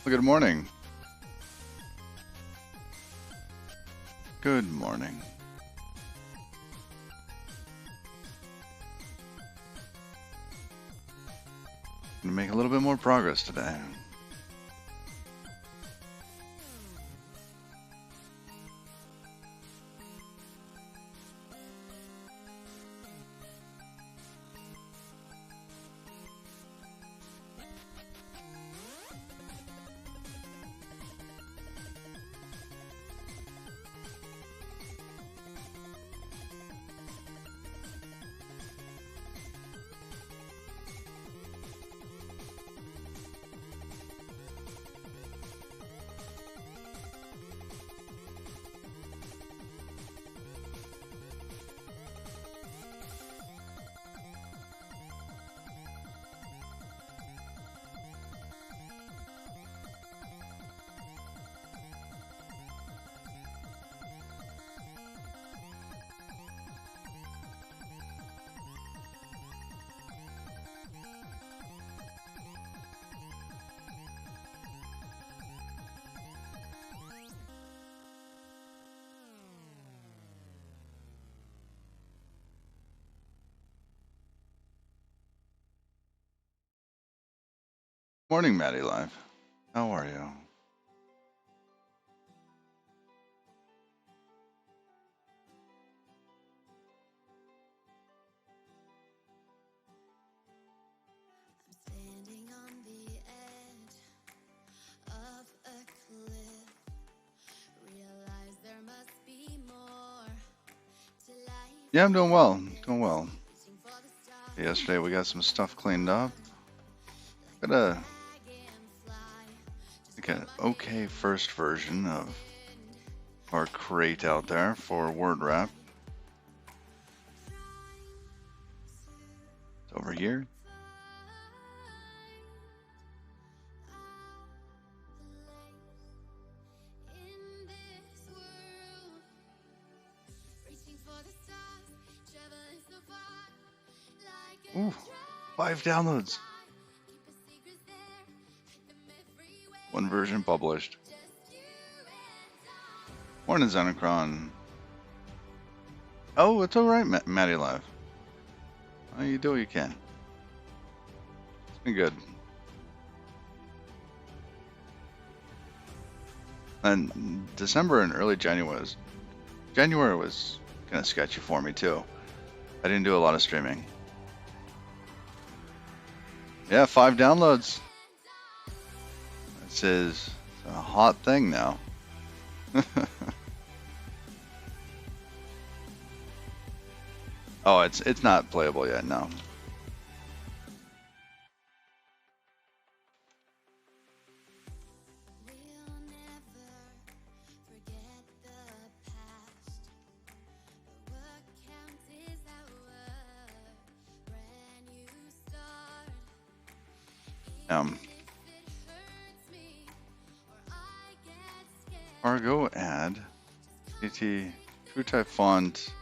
Well, good morning. Good morning. Gonna make a little bit more progress today. Morning, Maddie Live. How are you? Standing on the edge of a cliff, realize there must be more to life. Yeah, I'm doing well. Doing well. Reaching for the stars, Yesterday we got some stuff cleaned up. Got like a a dragonfly. Just like follow an the okay first version of wind. our crate out there for word wrap. It's over here. In this world, reaching for the stars, traveling so far, like a Ooh, 5 dragonfly. downloads. Keep a secret there, hide them One everywhere. version published. Just you and I. Morning, Xenocron. Oh, it's all right, Maddie Live. Oh, you do what you can. It's been good. And December and early January was kind of sketchy for me too. I didn't do a lot of streaming. Yeah, 5 downloads. This is a hot thing now. Oh, it's not playable yet. No. We'll never forget the past. What counts is our brand new start. Um, Even if it hurts me or I get scared, Cargo add just CT come true type font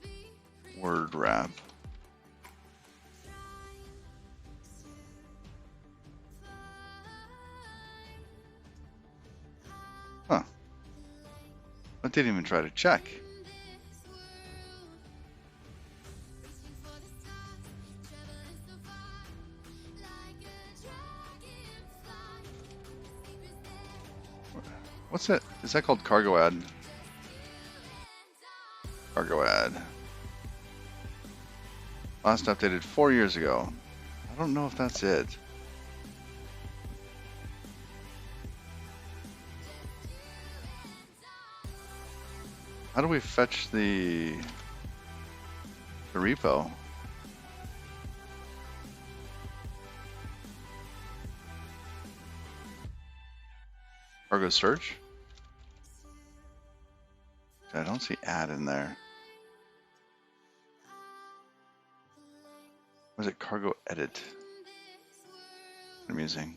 we'll be free. word wrap. Try to Huh. I didn't even try to check. in this world, reaching for the stars, traveling so far, like a dragonfly. Secrets there, What's it? Is that called cargo ad? just you and I. Cargo ad. Last updated 4 years ago. I don't know if that's it. How do we fetch the repo? Cargo search? I don't see ad in there. Was it cargo edit? I'm using.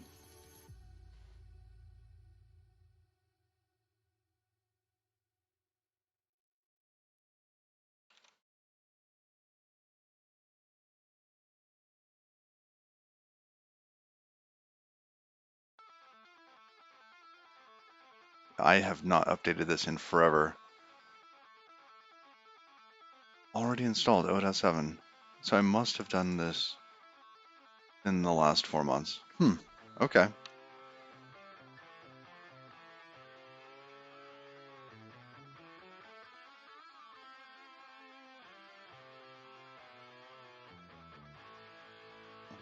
I have not updated this in forever. Already installed ODA 7. So I must have done this in the last 4 months. Okay.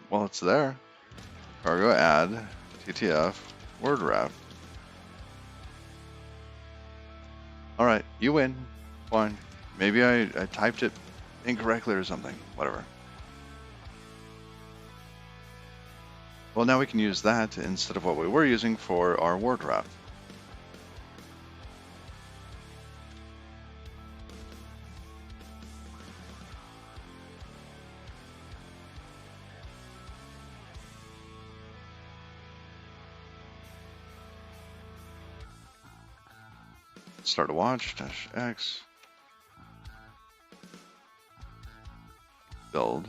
Well, it's there. Cargo add, TTF, word wrap. Alright, you win. Fine. Maybe I typed it incorrectly or something. Whatever. Well, now we can use that instead of what we were using for our word wrap. Start a watch, -X, build.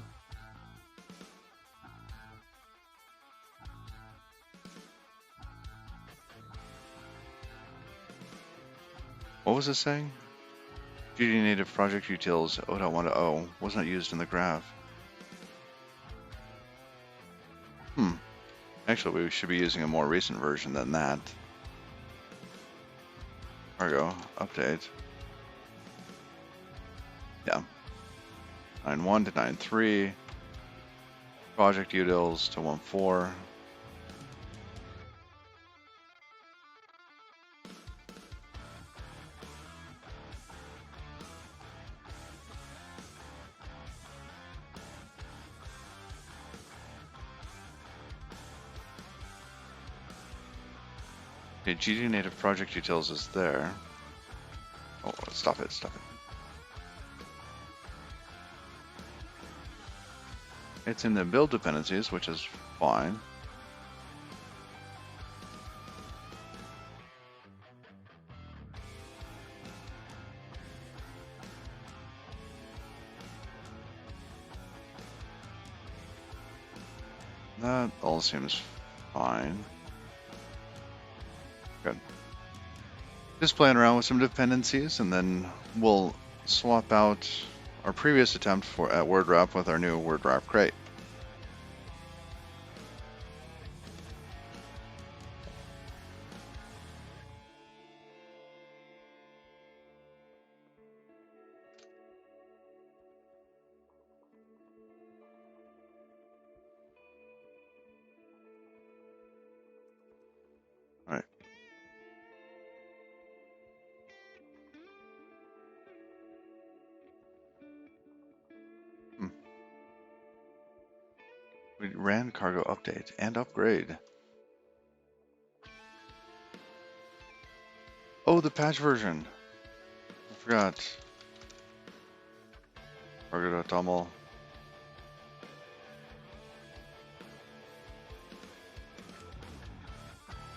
What was it saying? GD native project utils 0.1.0 was not used in the graph. Actually, we should be using a more recent version than that. Cargo, update. Yeah. 9.1 to 9.3. Project utils to 1.4. Okay, GD native project utils is there. Oh, stop it, stop it. It's in the build dependencies, which is fine. That all seems fine. Good. Just playing around with some dependencies, and then we'll swap out our previous attempt at word wrap with our new word wrap crate. All right. We ran cargo update and upgrade. Oh, the patch version. I forgot. Cargo.toml.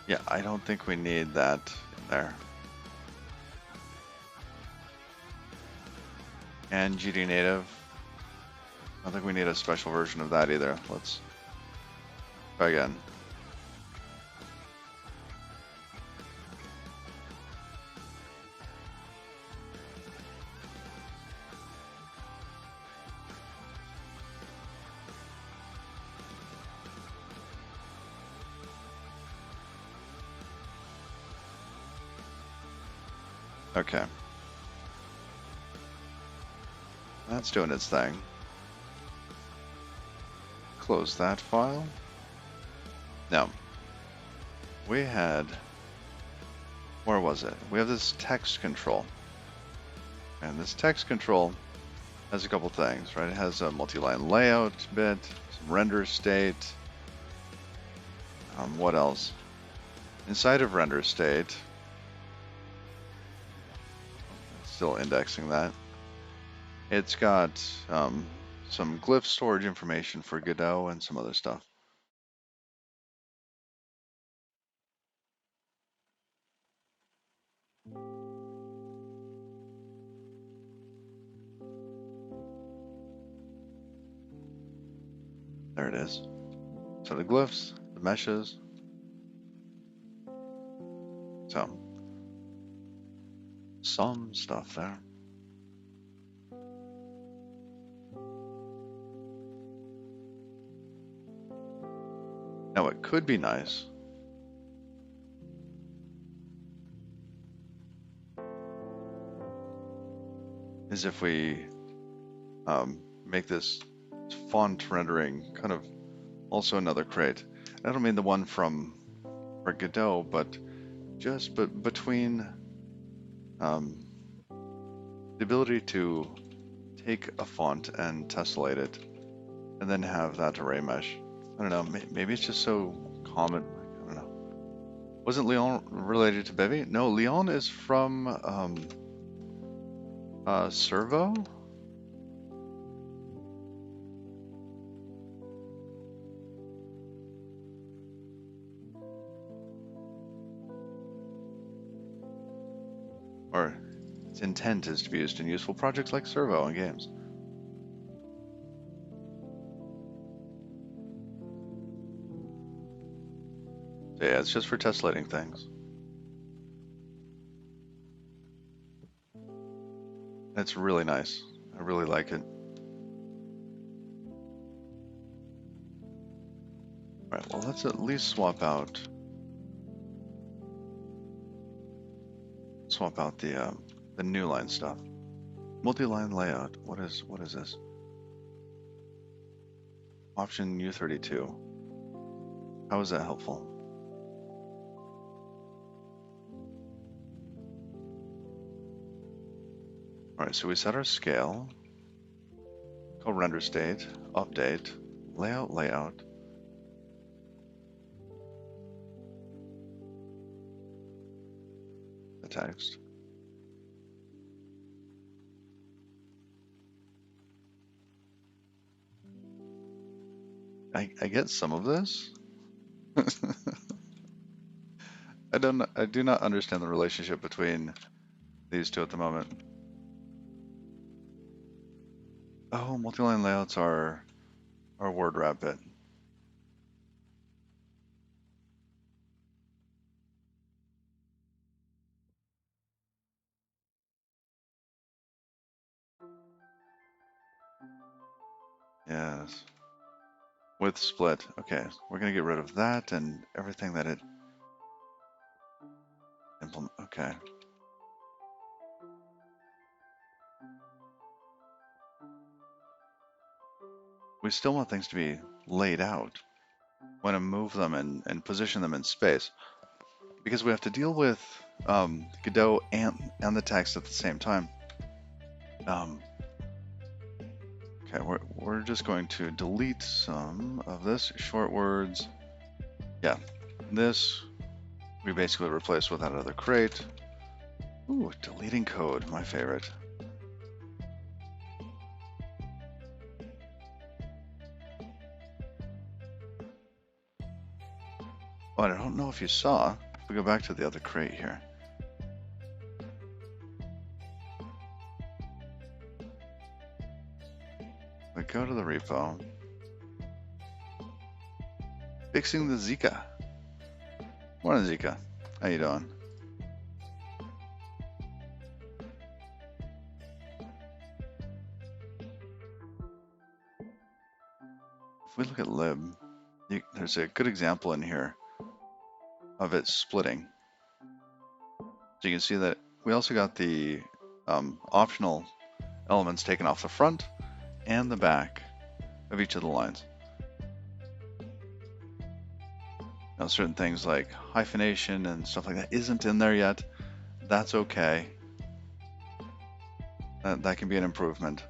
Yeah, I don't think we need that in there. And GD native. I don't think we need a special version of that either. Let's try again. Okay. That's doing its thing. Close that file. Now, we had, where was it? We have this text control. And this text control has a couple things, right? It has a multi-line layout bit, some render state. What else? Inside of render state, still indexing that. It's got some glyph storage information for Godot and some other stuff. There it is. So the glyphs, the meshes. So some stuff there. Now it could be nice is if we make this font rendering kind of also another crate. I don't mean the one from for Godot, but just between the ability to take a font and tessellate it, and then have that array mesh. I don't know. Maybe it's just so common. I don't know. Wasn't Leon related to Bevy? No, Leon is from Servo. Or its intent is to be used in useful projects like Servo and games. So yeah, it's just for tessellating things. It's really nice. I really like it. Alright, well let's at least swap out the new line stuff. Multi-line layout. What is this? Option U32. How is that helpful? Alright, so we set our scale. Call render state, update, layout. The text. I get some of this. I do not understand the relationship between these two at the moment. Oh, multi-line layouts are word wrap bit. Yes. With split. Okay, we're gonna get rid of that and everything that it implement. Okay. We still want things to be laid out. Want to move them and position them in space because we have to deal with Godot and the text at the same time. Okay, we're just going to delete some of this short words. Yeah, this we basically replace with that other crate. Ooh, deleting code, my favorite. Oh, I don't know if you saw. If we go back to the other crate here. We go to the repo. Fixing the Zika. Morning, Zika. How you doing? If we look at lib, there's a good example in here of it splitting. So you can see that we also got the optional elements taken off the front and the back of each of the lines. Now certain things like hyphenation and stuff like that isn't in there yet. That's okay. That can be an improvement.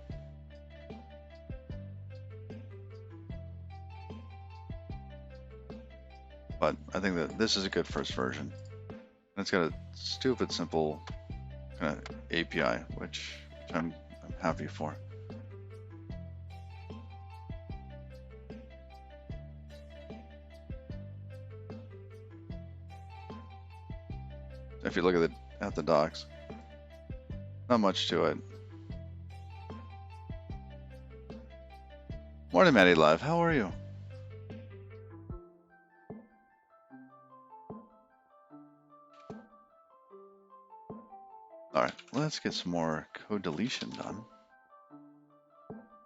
But I think that this is a good first version. And it's got a stupid simple kind of API, which I'm happy for. If you look at the docs, not much to it. Morning, Maddie Live. How are you? All right, let's get some more code deletion done.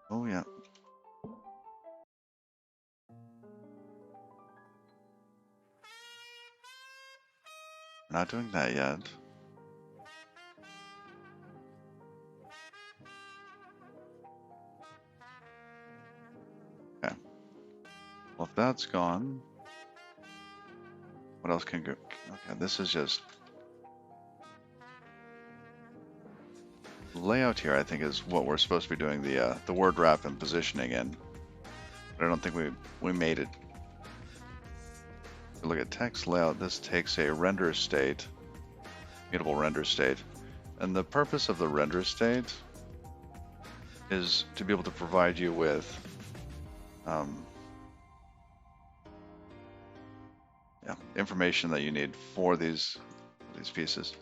Oh yeah. We're not doing that yet. Okay. Well, if that's gone, what else can go? Okay, this is just layout here. I think is what we're supposed to be doing the word wrap and positioning in. But I don't think we made it. If we look at text layout. This takes a render state, mutable render state, and the purpose of the render state is to be able to provide you with information that you need for these pieces.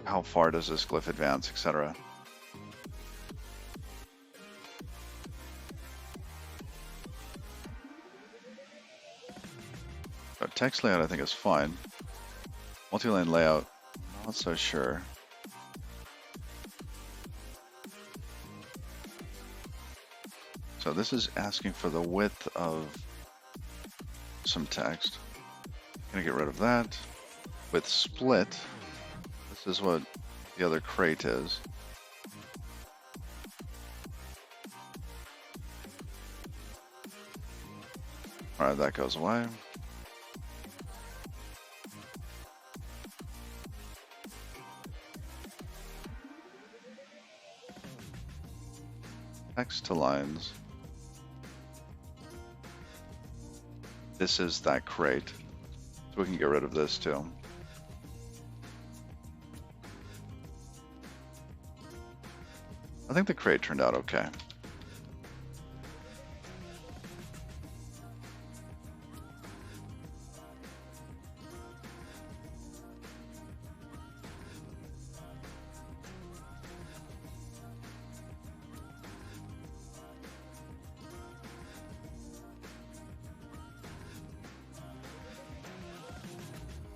How far does this glyph advance, etc. But text layout I think is fine. Multi-line layout, not so sure. So this is asking for the width of some text. Gonna get rid of that. With split, this is what the other crate is. Alright, that goes away. Text to lines. This is that crate. So we can get rid of this too. I think the crate turned out okay.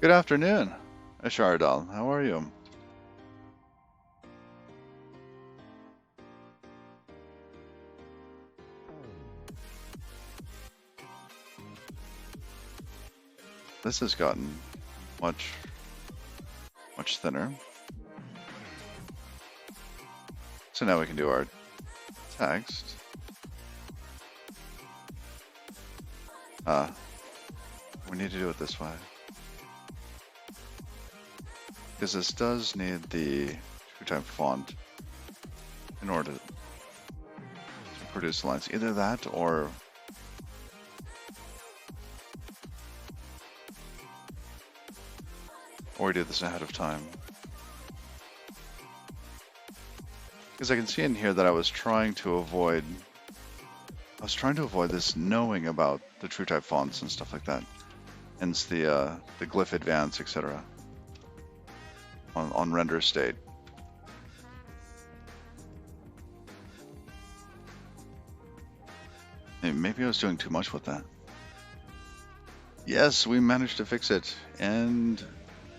Good afternoon, Ashardal. How are you? This has gotten much thinner. So now we can do our text. We need to do it this way. Because this does need the true-type font in order to produce lines. Either that or we do this ahead of time. Because I can see in here that I was trying to avoid this knowing about the true-type fonts and stuff like that. Hence the glyph advance, etc. on render state. Maybe I was doing too much with that. Yes, we managed to fix it and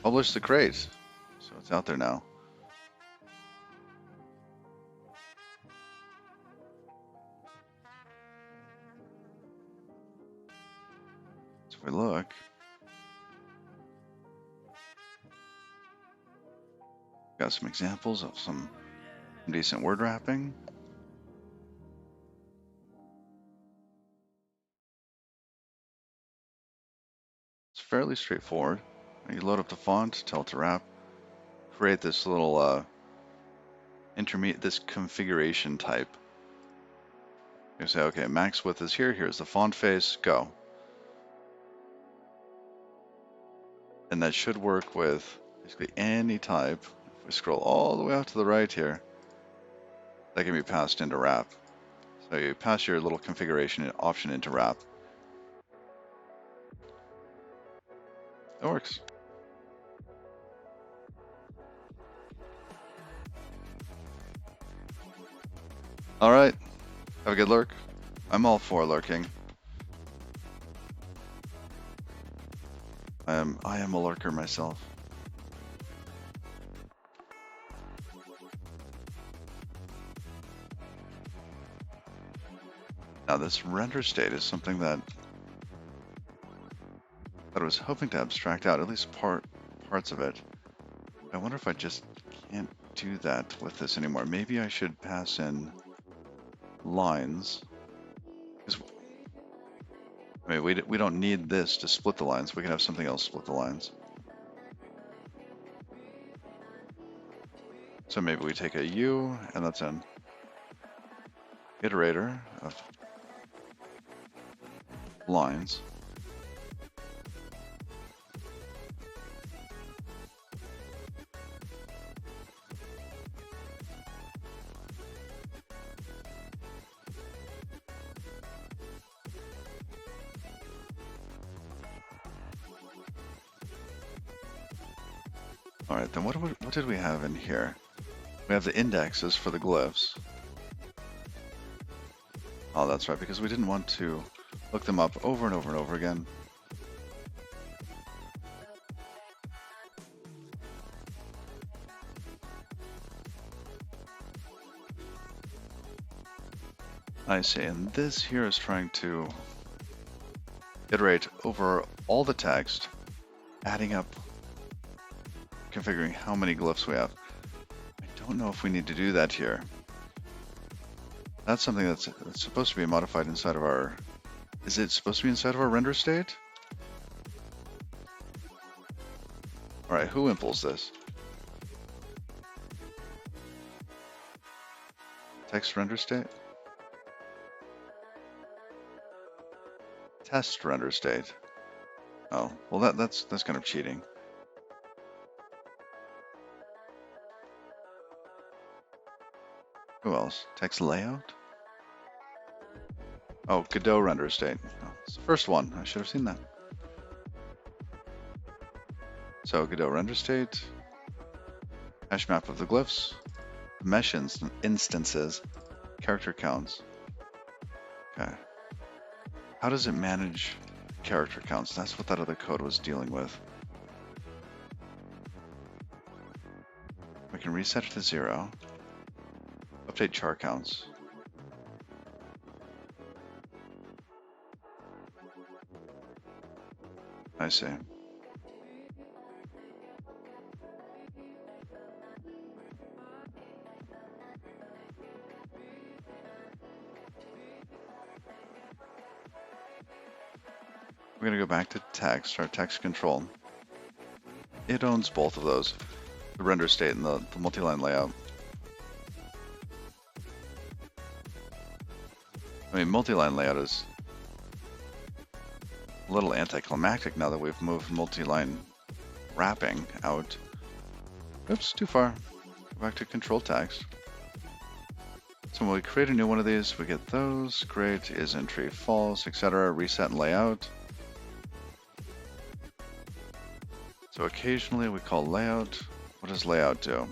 publish the crate. So it's out there now. So if we look, got some examples of some decent word wrapping. It's fairly straightforward. You load up the font, tell it to wrap, create this little this configuration type. You say, okay, max width is here, here's the font face, go. And that should work with basically any type. If we scroll all the way out to the right here, that can be passed into wrap. So you pass your little configuration option into wrap. It works. All right, have a good lurk. I'm all for lurking. I am a lurker myself. Now this render state is something that I was hoping to abstract out, at least parts of it. I wonder if I just can't do that with this anymore. Maybe I should pass in lines. Because I mean, we don't need this to split the lines. We can have something else split the lines. So maybe we take a U, and that's an iterator of lines. All right, then what did we have in here? We have the indexes for the glyphs. Oh, that's right, because we didn't want to look them up over and over and over again. I see, and this here is trying to iterate over all the text, adding up, configuring how many glyphs we have. I don't know if we need to do that here. That's something that's supposed to be modified inside of our... Is it supposed to be inside of our render state? Alright, who implements this? Text render state? Test render state. Oh, well that's kind of cheating. Who else? Text layout? Oh, Godot render state. Oh, it's the first one. I should have seen that. So Godot render state, hash map of the glyphs, mesh instances, character counts. Okay. How does it manage character counts? That's what that other code was dealing with. We can reset it to 0. Update char counts. I see. We're going to go back to text, our text control. It owns both of those, the render state and the multi-line layout. I mean, multi-line layout is a little anticlimactic now that we've moved multi-line wrapping out. Oops, too far. Go back to control text. So when we create a new one of these, we get those. Create is entry false, etc. Reset and layout. So occasionally we call layout. What does layout do?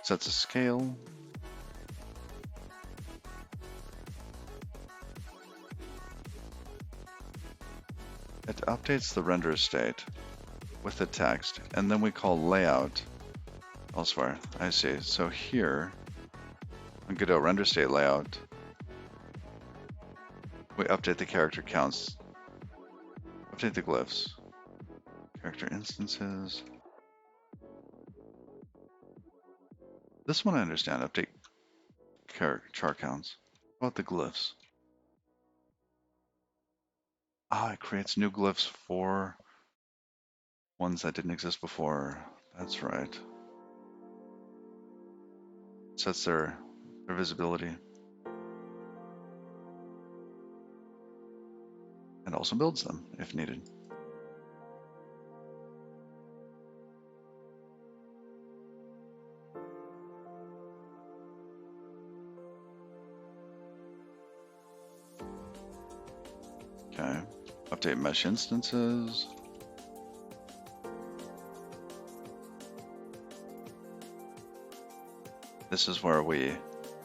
Sets a scale. It updates the render state with the text, and then we call layout elsewhere. I see. So here, on Godot render state layout, we update the character counts, update the glyphs, character instances. This one I understand, update char counts. What about the glyphs? Ah, it creates new glyphs for ones that didn't exist before. That's right. Sets their visibility. And also builds them if needed. Okay, update mesh instances. This is where we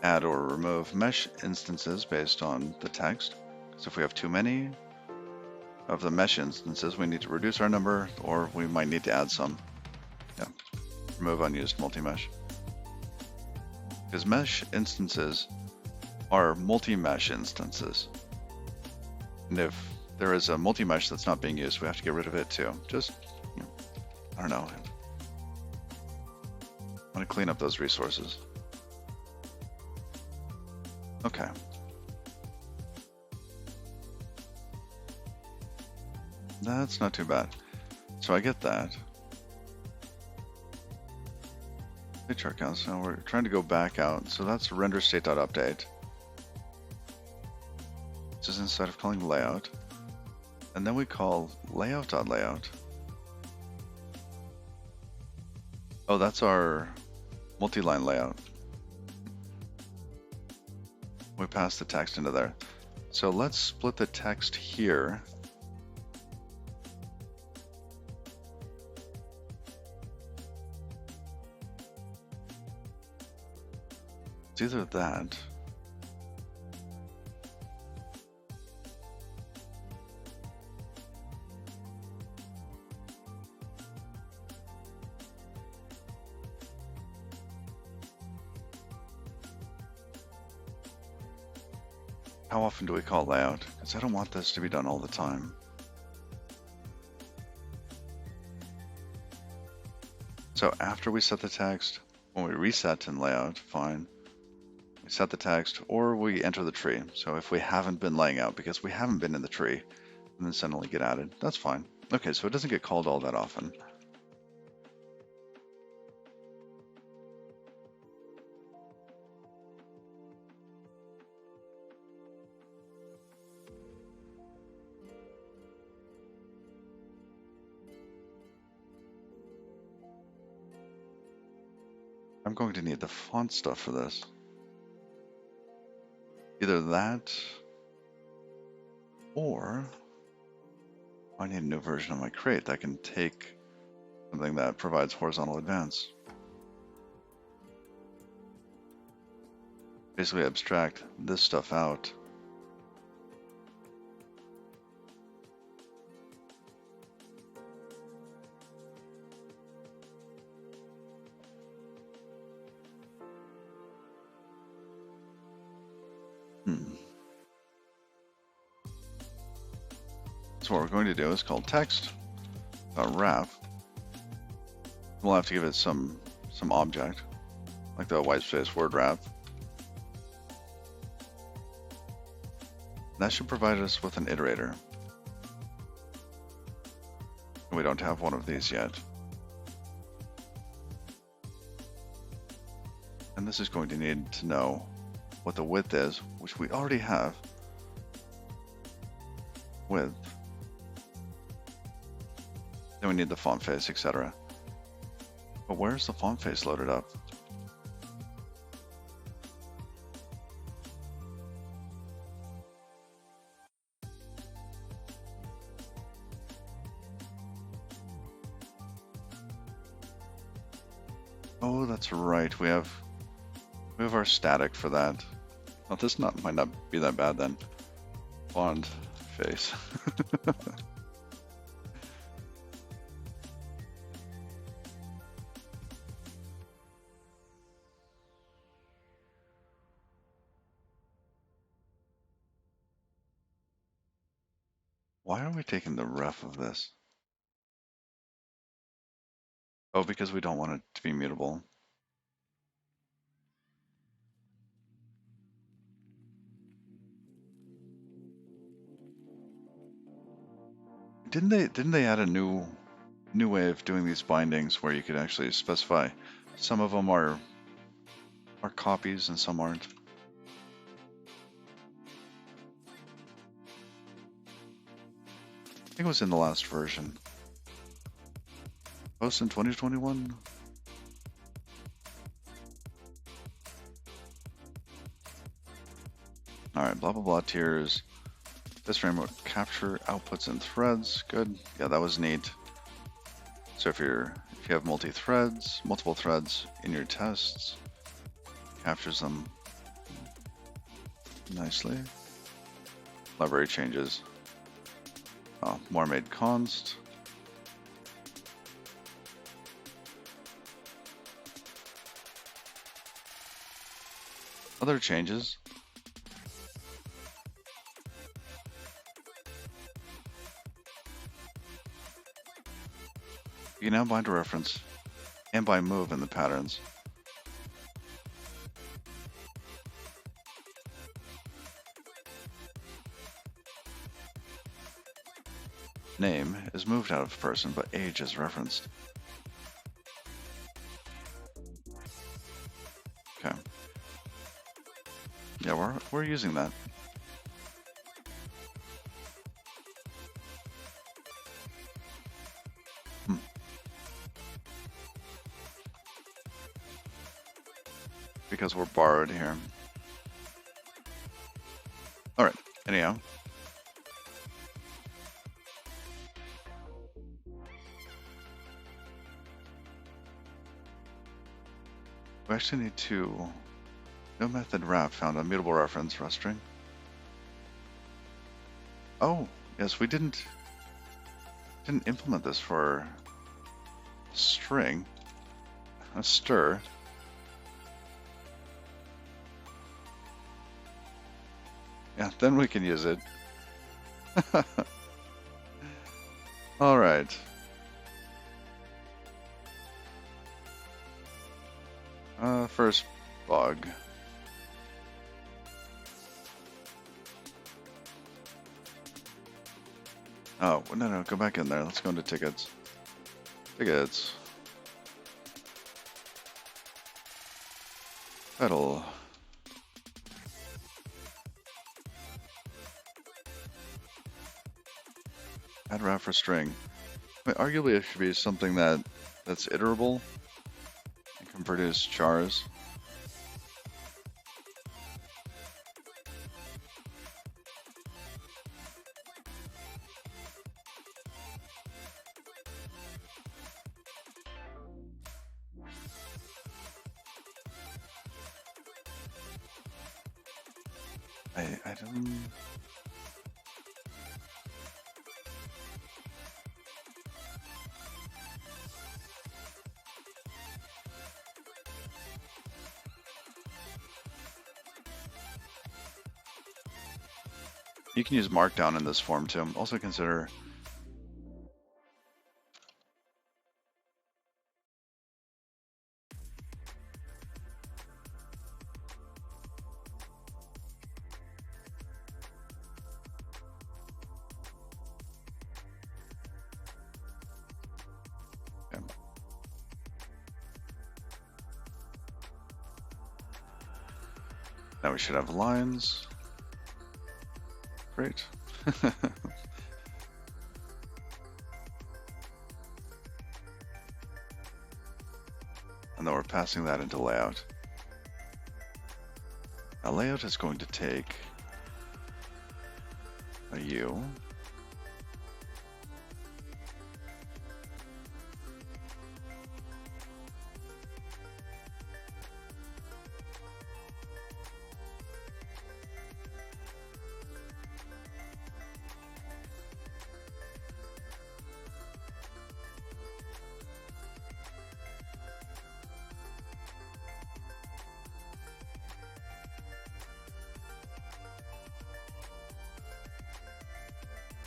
add or remove mesh instances based on the text. So if we have too many of the mesh instances, we need to reduce our number, or we might need to add some. Yeah, remove unused multi-mesh. Because mesh instances are multi-mesh instances. And if there is a multi-mesh that's not being used, we have to get rid of it too. Just, you know, I don't know. I want to clean up those resources. Okay. That's not too bad. So I get that. Chart counts. Now we're trying to go back out. So that's render state.update. This is inside of calling layout. And then we call layout.layout. Oh, that's our multi-line layout. We pass the text into there. So let's split the text here. It's either that. How often do we call layout? Because I don't want this to be done all the time. So after we set the text, when we reset in layout, fine. We set the text, or we enter the tree. So if we haven't been laying out because we haven't been in the tree, and then suddenly get added, that's fine. Okay, so it doesn't get called all that often. I'm going to need the font stuff for this. Either that, or I need a new version of my crate that can take something that provides horizontal advance. Basically abstract this stuff out. So what we're going to do is call text wrap. We'll have to give it some object, like the white space word wrap. That should provide us with an iterator. We don't have one of these yet. And this is going to need to know what the width is, which we already have. Width. Then we need the font face, etc. But where's the font face loaded up? Oh, that's right. We have our static for that. Well, this might not be that bad then. Font face. Why are we taking the ref of this? Oh, because we don't want it to be mutable. Didn't they add a new way of doing these bindings where you could actually specify some of them are copies and some aren't? I think it was in the last version. Post in 2021? Alright, blah blah blah tiers. This framework capture outputs and threads. Good. Yeah, that was neat. So if you have multiple threads in your tests, captures them nicely. Library changes. More made const. Other changes. You can now bind a reference and bind move in the patterns. Name is moved out of person, but age is referenced. Okay. Yeah, we're using that. Because we're borrowed here. Alright, anyhow. We actually need to... No method wrap found on mutable reference rustring. Oh, yes, we didn't implement this for string. A stir. Yeah, then we can use it. All right. First bug. Oh, no, go back in there. Let's go into tickets. Tickets. Pedal. Add wrap for string. I mean, arguably, it should be something that's iterable and can produce chars. I don't... You can use markdown in this form too. Also consider... Okay. Now we should have lines. Great. And then we're passing that into layout. Now layout is going to take a U.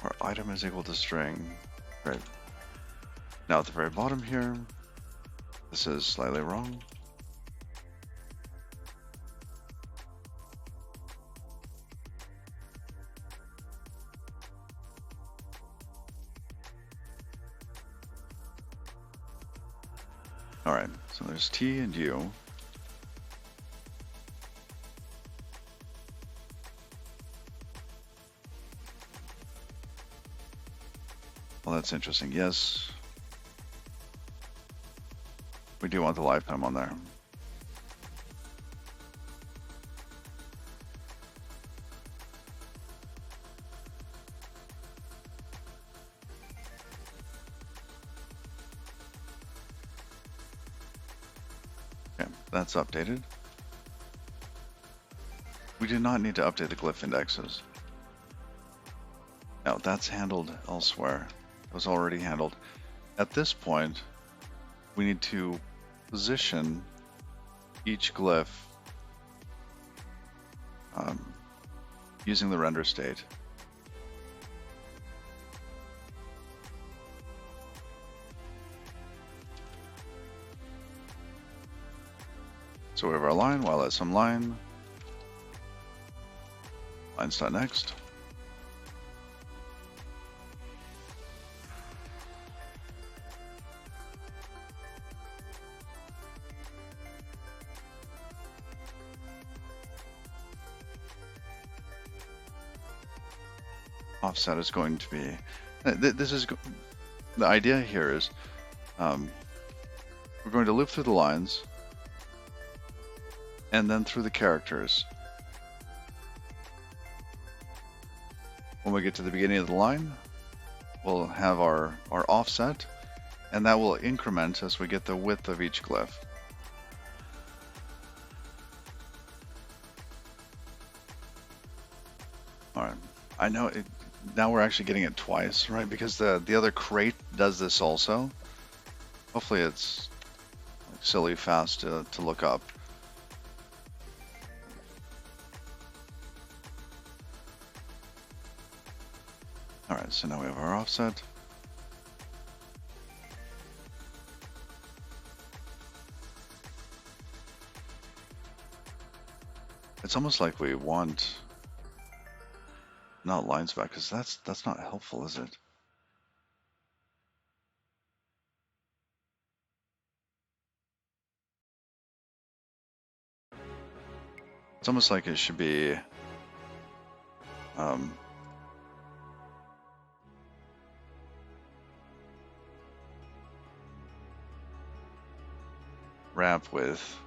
Our item is equal to string. Right. Now at the very bottom here, this is slightly wrong. All right, so there's T and U. Well, that's interesting. Yes, we do want the lifetime on there. Okay, that's updated. We do not need to update the glyph indexes. Now, that's handled elsewhere. It was already handled. At this point, we need to position each glyph using the render state. So we have our line, while at some line. Lines.next. Offset is going to be, this is, the idea here is we're going to loop through the lines and then through the characters. When we get to the beginning of the line, we'll have our offset, and that will increment as we get the width of each glyph. All right, I know it, now we're actually getting it twice, right? Because the other crate does this also. Hopefully it's like silly fast to look up. All right, so now we have our offset. It's almost like we want not lines back, because that's not helpful, is it? It's almost like it should be wrap with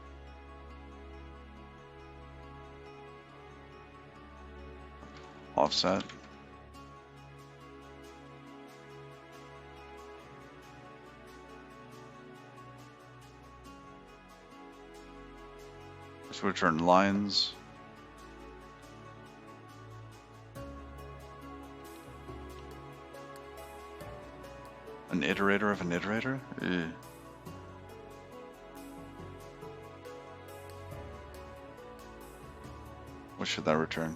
offset. Just return lines. An iterator of an iterator? What should that return?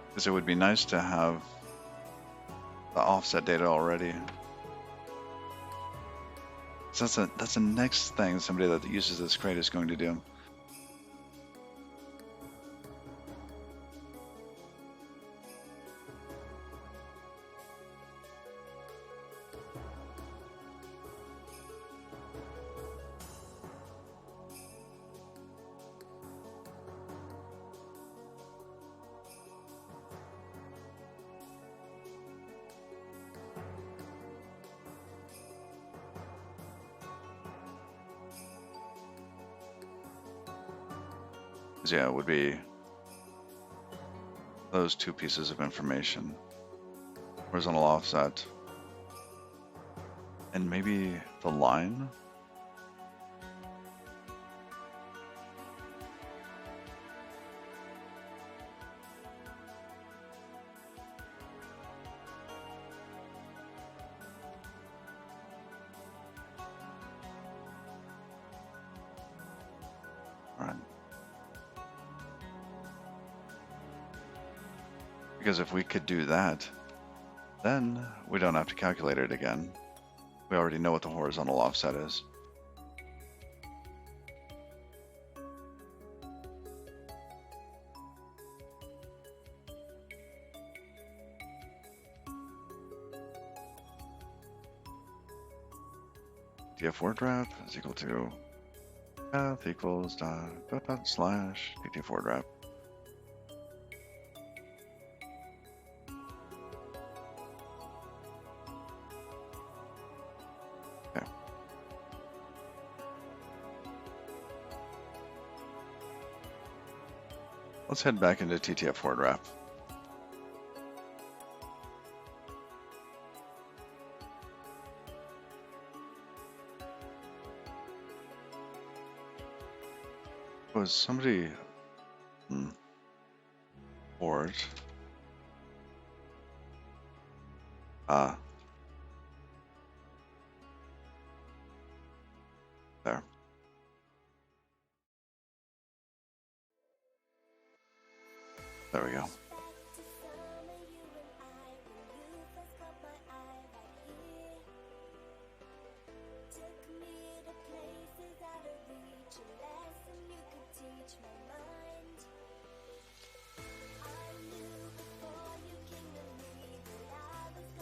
Because it would be nice to have the offset data already. So that's the next thing somebody that uses this crate is going to do. Yeah, it would be those two pieces of information. Horizontal offset. And maybe the line? All right. Because if we could do that, then we don't have to calculate it again. We already know what the horizontal offset is. DF word wrap is equal to path equals dot slash DF word wrap. Okay. Let's head back into TTF word wrap. Was somebody port there. There we go.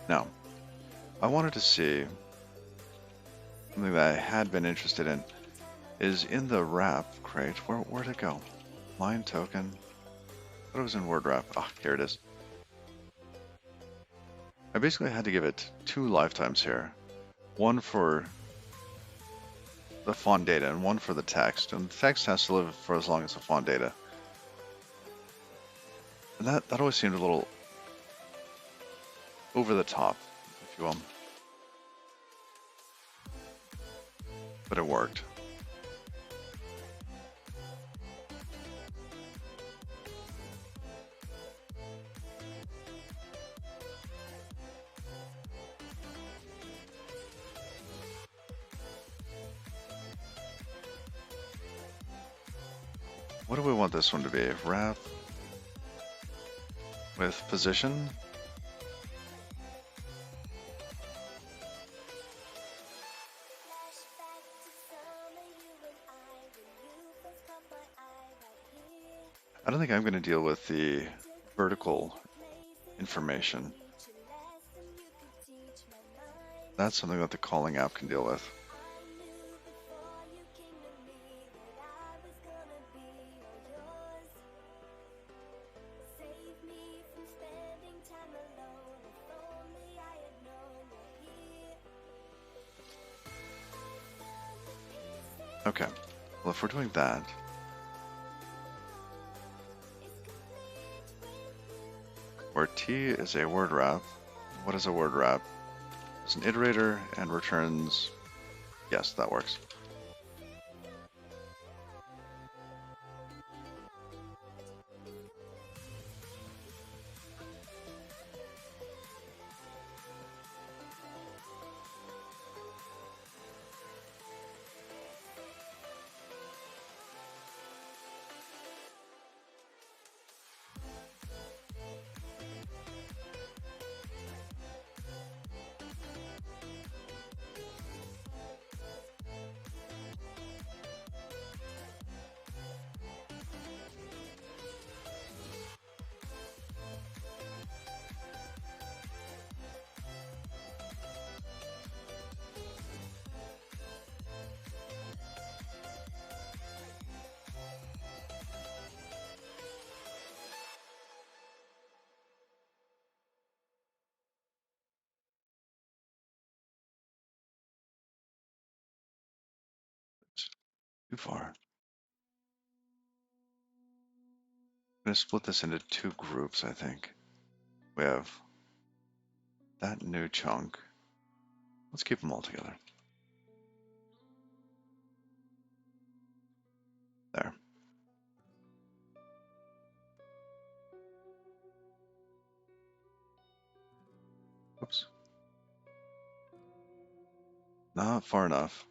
Now, I wanted to see something that I had been interested in is in the wrap crate. Where'd it go? Line token. I thought it was in word wrap. Ah, here it is. I basically had to give it 2 lifetimes here. One for the font data and one for the text. And the text has to live for as long as the font data. And that always seemed a little over the top, if you will. But it worked. What do we want this one to be? Wrap with position? I don't think I'm going to deal with the vertical information. That's something that the calling app can deal with. Okay, well, if we're doing that, where T is a word wrap, what is a word wrap? It's an iterator and returns, yes, that works. Too far. I'm going to split this into 2 groups, I think. We have that new chunk. Let's keep them all together. There. Oops. Not far enough.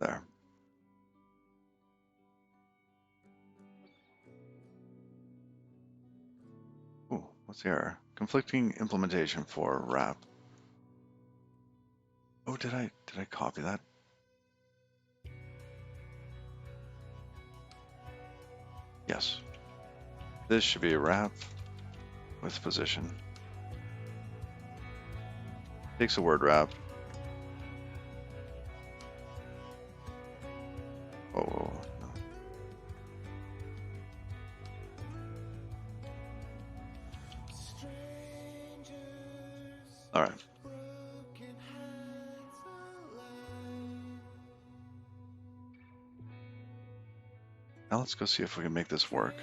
There. Ooh, what's the error? Conflicting implementation for wrap. Oh, did I copy that? Yes. This should be a wrap with position. Takes a word wrap. Oh, no. All right. Now let's go see if we can make this work.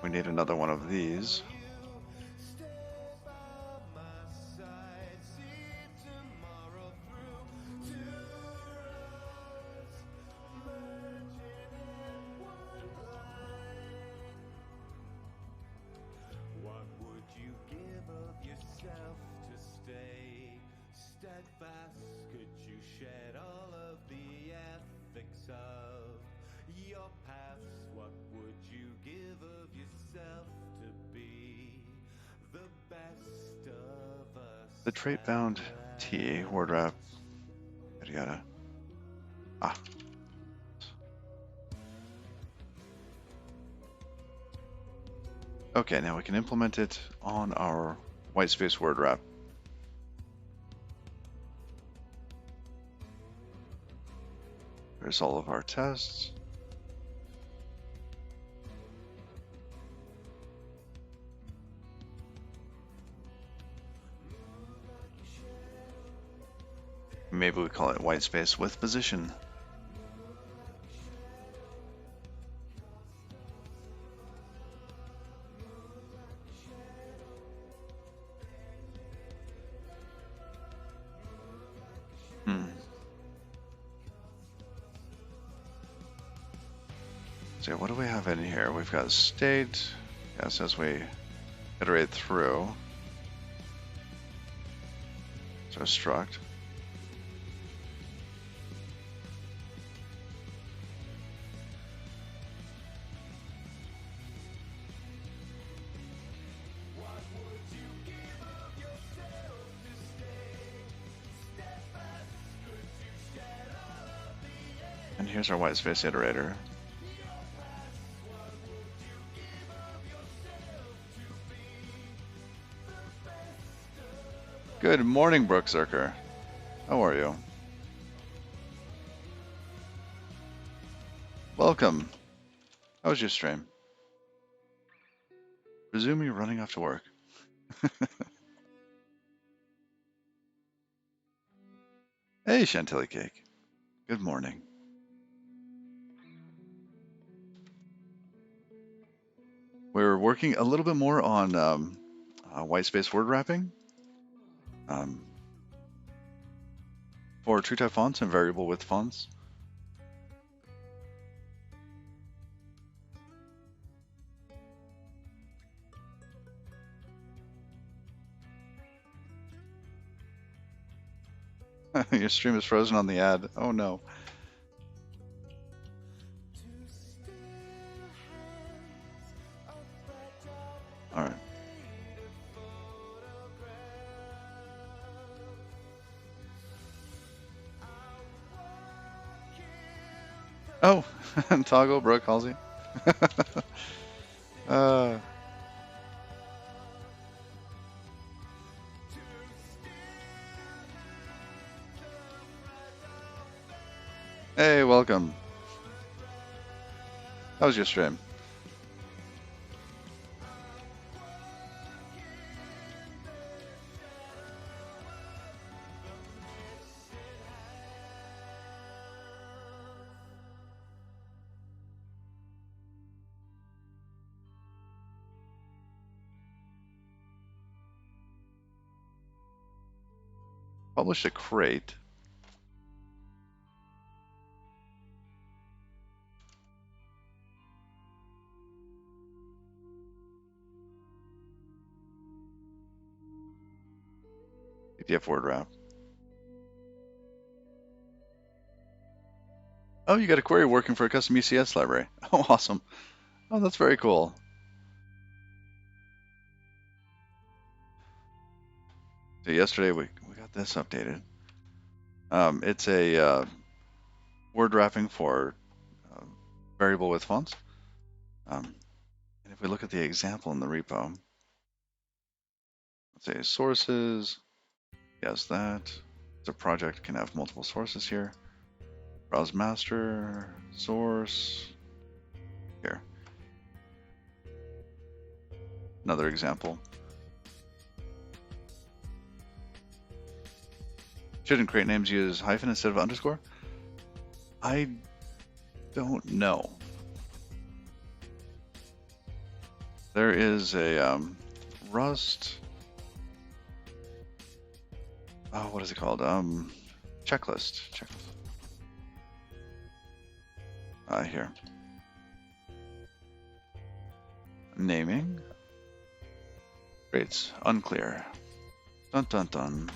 We need another one of these. What would you give of yourself to stay steadfast? Could you shed all of the ethics of your past? What would you give of yourself to be The trait bound T, word wrap, yada yada. Ah. Okay, now we can implement it on our whitespace word wrap. There's all of our tests. Maybe we call it whitespace with position. So what do we have in here? We've got state. Yes, as we iterate through. So struct. And here's our whitespace iterator. Good morning, Brooke Zerker. How are you? Welcome. How was your stream? Presume you're running off to work. Hey, Chantilly Cake. Good morning. We're working a little bit more on whitespace word wrapping for TrueType fonts and variable width fonts. Your stream is frozen on the ad. Oh no. All right. Oh, Toggle, Brooke, Halsey. Hey, welcome. How was your stream? Published a crate. PDF word wrap. Oh, you got a query working for a custom ECS library. Oh, awesome. Oh, that's very cool. So yesterday we got this updated. It's a word wrapping for variable width fonts. And if we look at the example in the repo, let's say sources, yes, that. The project can have multiple sources here. Browse master, source, here. Another example. Shouldn't crate names use hyphen instead of underscore? I don't know. There is a Rust. Oh, what is it called? Checklist. Here. Naming. Rates unclear. Dun dun dun.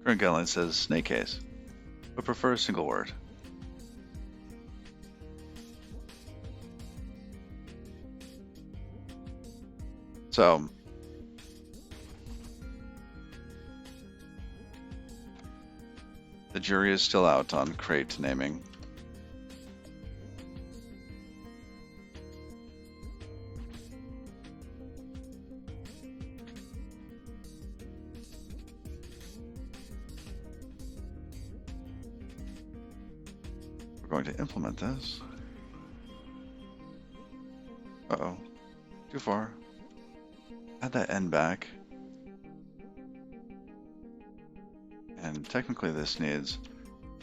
Current guideline says snake case, but prefer a single word. So the jury is still out on crate naming. We're going to implement this. Uh-oh. Too far. Add that N back. And technically this needs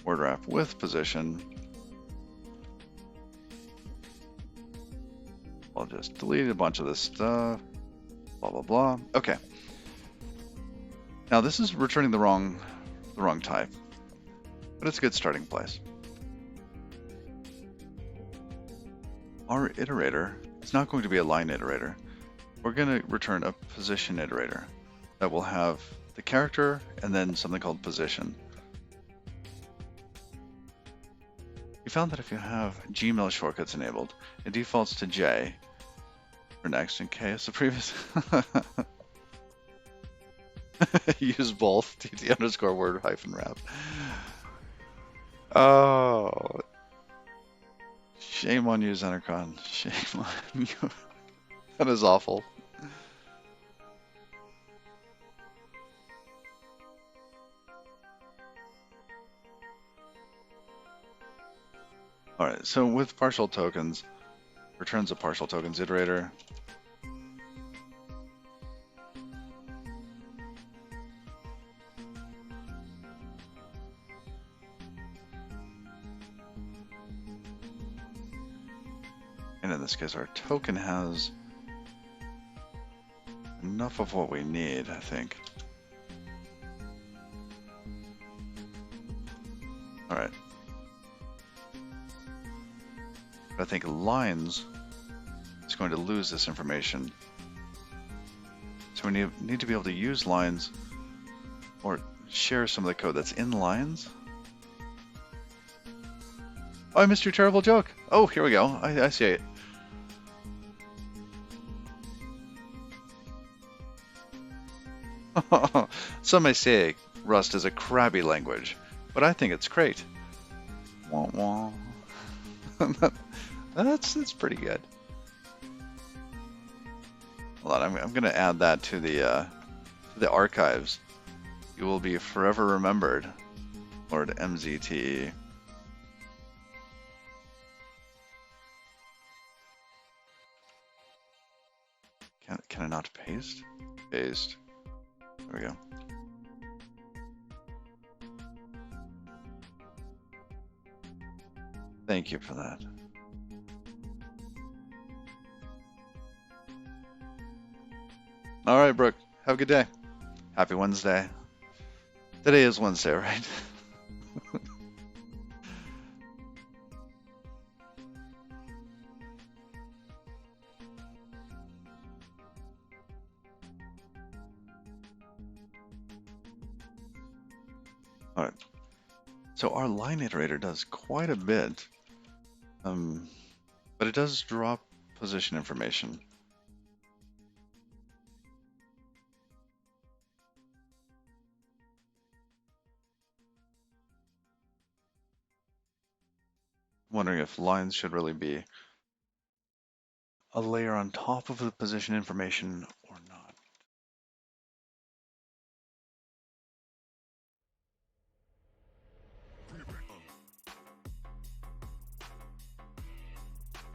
word wrap with position. I'll just delete a bunch of this stuff. Blah, blah, blah. Okay. Now this is returning the wrong type, but it's a good starting place. Our iterator is not going to be a line iterator. We're going to return a position iterator that will have the character and then something called position. We found that if you have Gmail shortcuts enabled, it defaults to J for next and K is the previous. Use both, tt_word -wrap. Oh, shame on you, Zenercon. Shame on you. That is awful. All right, so with partial tokens, returns a partial tokens iterator. And in this case, our token has enough of what we need, I think. All right. But I think lines is going to lose this information. So we need to be able to use lines or share some of the code that's in lines. Oh, I missed your terrible joke. Oh, here we go. I see it. Some may say Rust is a crabby language, but I think it's great. Wah wah. That's pretty good. Hold on, I'm gonna add that to the archives. You will be forever remembered, Lord MZTE. Can I not paste? Paste. There we go. Thank you for that. All right, Brooke. Have a good day. Happy Wednesday. Today is Wednesday, right? All right. So our line iterator does quite a bit, but it does drop position information. I'm wondering if lines should really be a layer on top of the position information or not.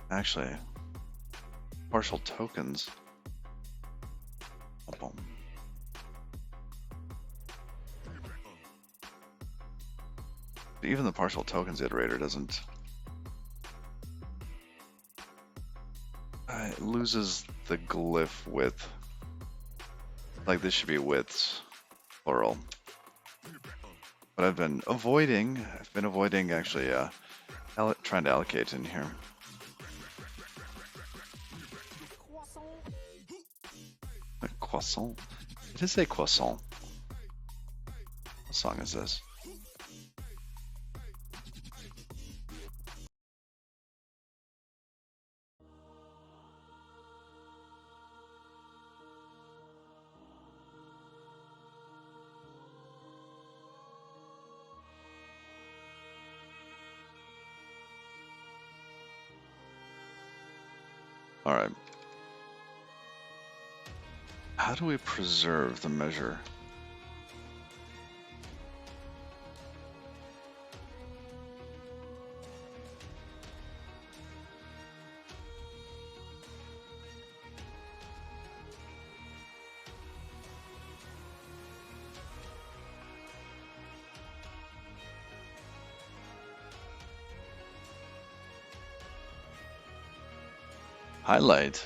Actually, partial tokens. Even the partial tokens iterator doesn't. It loses the glyph width. Like this should be widths, plural. But I've been avoiding actually trying to allocate in here. A croissant? It is a croissant. What song is this? All right. How do we preserve the measure? Highlight.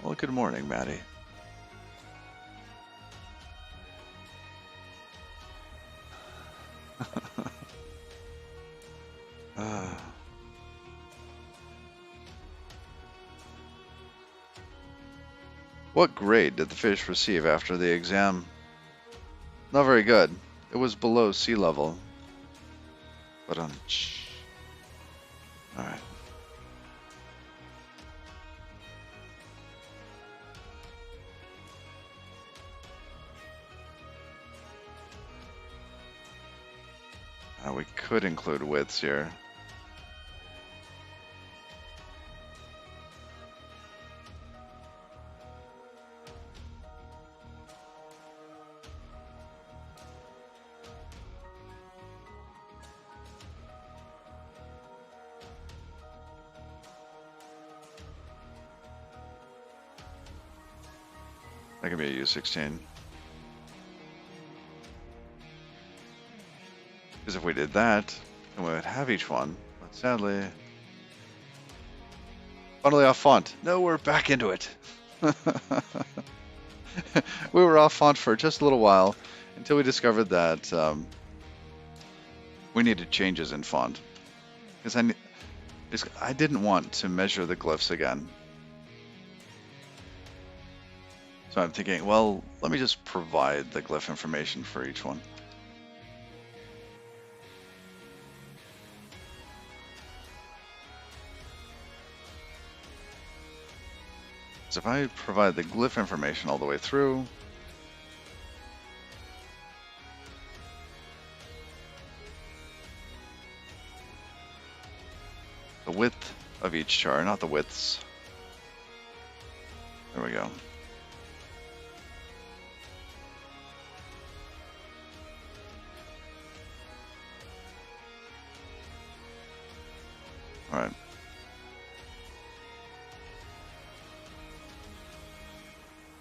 Well, good morning, Maddie. Ah. What grade did the fish receive after the exam? Not very good. It was below sea level. But all right. We could include widths here. That could be a U16. Because if we did that, then we would have each one. But sadly, funnily off font. No, we're back into it. We were off font for just a little while until we discovered that we needed changes in font. Because I didn't want to measure the glyphs again. So I'm thinking, well, let me just provide the glyph information for each one. So if I provide the glyph information all the way through, the width of each char, not the widths. There we go. All right.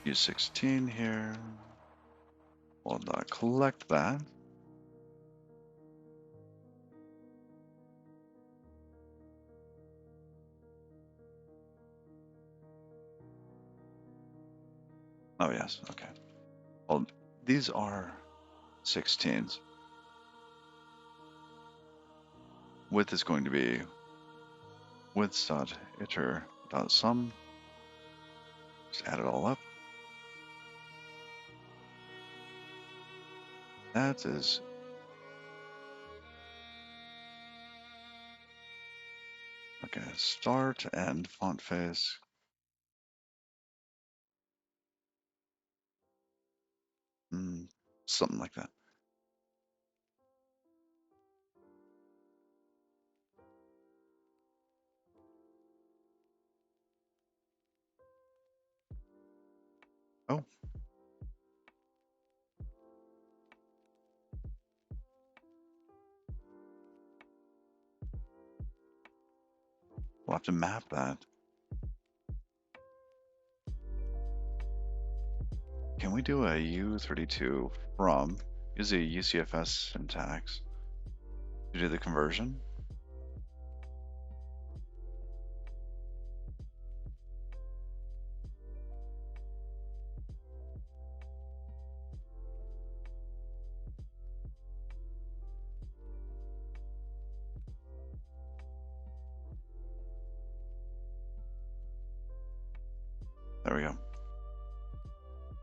U16 here. We'll not collect that. Oh, yes. Okay. Well, these are 16s. Width is going to be widths.iter.sum. Just add it all up. That is okay. Start and font face. Something like that. Oh. We'll have to map that. Can we do a U32 from, use a UCFS syntax to do the conversion? There we go.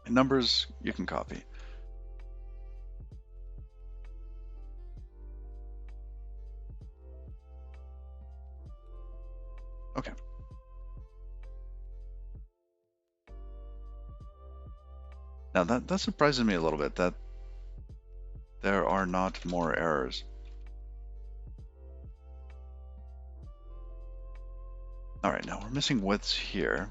And numbers you can copy. Okay. Now that surprises me a little bit that there are not more errors. All right, now we're missing widths here.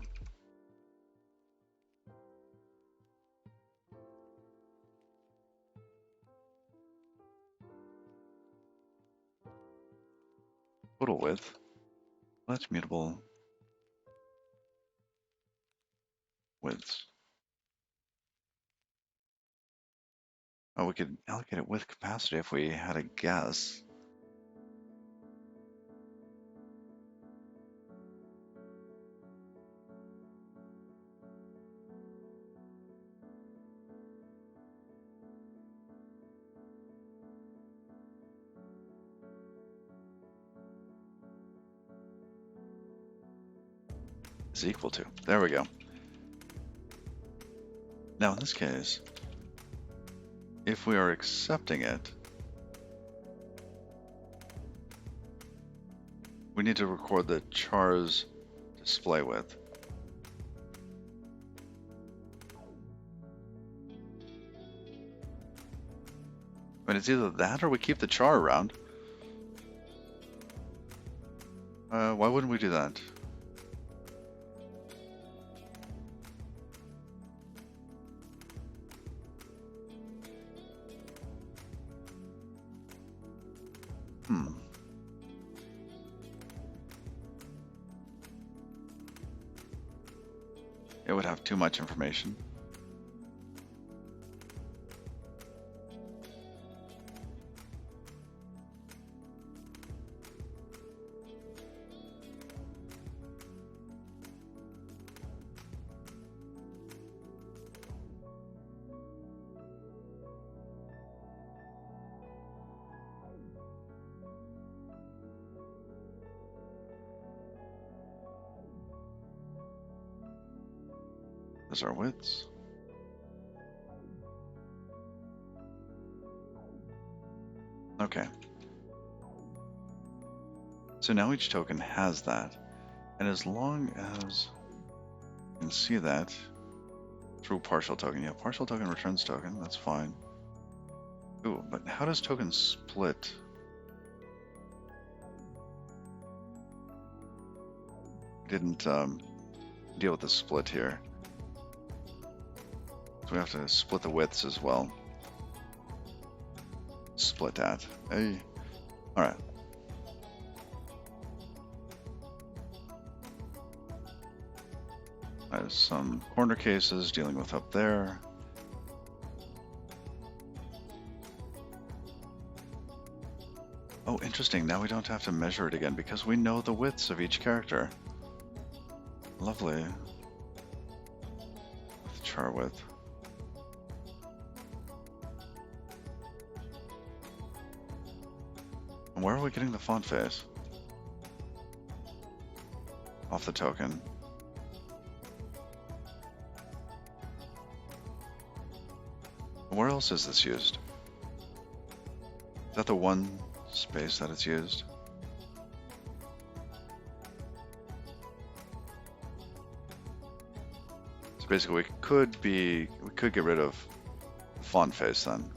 Total width. That's mutable widths. Oh, we could allocate it with capacity if we had a guess. Is equal to. There we go. Now in this case, if we are accepting it, we need to record the char's display width. I mean, it's either that or we keep the char around. Why wouldn't we do that? It would have too much information. Those are widths. Okay. So now each token has that. And as long as you can see that through partial token. Yeah, partial token returns token, that's fine. Ooh, but how does token split? We didn't deal with the split here. So we have to split the widths as well. Split that. Hey. Alright. There's some corner cases dealing with up there. Oh, interesting. Now we don't have to measure it again because we know the widths of each character. Lovely. With char width. And where are we getting the font face? Off the token. Where else is this used? Is that the one space that it's used? So basically we could get rid of the font face then.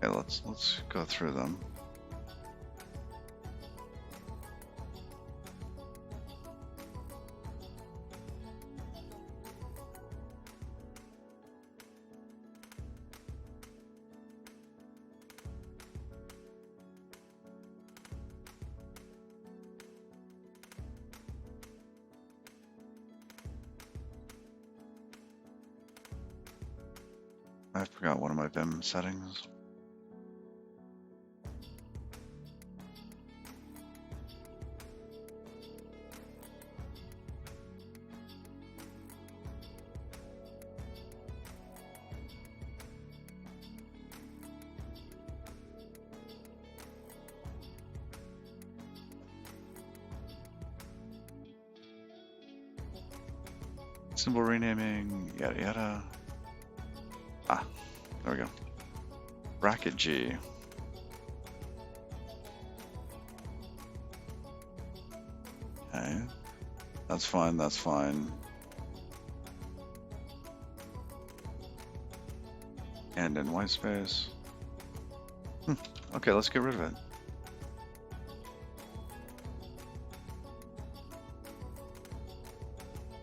Okay, let's go through them. I forgot one of my VIM settings. Symbol renaming, yada yada. Ah, there we go. Bracket G. Okay. That's fine, that's fine. And in white space. Okay, let's get rid of it.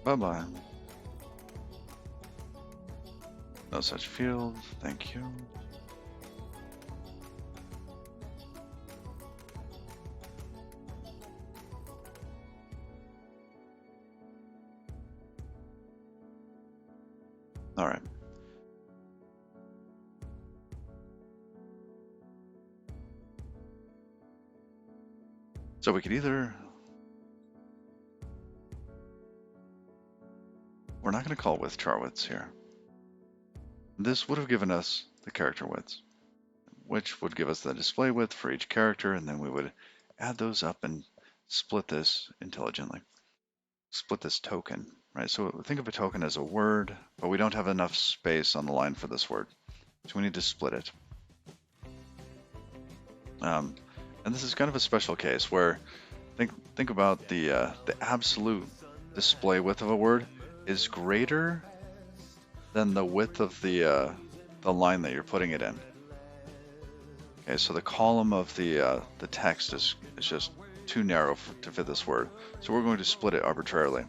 Bye-bye. No such field, thank you. All right. So we could either, we're not going to call width char widths here. This would have given us the character widths, which would give us the display width for each character, and then we would add those up and split this intelligently. Split this token, right? So think of a token as a word, but we don't have enough space on the line for this word, so we need to split it. And this is kind of a special case where think about the absolute display width of a word is greater than the width of the line that you're putting it in. Okay, so the column of the text is just too narrow to fit this word, so we're going to split it arbitrarily.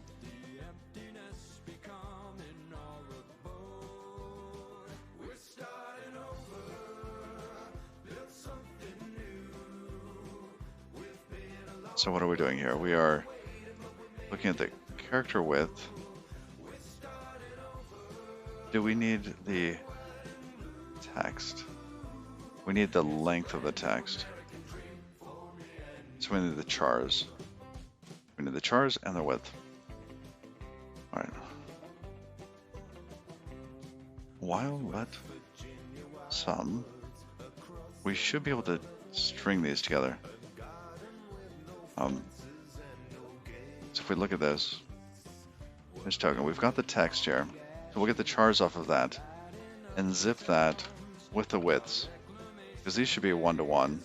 So what are we doing here? We are looking at the character width. Do we need the text? We need the length of the text. So we need the chars. We need the chars and the width. All right. While let sum, we should be able to string these together. So if we look at this token, we've got the text here. So we'll get the chars off of that and zip that with the widths, because these should be 1-to-1. We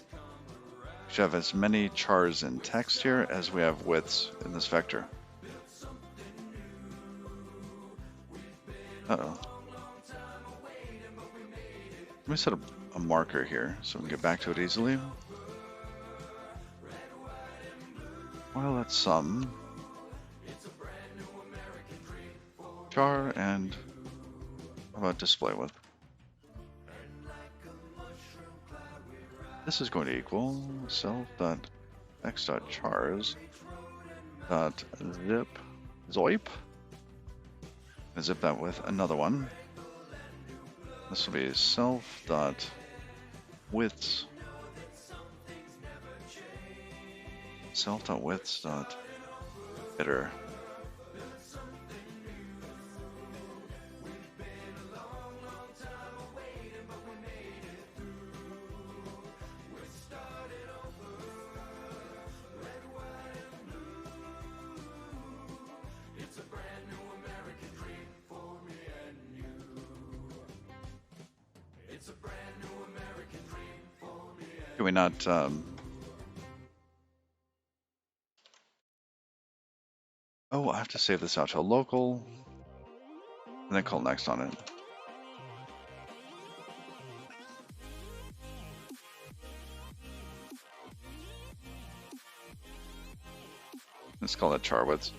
should have as many chars in text here as we have widths in this vector. Uh-oh. Let me set a marker here so we can get back to it easily. Well, that's some char and how about display width? This is going to equal self.x.chars dot zip zoip. And zip that with another one. This will be self dot widths. Self.widths dot iter. Can we not oh, I have to save this out to a local and then call next on it. Let's call it char widths.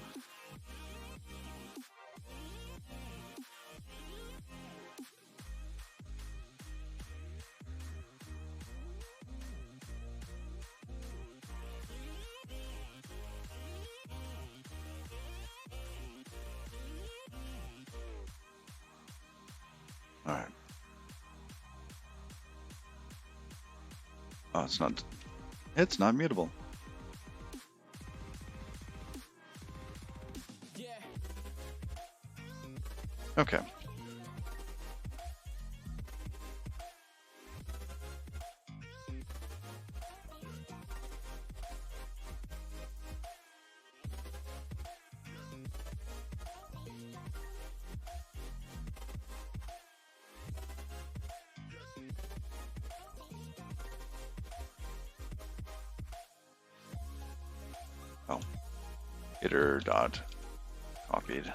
All right. Oh, it's not mutable. Okay. Oh, iter dot copied.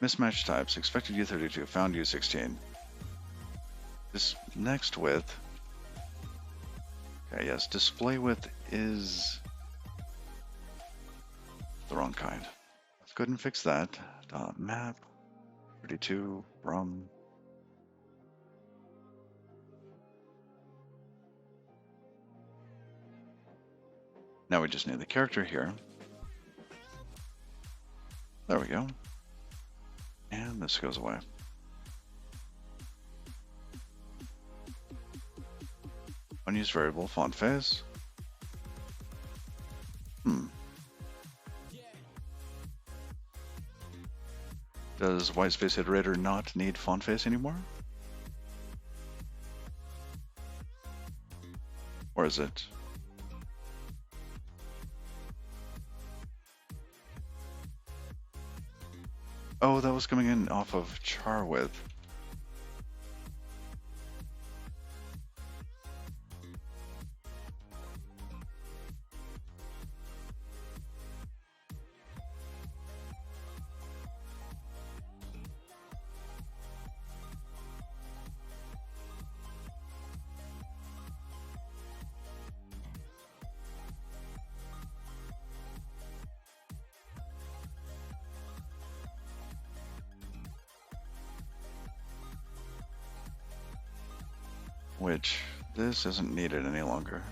Mismatch types. Expected U32. Found U16. This next width. Okay, yes. Display width is the wrong kind. Let's go ahead and fix that. Map. 32. From. Now we just need the character here. There we go. And this goes away. Unused variable, font phase. Does whitespace iterator not need font face anymore? Or is it? Oh, that was coming in off of char width. Which this isn't needed any longer.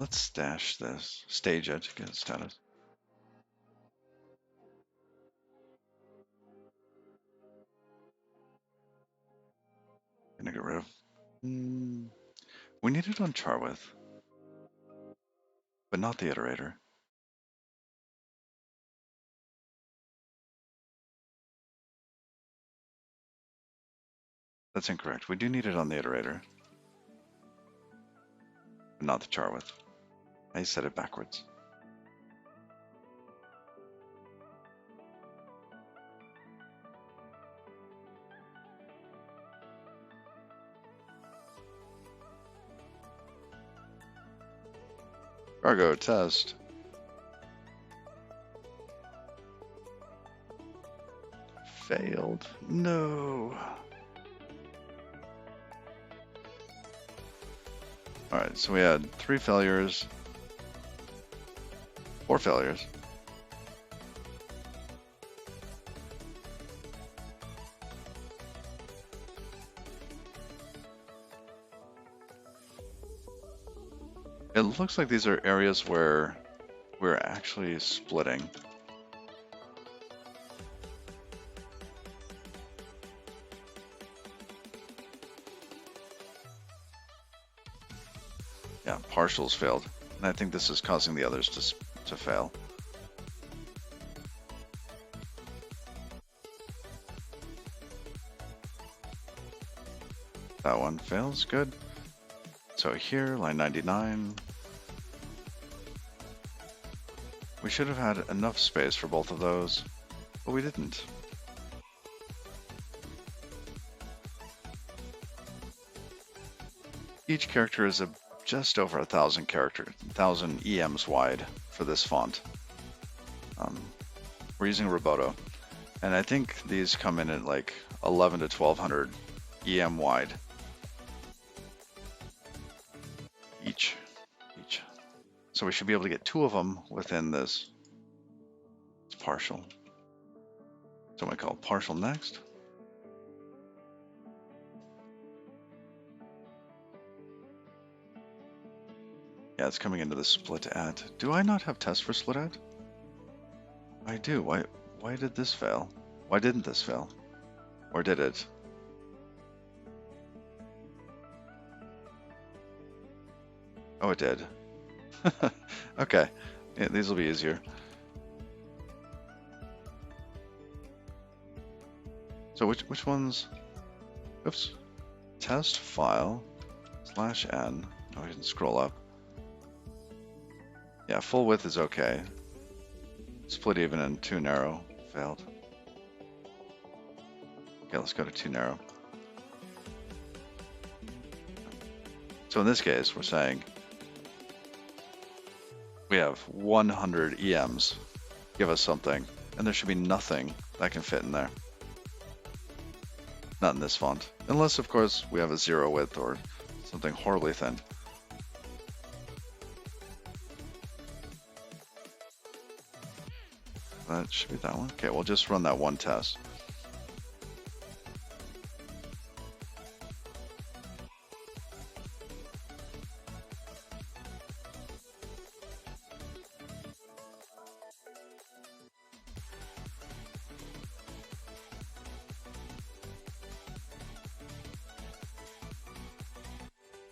Let's stash this, stage it, get its status. Gonna get rid of. We need it on char width, but not the iterator. That's incorrect. We do need it on the iterator, but not the char width. I said it backwards. Cargo test. Failed. No. Alright, so we had 3 failures. 4 failures. It looks like these are areas where we're actually splitting. Yeah, partials failed. And I think this is causing the others to fail. That one fails, good. So here, line 99. We should have had enough space for both of those, but we didn't. Each character is just over 1,000 characters, 1,000 EMs wide for this font. We're using Roboto, and I think these come in at like 11 to 1,200 EM wide each. So we should be able to get 2 of them within this. It's partial. So I'm going to call partial next. Yeah, it's coming into the split at. Do I not have tests for split at? I do. Why did this fail? Why didn't this fail? Or did it? Oh, it did. Okay, yeah, these will be easier. So which ones? Oops. Test file /n. Oh, we didn't scroll up. Yeah, full width is okay. Split even and too narrow failed. Okay, let's go to too narrow. So in this case, we're saying We have 100 EMs. Give us something. And there should be nothing that can fit in there. Not in this font. Unless, of course, we have a 0 width or something horribly thin. That should be that one. Okay, we'll just run that one test.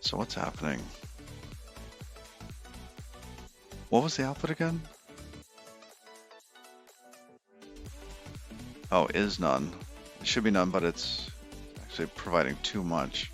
So what's happening? What was the output again? Oh, is none. It should be none, but it's actually providing too much.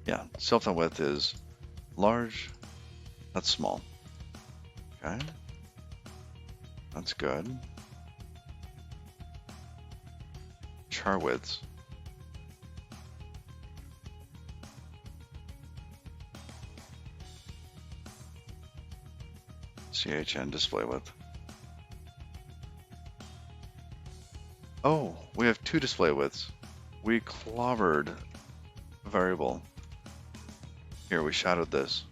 Yeah, self-taught width is large, that's small. Okay, that's good. Char widths. CHN display width. Oh, we have two display widths. We clobbered a variable. Here, we shadowed this.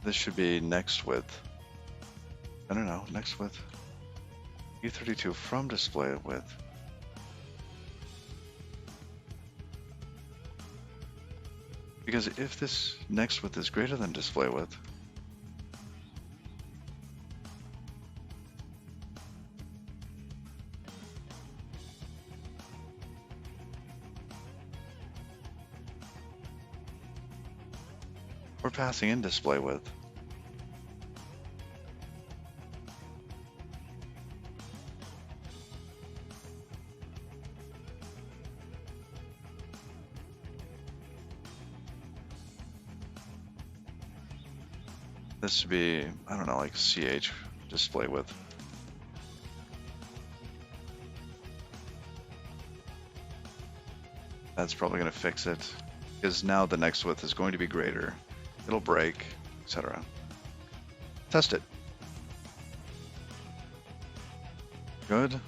This should be next width. I don't know, next width. E32 from display width. Because if this next width is greater than display width, we're passing in display width. This should be, I don't know, like CH display width. That's probably going to fix it, because now the next width is going to be greater. It'll break, etc. Test it. Good.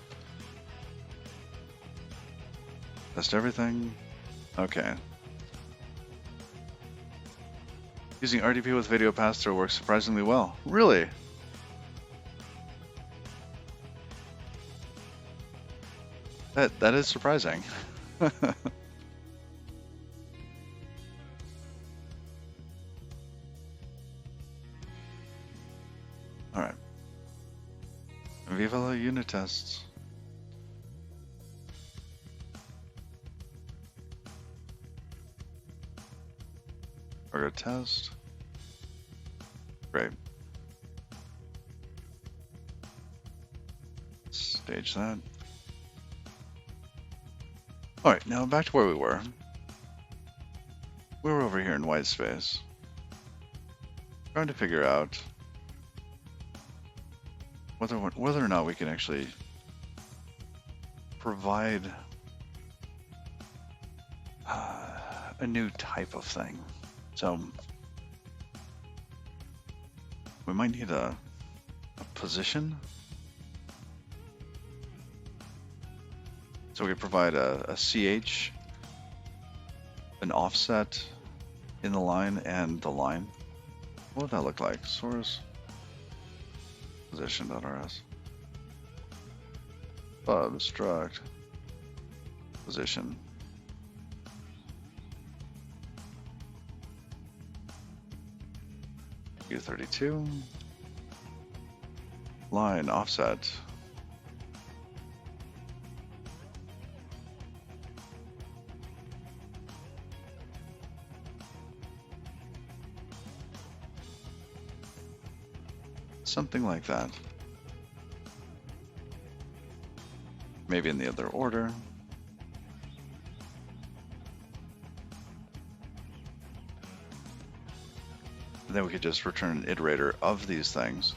Test everything. Okay. Using RDP with video pass-through works surprisingly well. Really? That is surprising. Alright. Viva la unit tests. Order test. Great. Stage that. Alright, now back to where we were. We were over here in white space, trying to figure out whether or not we can actually provide a new type of thing. So we might need a position. So we could provide a CH, an offset in the line and the line. What would that look like? Source position.rs. Struct position. U32. Line offset. Something like that. Maybe in the other order. And then we could just return an iterator of these things.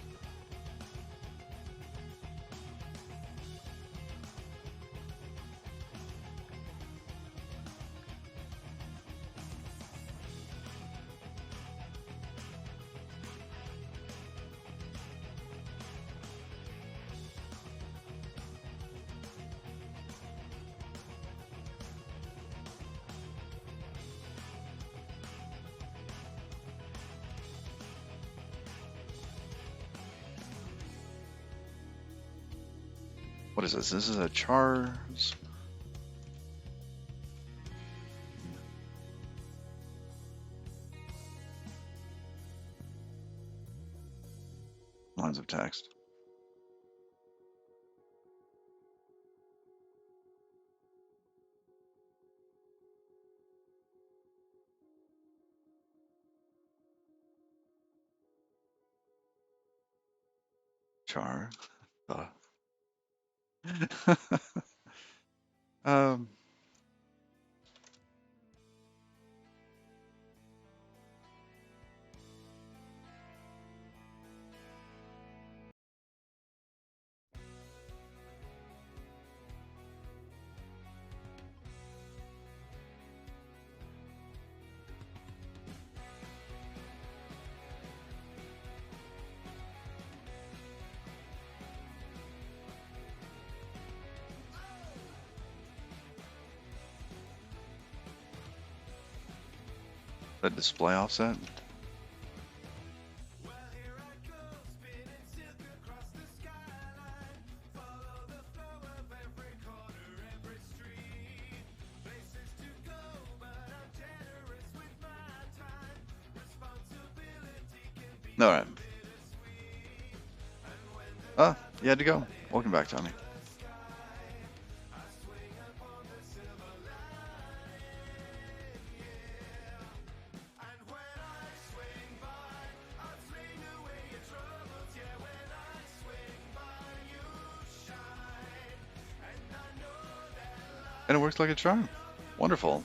What is this? This is a chars. Lines of text. Char. um, the display offset. All right. Oh, you had to go. Welcome back, Tommy. And it works like a charm. Wonderful.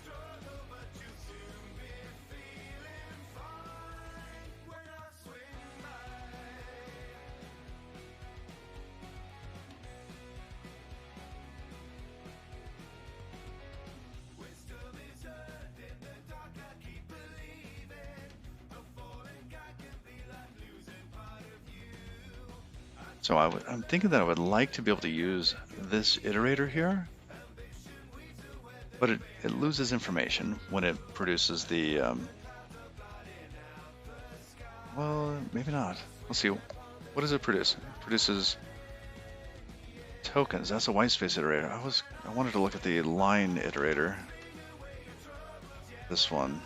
So I'm thinking that I would like to be able to use this iterator here, but it loses information when it produces the, well, maybe not. Let's see. What does it produce? It produces tokens. That's a white space iterator. I wanted to look at the line iterator. This one.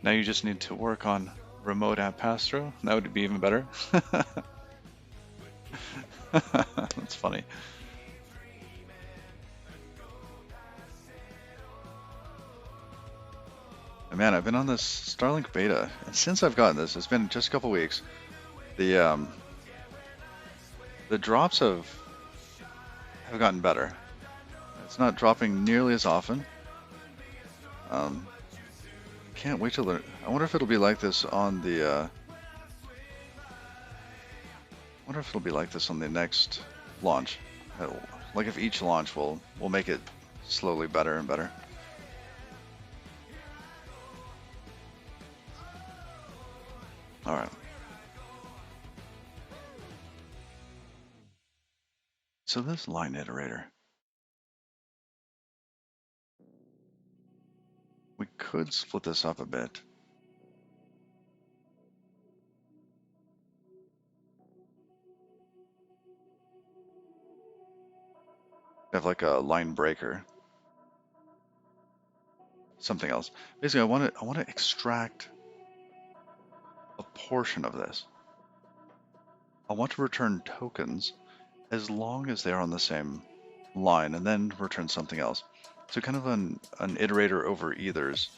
Now you just need to work on remote app pass-through. That would be even better. That's funny. And man, I've been on this Starlink beta, and since I've gotten this, it's been just a couple weeks. The drops have gotten better. It's not dropping nearly as often. Can't wait to learn. I wonder if it'll be like this on the. I wonder if it'll be like this on the next launch. Like if each launch will make it slowly better and better. All right. So this line iterator, we could split this up a bit. Have like a line breaker. something else. Basically, I want to extract a portion of this. I want to return tokens as long as they're on the same line, and then return something else. So kind of an iterator over ethers.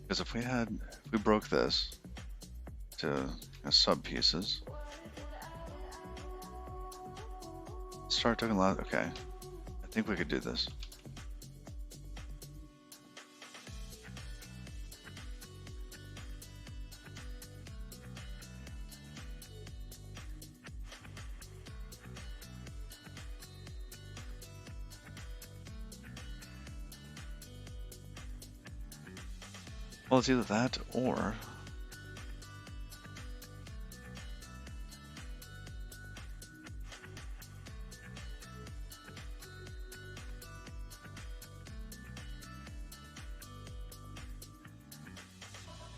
Because if we broke this to sub pieces, start token lot. Okay, I think we could do this. Well, it's either that or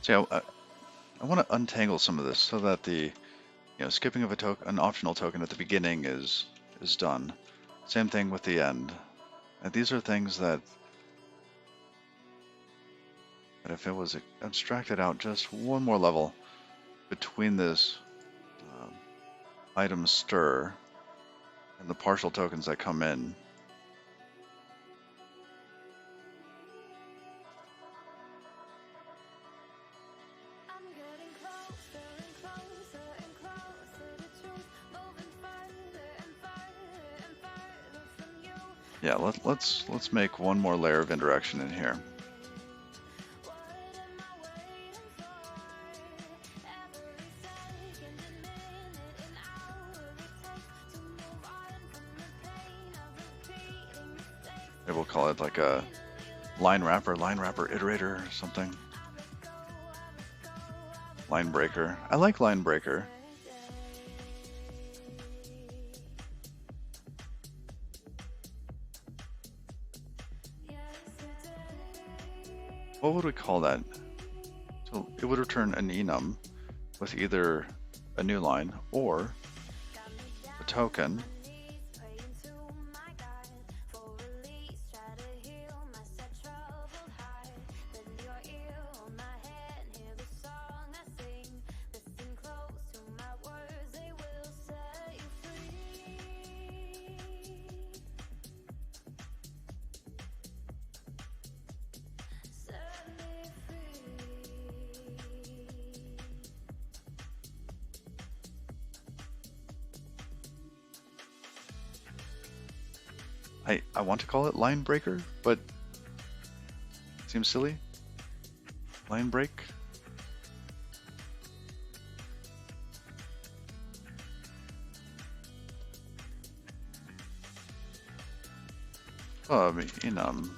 see, I want to untangle some of this so that the skipping of an optional token at the beginning is done. Same thing with the end. And these are things that if it was abstracted out just one more level between this item stir and the partial tokens that come in. Yeah, let's make one more layer of indirection in here. Maybe we'll call it like a line wrapper iterator or something. Line breaker. I like line breaker. What would we call that? So it would return an enum with either a new line or a token. I want to call it line breaker, but it seems silly. Line break. Enum.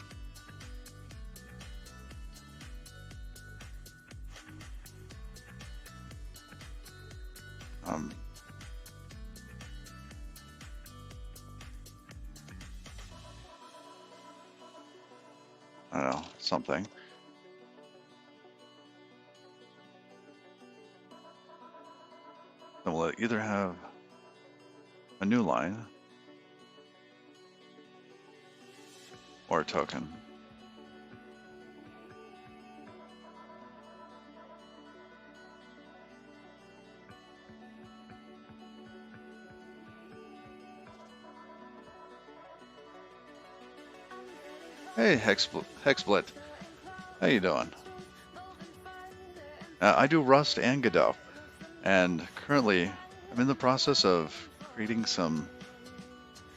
I don't know, something. Then we'll either have a new line or a token. Hey, Hexblit. How you doing? I do Rust and Godot, and currently I'm in the process of creating some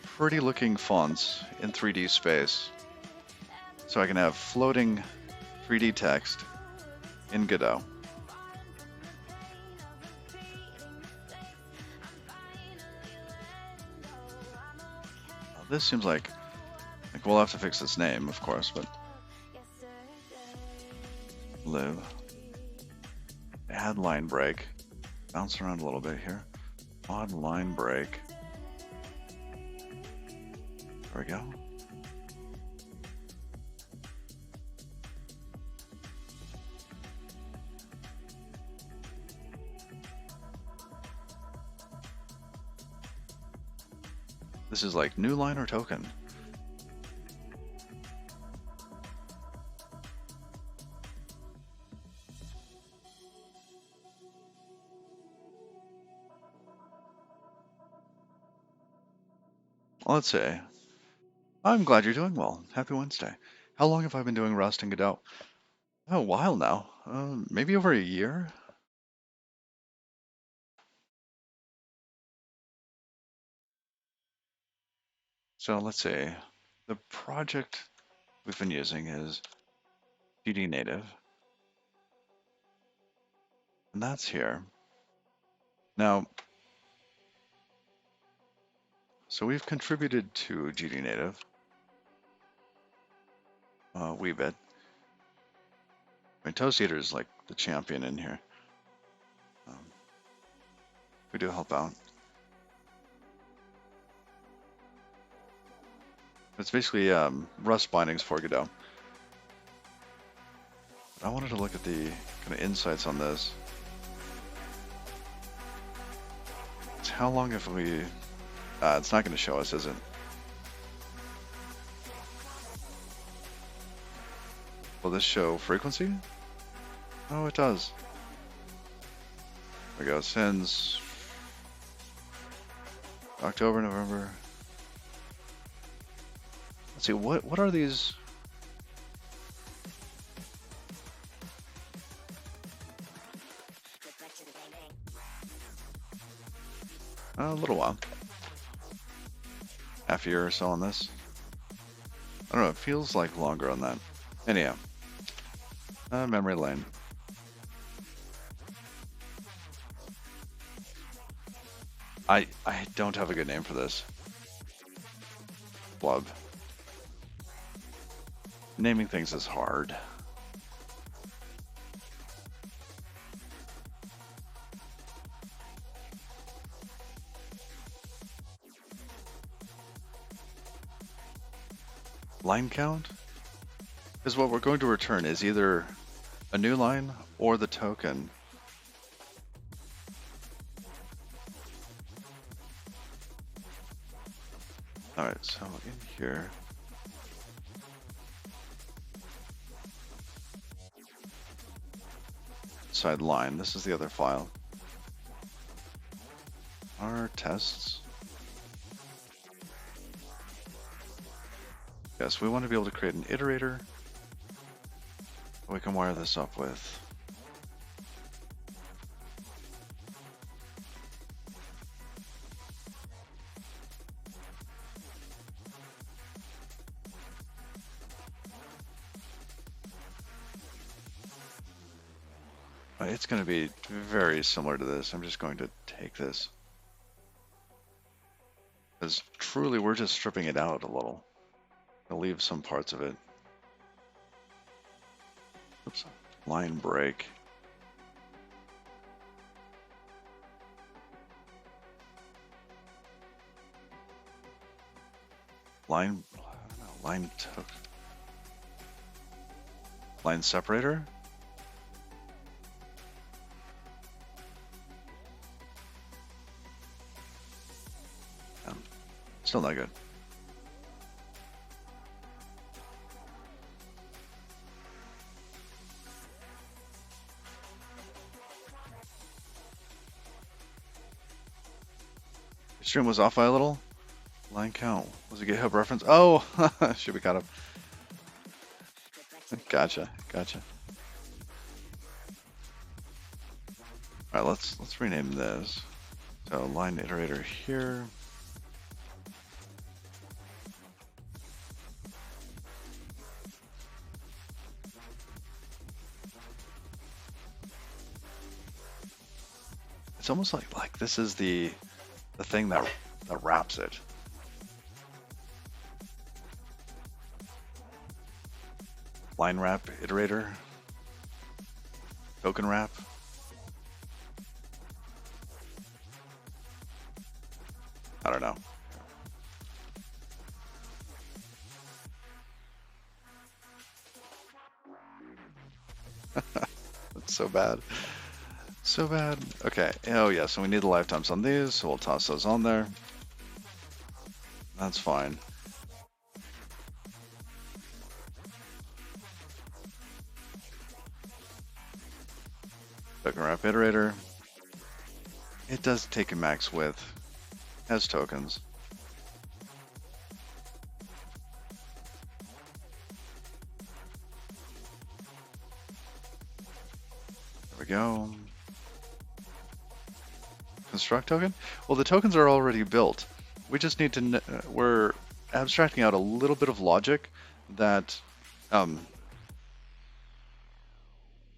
pretty looking fonts in 3D space, so I can have floating 3D text in Godot. This seems like we'll have to fix its name, of course, but live. Add line break. Bounce around a little bit here. Mod line break. There we go. This is like new line or token. Let's say, I'm glad you're doing well. Happy Wednesday. How long have I been doing Rust and Godot? Oh, a while now. Maybe over a year? So let's see. The project we've been using is GD Native, and that's here. Now, so we've contributed to GD Native a wee bit. I mean, Toast Eater is like the champion in here. We do help out. It's basically Rust bindings for Godot. But I wanted to look at the kind of insights on this. It's how long have we... it's not going to show us, is it? Will this show frequency? Oh, it does. There we go. Since October, November. Let's see, what are these? A little while. Half a year or so on this. I don't know, it feels like longer on that. Anyhow. Memory lane. I don't have a good name for this. Blub. Naming things is hard. Line count? Because what we're going to return is either a new line or the token. Alright, so in here. Side line, this is the other file. Our tests. Yes, we want to be able to create an iterator. We can wire this up with. It's going to be very similar to this. I'm just going to take this. Because truly, we're just stripping it out a little. I'll leave some parts of it. Oops. Line break. Line separator. Still not good. The stream was off by a little. Line count. Was it GitHub reference? Oh, should be caught up. Gotcha. All right, let's rename this. So line iterator here. It's almost like this is the thing that wraps it. Line wrap iterator. Token wrap. I don't know. That's so bad. So bad. Okay. Oh yeah, so we need the lifetimes on these, so we'll toss those on there. That's fine. Token wrap iterator. It does take a max width. Has tokens. There we go. Construct token? Well, the tokens are already built. We just need to, we're abstracting out a little bit of logic that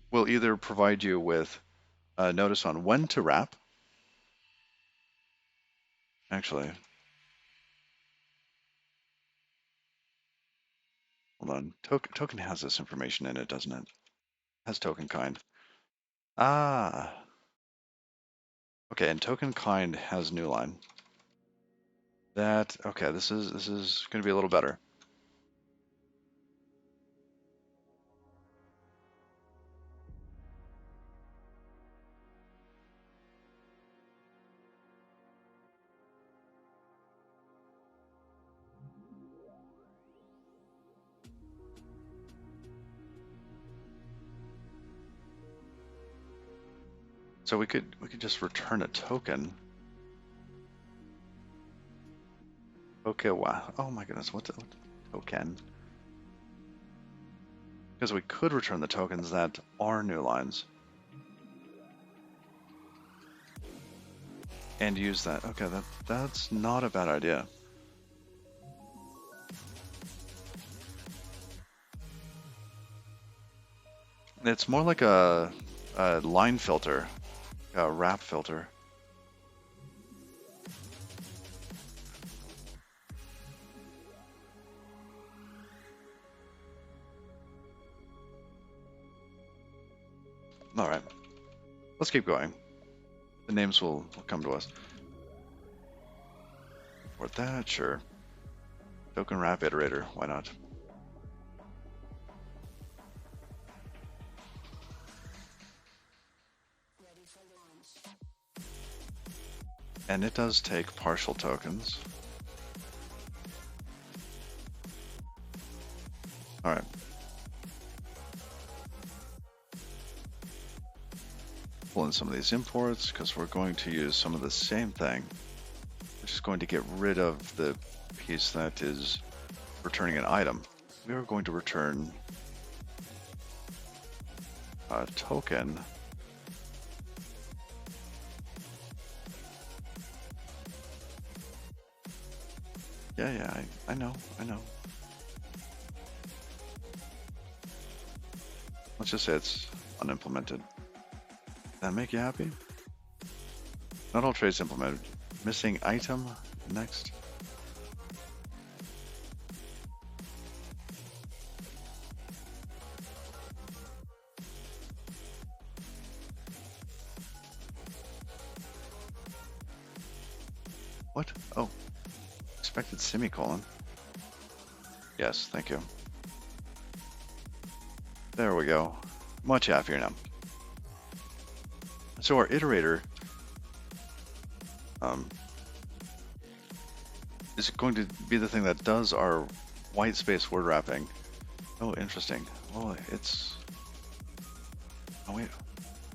will either provide you with a notice on when to wrap. Actually, hold on. Token has this information in it, doesn't it? Has token kind. Ah, okay, and token kind has new line. Okay, this is going to be a little better. So we could just return a token. Okay, wow. Oh my goodness, what token? Because we could return the tokens that are new lines. And use that. Okay, that's not a bad idea. It's more like a line filter, a wrap filter. All right, let's keep going. The names will come to us. Or that, sure. Token wrap iterator, why not? And it does take partial tokens. All right. Pull in some of these imports because we're going to use some of the same thing, which is going to get rid of the piece that is returning an item. We are going to return a token. Yeah, I know. Let's just say it's unimplemented. That make you happy? Not all traits implemented. Missing item next. What? Oh, expected semicolon. Yes, thank you. There we go. Much happier now. So our iterator is going to be the thing that does our white space word wrapping. Oh, interesting. Well, it's... Oh, wait.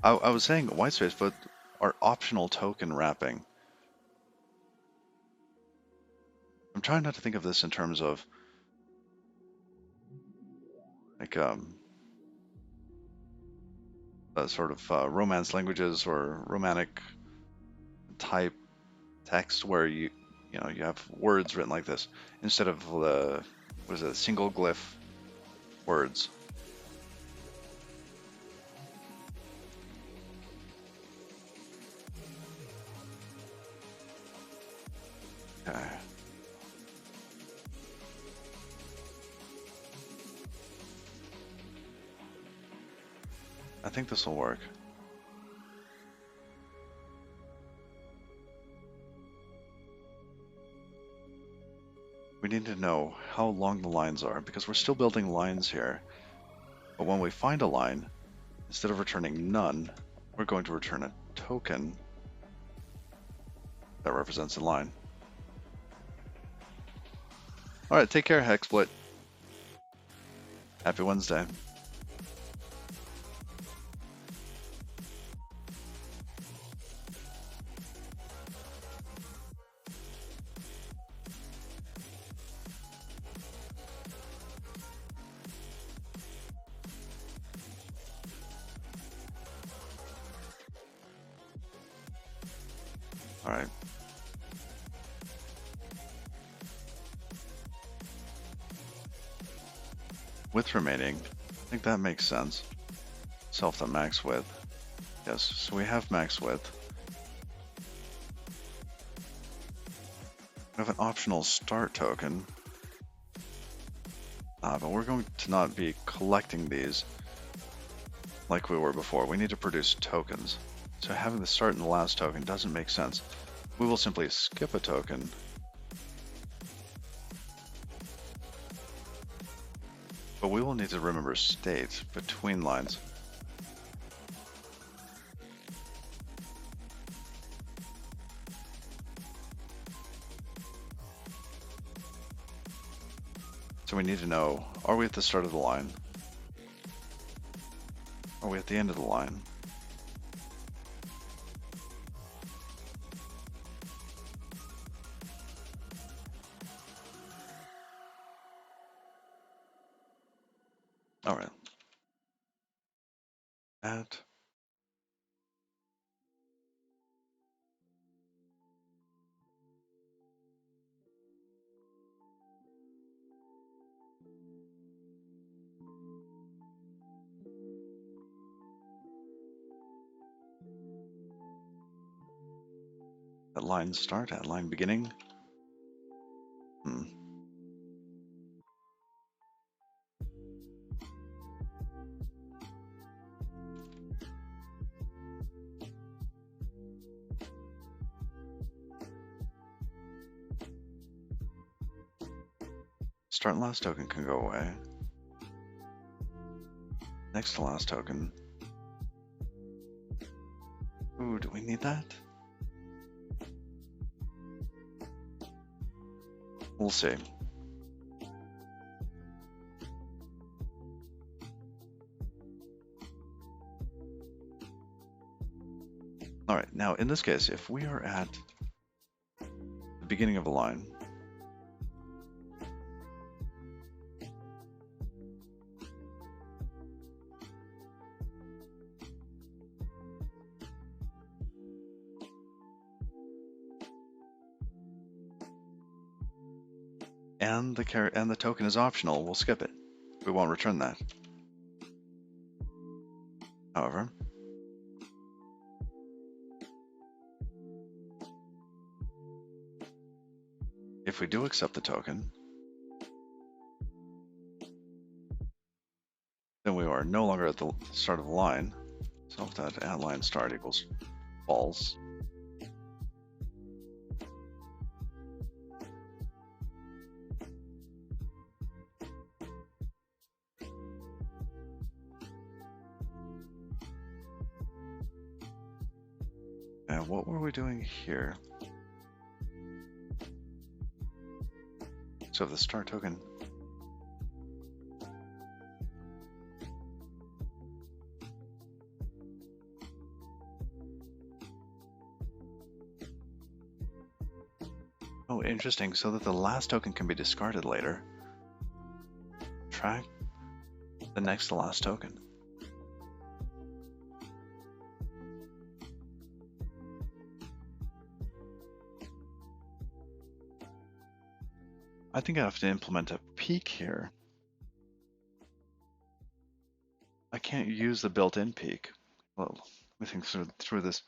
I was saying white space, but our optional token wrapping. I'm trying not to think of this in terms of like sort of Romance languages or Romantic type text where you have words written like this instead of the what is it, single glyph words. Okay. I think this will work. We need to know how long the lines are because we're still building lines here. But when we find a line, instead of returning none, we're going to return a token that represents a line. Alright, take care, Hexploit. Happy Wednesday. Alright. Width remaining. I think that makes sense. Self the max width. Yes, so we have max width. We have an optional start token. But we're going to not be collecting these like we were before. We need to produce tokens. So having the start and the last token doesn't make sense. We will simply skip a token. But we will need to remember state between lines. So we need to know, are we at the start of the line? Are we at the end of the line? All right. At line start, at line beginning. Start and last token can go away. Next to last token. Ooh, do we need that? We'll see. All right, now in this case, if we are at the beginning of a line, and the token is optional, we'll skip it. We won't return that. However, if we do accept the token, then we are no longer at the start of the line. So if that at line start equals false, and what were we doing here? So the start token. Oh, interesting. So that the last token can be discarded later. Track the next to last token. I think I have to implement a peak here. I can't use the built-in peak. Well, let me think through this.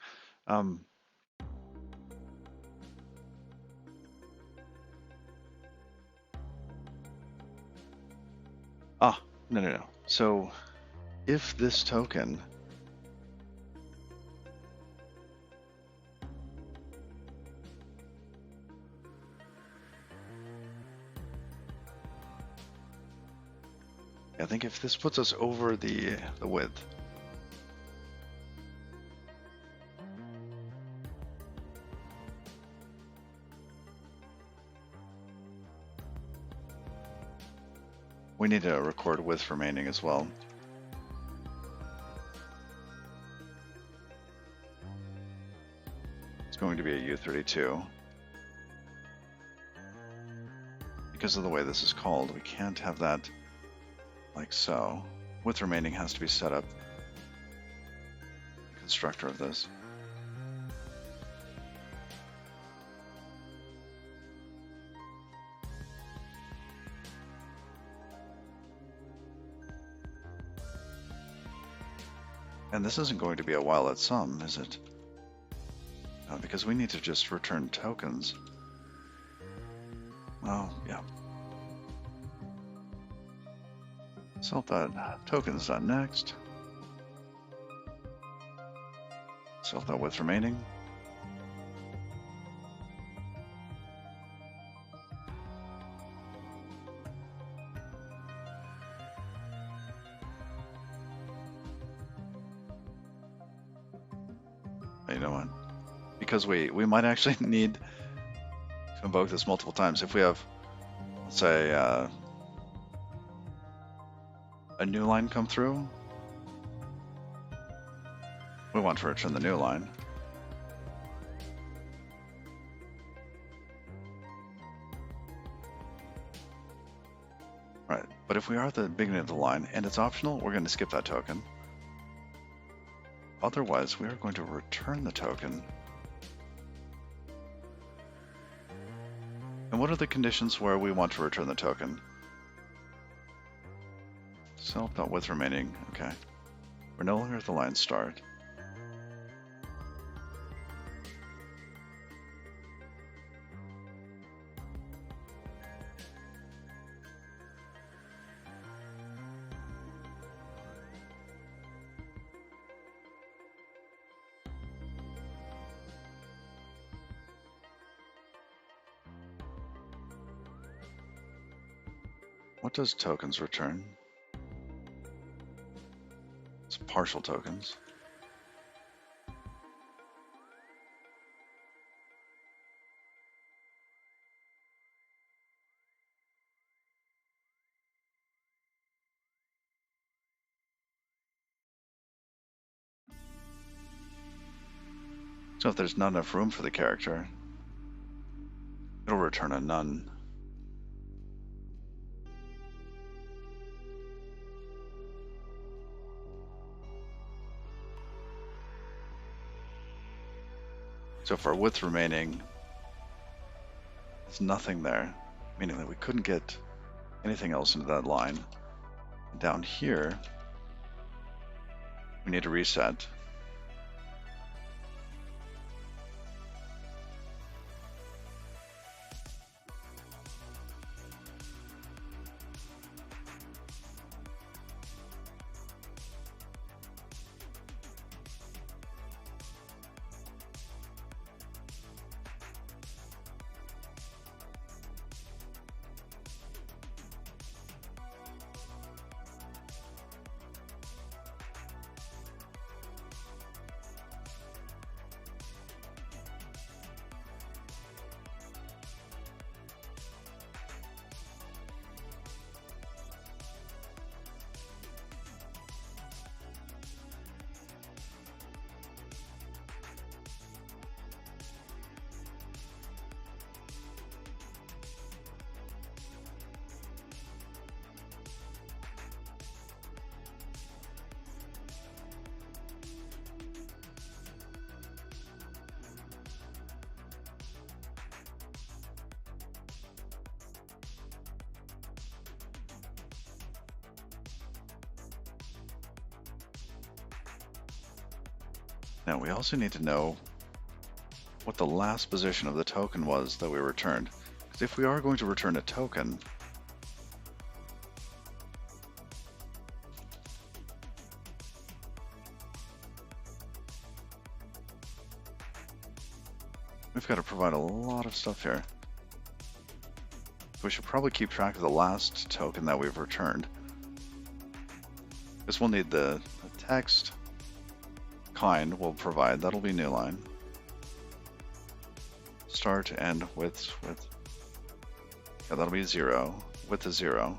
No. So if this token I think if this puts us over the width, We need to record width remaining as well. It's going to be a U32. Because of the way this is called, we can't have that like so. Width remaining has to be set up. The constructor of this. And this isn't going to be a while at sum, is it? No, because we need to just return tokens. Oh, yeah. Self.tokens.next. Self.width remaining. You know what? Because we might actually need to invoke this multiple times. If we have, let's say, a new line come through, we want to return the new line. Right, but if we are at the beginning of the line and it's optional, we're going to skip that token. Otherwise, we are going to return the token. And what are the conditions where we want to return the token? Self.width remaining. Okay. We're no longer at the line start. What does tokens return? It's partial tokens. So if there's not enough room for the character, it'll return a none. So for width remaining, there's nothing there, meaning that we couldn't get anything else into that line. And down here, we need to reset. Now we also need to know what the last position of the token was that we returned. Because if we are going to return a token, we've got to provide a lot of stuff here. We should probably keep track of the last token that we've returned. Because we'll need the text kind we'll provide, that'll be new line. Start, end, width. Yeah, that'll be 0. Width is 0.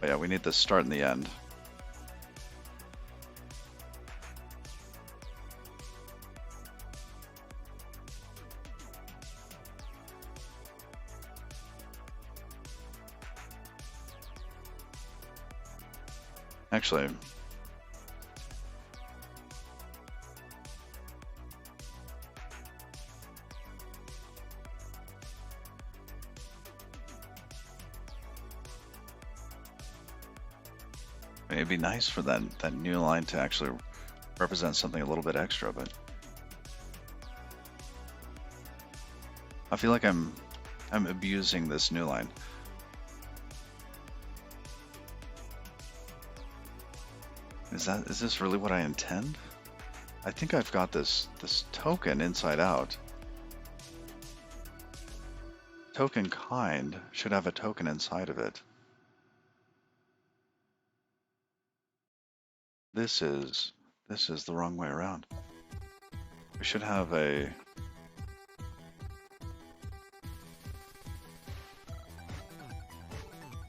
Oh, yeah, we need the start and the end. Actually, it'd be nice for that new line to actually represent something a little bit extra, but I feel like I'm abusing this new line. Is this really what I intend? I think I've got this token inside out. Token kind should have a token inside of it. This is the wrong way around. We should have a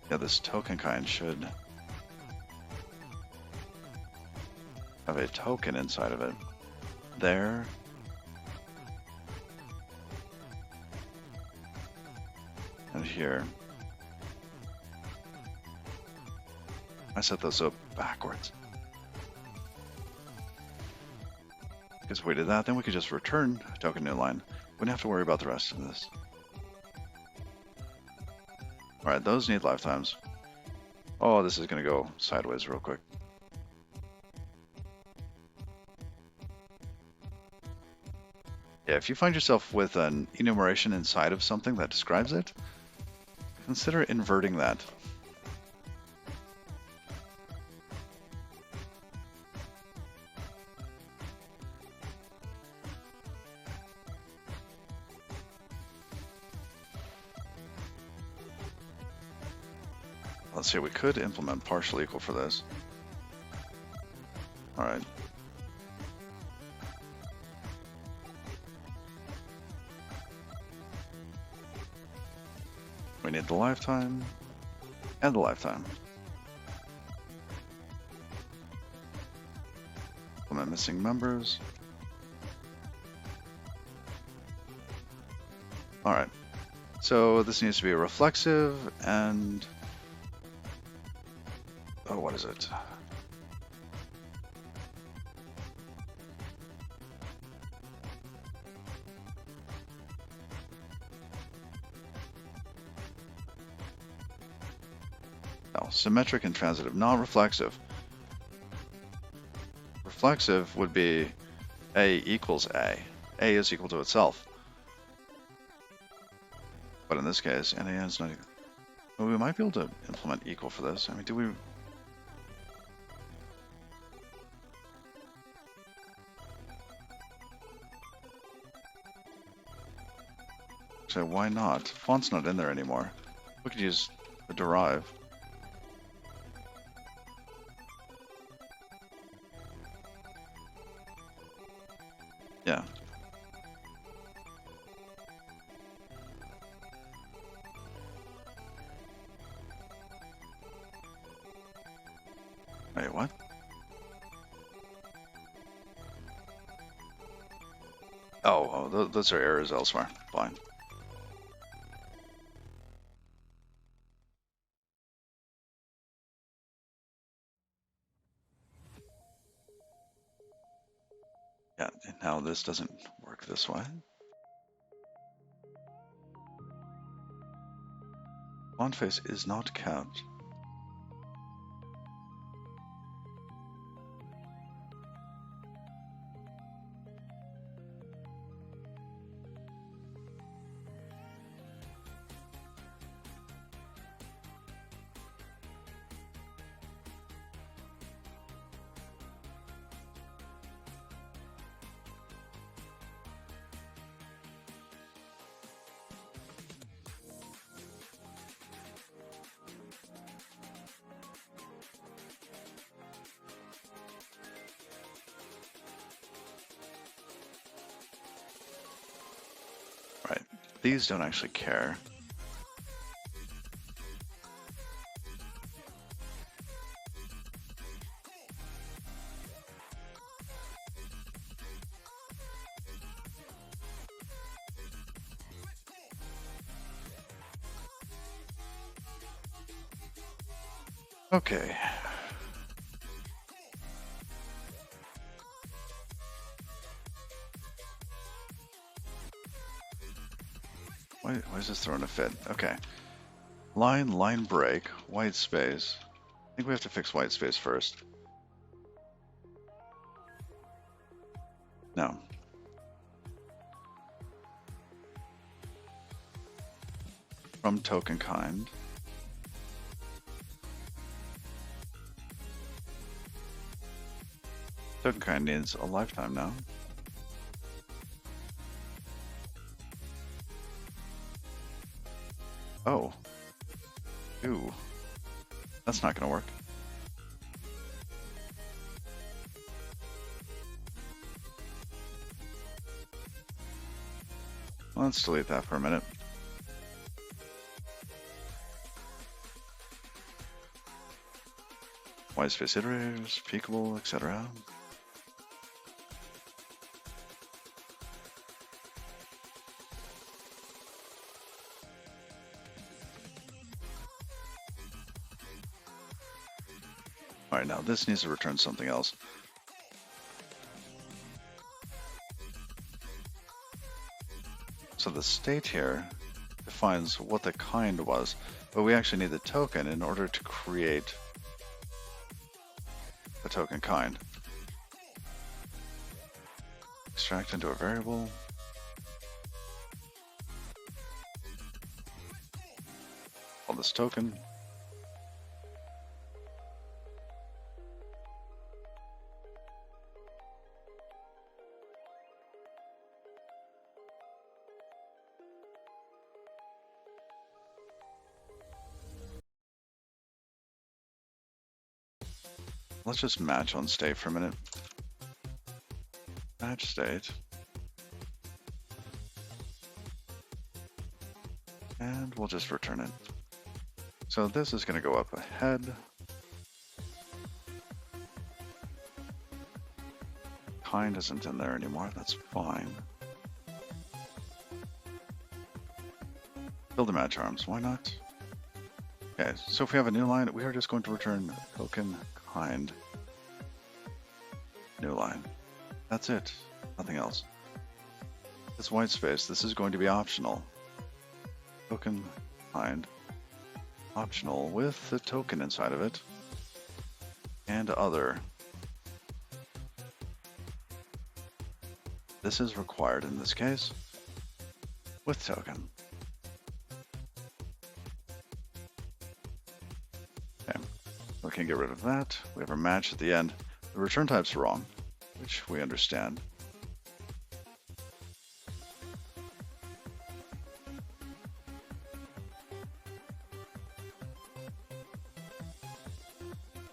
this token kind should have a token inside of it. There. And here. I set those up backwards. Because if we did that, then we could just return token new line. Wouldn't have to worry about the rest of this. Alright, those need lifetimes. Oh, this is going to go sideways real quick. Yeah, if you find yourself with an enumeration inside of something that describes it, consider inverting that. Let's see, we could implement partial equal for this. Alright. We need the lifetime and the lifetime. Implement missing members. Alright. So this needs to be reflexive and oh, what is it? Oh, symmetric and transitive, not reflexive. Reflexive would be A equals A. A is equal to itself. But in this case, NA is not equal. Well, we might be able to implement equal for this. I mean, do we... So why not? Font's not in there anymore. We could use the derive. Yeah. Wait, what? Oh, those are errors elsewhere. Fine. Yeah, now this doesn't work this way. Font face is not capped. Right. These don't actually care. Okay. Why is this throwing a fit? Okay. Line break, white space. I think we have to fix white space first. No. From token kind. Token kind needs a lifetime now. Oh. Ooh. That's not gonna work. Well, let's delete that for a minute. White space iterators, peekable, etc. Alright, now this needs to return something else. So the state here defines what the kind was, but we actually need the token in order to create the token kind. Extract into a variable. Call this token. Let's just match on state for a minute. Match state. And we'll just return it. So this is going to go up ahead. Kind isn't in there anymore, that's fine. Build a match arms, why not? Okay, so if we have a new line, we are just going to return token kind new line. That's it, nothing else. This white space, this is going to be optional. Token kind optional with the token inside of it and other. This is required in this case with token. Okay, we can get rid of that. We have our match at the end. The return type's wrong, which we understand.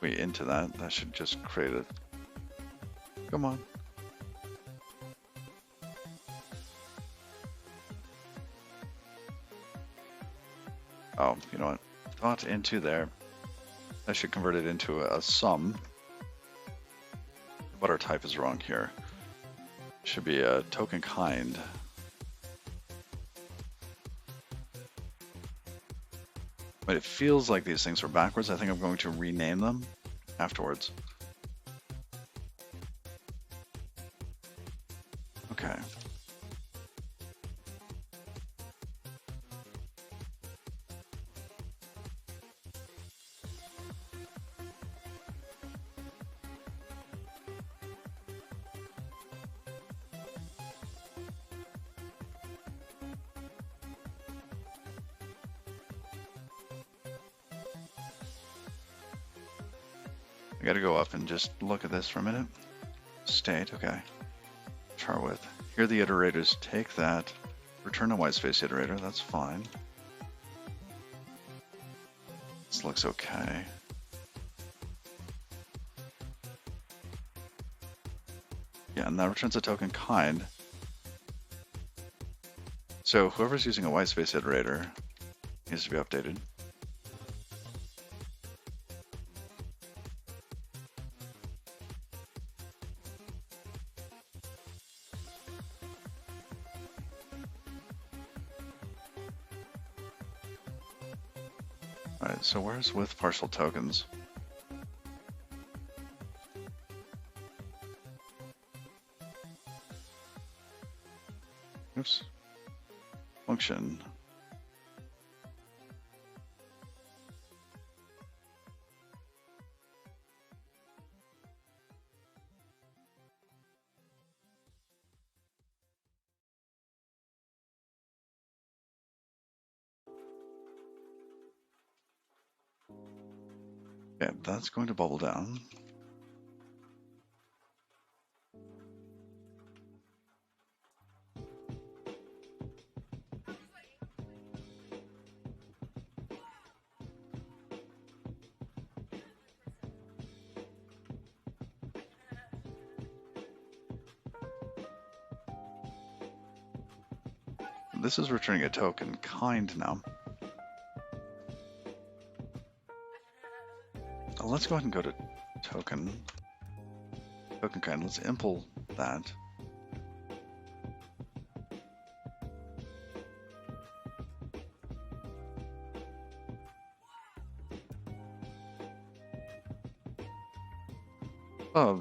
We into that, that should just create it. Come on. Oh, you know what? Dot into there. That should convert it into a sum. But our type is wrong here. Should be a token kind. But it feels like these things are backwards. I think I'm going to rename them afterwards. Okay. I gotta go up and just look at this for a minute. State, okay. Char width. Here the iterators take that, return a white space iterator, that's fine. This looks okay. Yeah, and that returns a token kind. So whoever's using a white space iterator needs to be updated. Alright, so where's with partial tokens? function. Okay, that's going to bubble down. This is returning a token kind now. Let's go ahead and go to token kind. Let's impl that.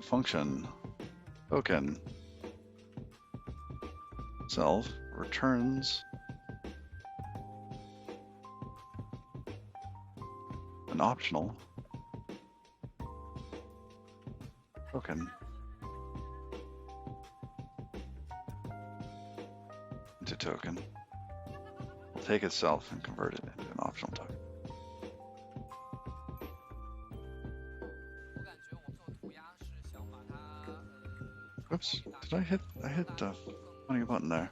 Function token self returns an optional token into token. We'll take itself and convert it into an optional token. Whoops, did I hit funny button there?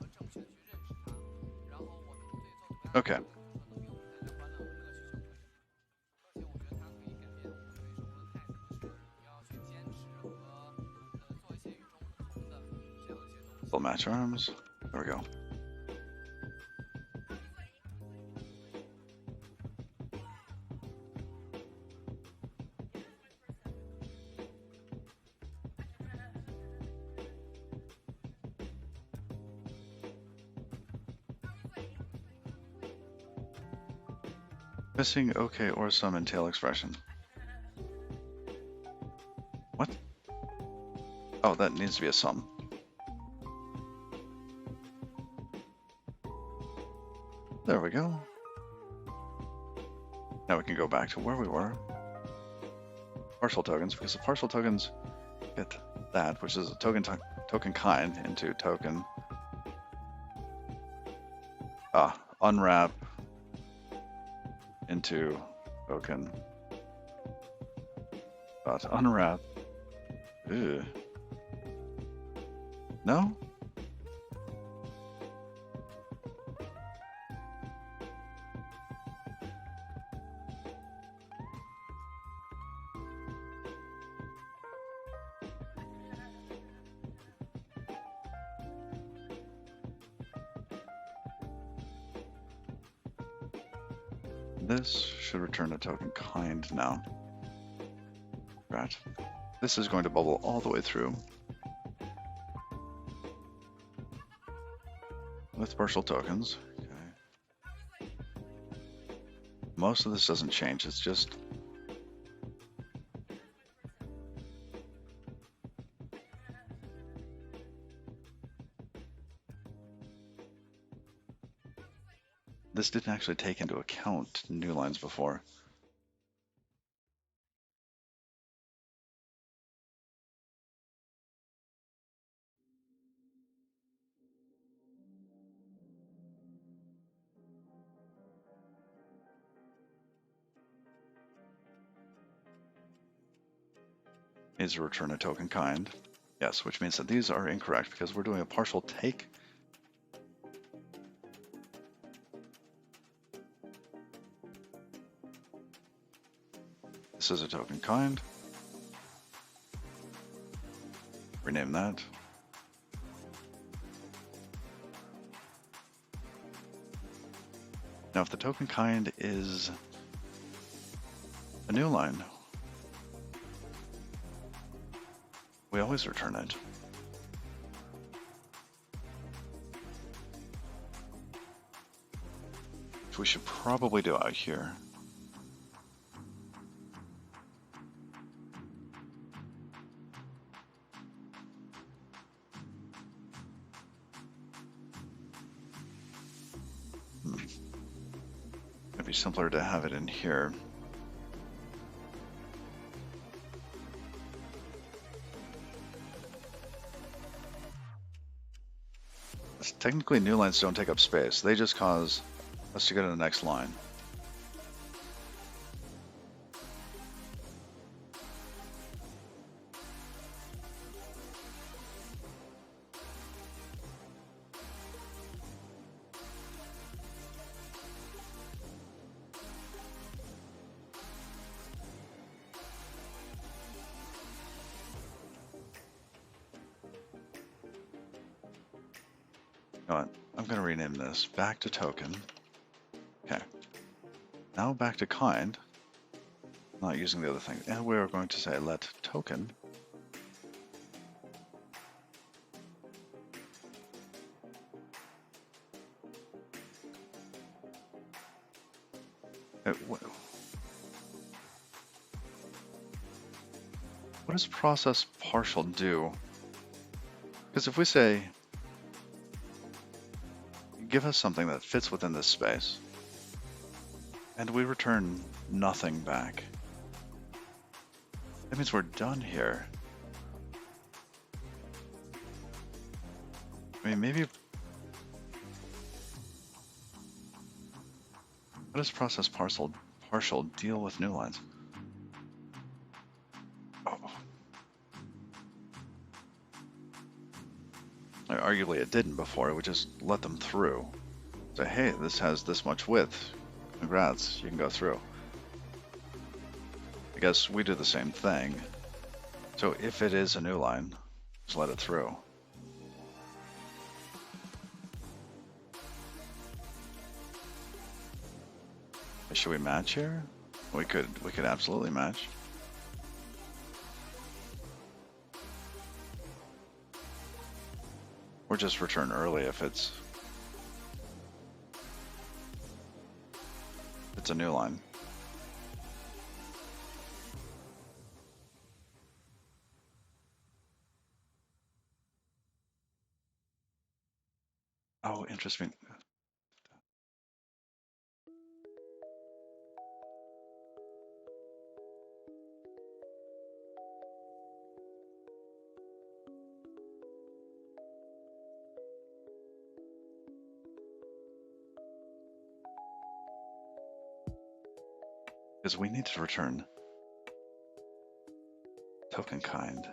Okay. Full match arms. There we go. Missing OK or some in tail expression. What? Oh, that needs to be a sum. There we go. Now we can go back to where we were. Partial tokens, because the partial tokens get that, which is a token kind into token. Unwrap into token. Unwrap. Ew. No? This should return a token kind now. Right. This is going to bubble all the way through with partial tokens. Okay. Most of this doesn't change, it's just this didn't actually take into account new lines before. Needs to return a token kind. Yes, which means that these are incorrect because we're doing a partial take. This is a token kind. Rename that. Now if the token kind is a new line, we always return it. Which we should probably do out here. It'd be simpler to have it in here. Technically, new lines don't take up space. They just cause us to go to the next line. You know what? I'm going to rename this back to token. Okay. Now back to kind. Not using the other thing. And we're going to say let token what does process partial do? Because if we say give us something that fits within this space, and we return nothing back, that means we're done here. I mean, maybe... How does process partial deal with new lines? Oh. Arguably it didn't before, it would just let them through. Say, hey, this has this much width. Congrats, you can go through. I guess we do the same thing. So if it is a new line, just let it through. Should we match here? We could absolutely match. Or just return early if it's a new line. Oh, interesting. Because we need to return token kind.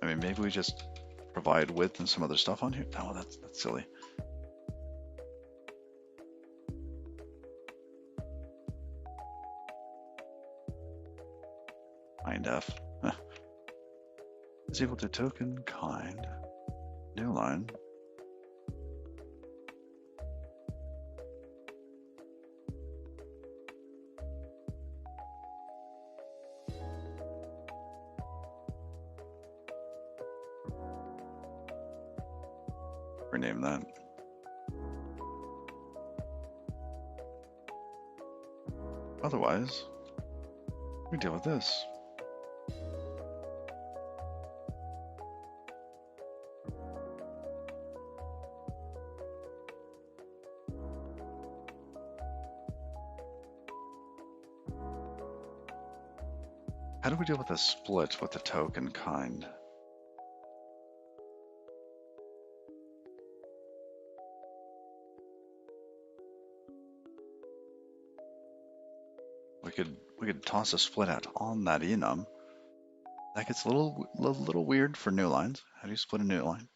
I mean, maybe we just provide width and some other stuff on here. No, that's silly. F is equal to token kind new line rename that. Otherwise, we deal with this. How do we deal with a split with the token kind? We could toss a split out on that enum. That gets a little weird for new lines. How do you split a new line?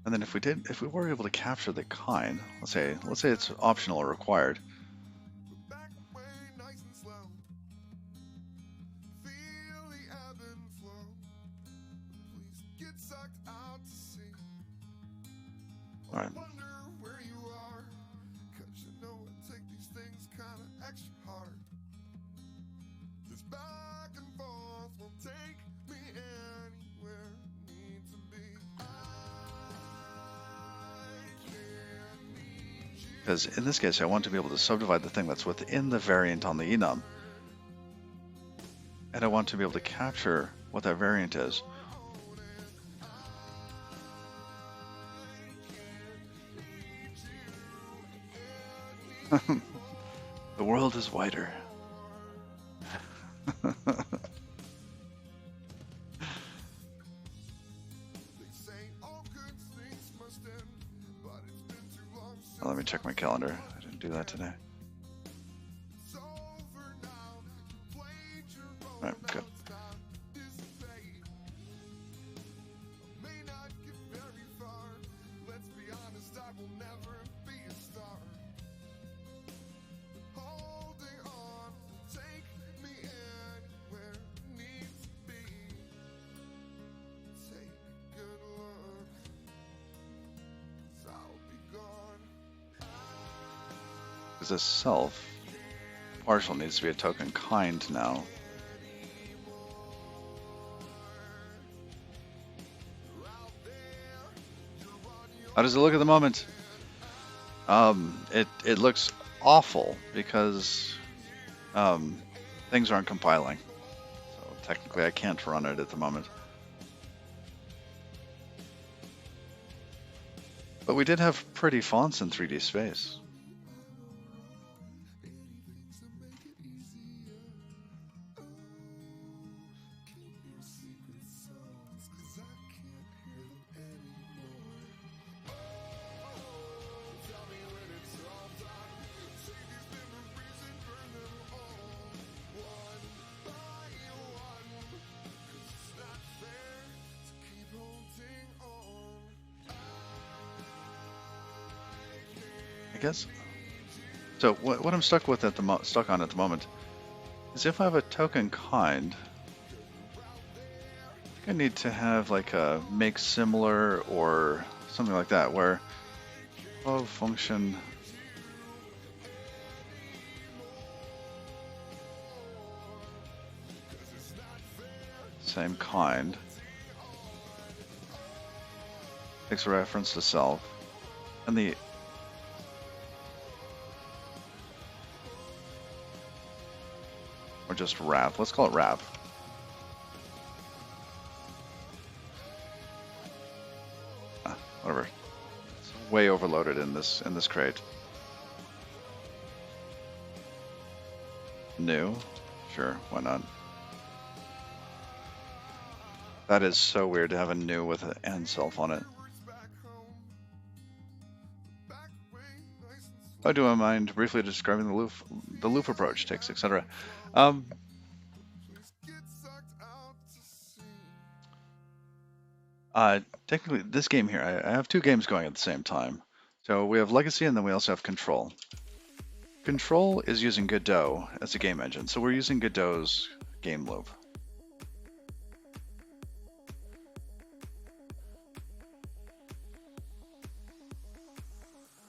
And then if we were able to capture the kind, let's say it's optional or required. Back away nice and slow. Feel the ebb and flow. Please get sucked out to sea. All right. Wonder where you are, 'cause you know I take these things kinda extra hard. This back and forth will take me anywhere I need to be. I can't need you. Because in this case, I want to be able to subdivide the thing that's within the variant on the enum. And I want to be able to capture what that variant is. The world is wider. They say all good things must end, but it's been too long since Let me check my calendar. I didn't do that today. it's over now. You played your role, All right, now good. it's time to dissipate. I may not get very far. Let's be honest, I will never be a star. Holding on, take me anywhere I need to be. Take a good look, 'cause I'll be gone. Because this self partial needs to be a token kind now. How does it look at the moment? It looks awful because things aren't compiling. So technically I can't run it at the moment. But we did have pretty fonts in 3D space. I guess. So what I'm stuck with at the stuck on at the moment is if I have a token kind, I think I need to have like a make similar or something like that where function same kind takes a reference to self and the or just wrap. Let's call it wrap. Whatever. It's way overloaded in this crate. New, sure, why not? That is so weird to have a new with an and self on it. Oh, do I mind briefly describing the loop approach, ticks, etc. Technically, this game here, I have two games going at the same time. So we have Legacy and then we also have Control. Control is using Godot as a game engine, so we're using Godot's game loop.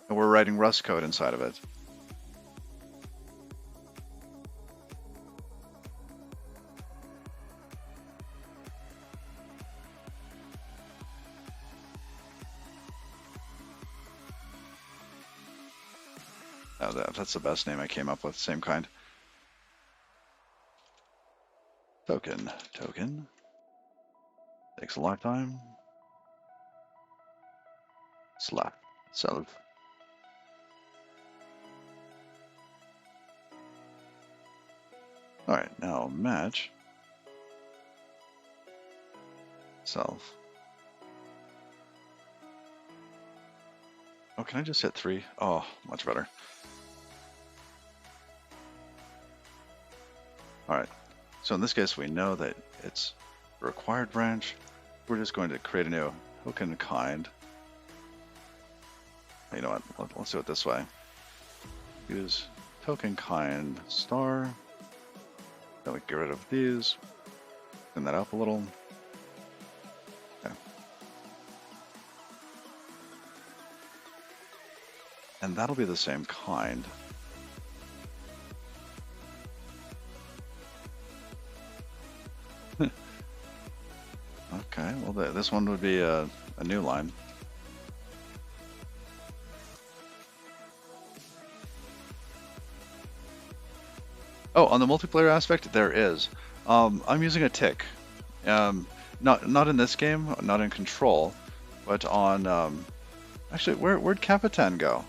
And we're writing Rust code inside of it. Oh, that's the best name I came up with, same kind. Token. Takes a lifetime. Slap. Self. Alright, now match. Self. Oh, can I just hit 3? Oh, much better. Alright, so in this case we know that it's a required branch. We're just going to create a new token kind. You know what, let's do it this way. Use token kind star. Then we get rid of these. Clean that up a little. Okay. And that'll be the same kind. Okay, well, this one would be a new line. Oh, on the multiplayer aspect, there is. I'm using a tick. Not in this game, not in Control, but on. Actually, where'd Capitan go?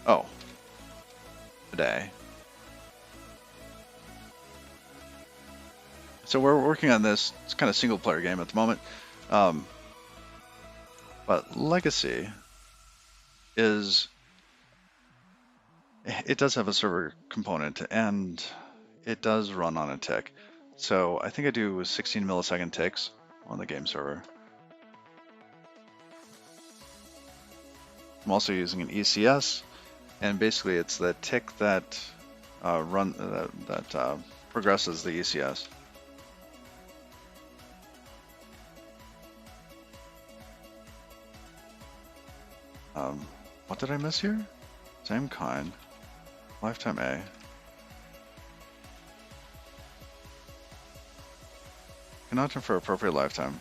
Oh, today. So we're working on this. It's kind of single player game at the moment. But Legacy is. It does have a server component, and it does run on a tick. So I think I do 16 millisecond ticks on the game server. I'm also using an ECS, and basically it's the tick that progresses the ECS. What did I miss here? Same kind. Lifetime A. Cannot infer appropriate lifetime.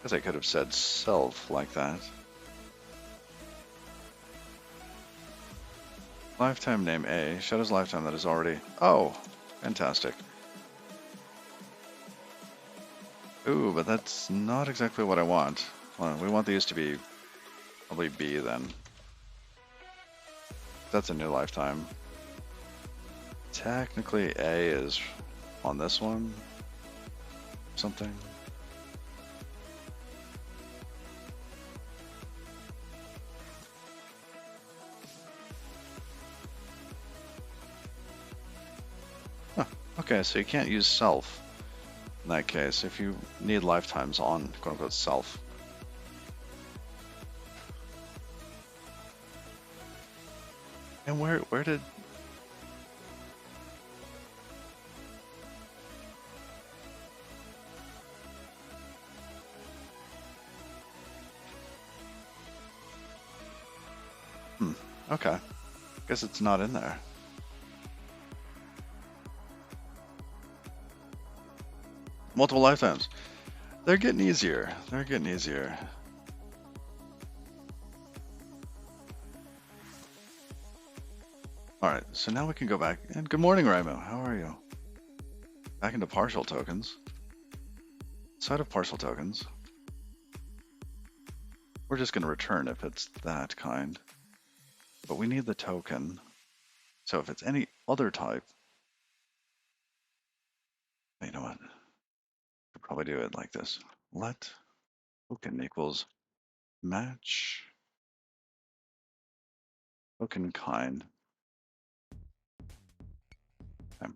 Guess I could have said self like that. Lifetime name A. Shadow's lifetime that is already... Oh! Fantastic. Ooh, but that's not exactly what I want. Well, we want these to be probably B then. That's a new lifetime. Technically A is on this one. Something. Okay, so you can't use self in that case if you need lifetimes on quote-unquote self. And where did... Okay. Guess it's not in there. Multiple lifetimes. They're getting easier. They're getting easier. Alright, so now we can go back. And good morning, Raimo. How are you? Back into partial tokens. Side of partial tokens. We're just going to return if it's that kind. But we need the token. So if it's any other type... You know what? Could probably do it like this. Let token equals match token kind. Okay.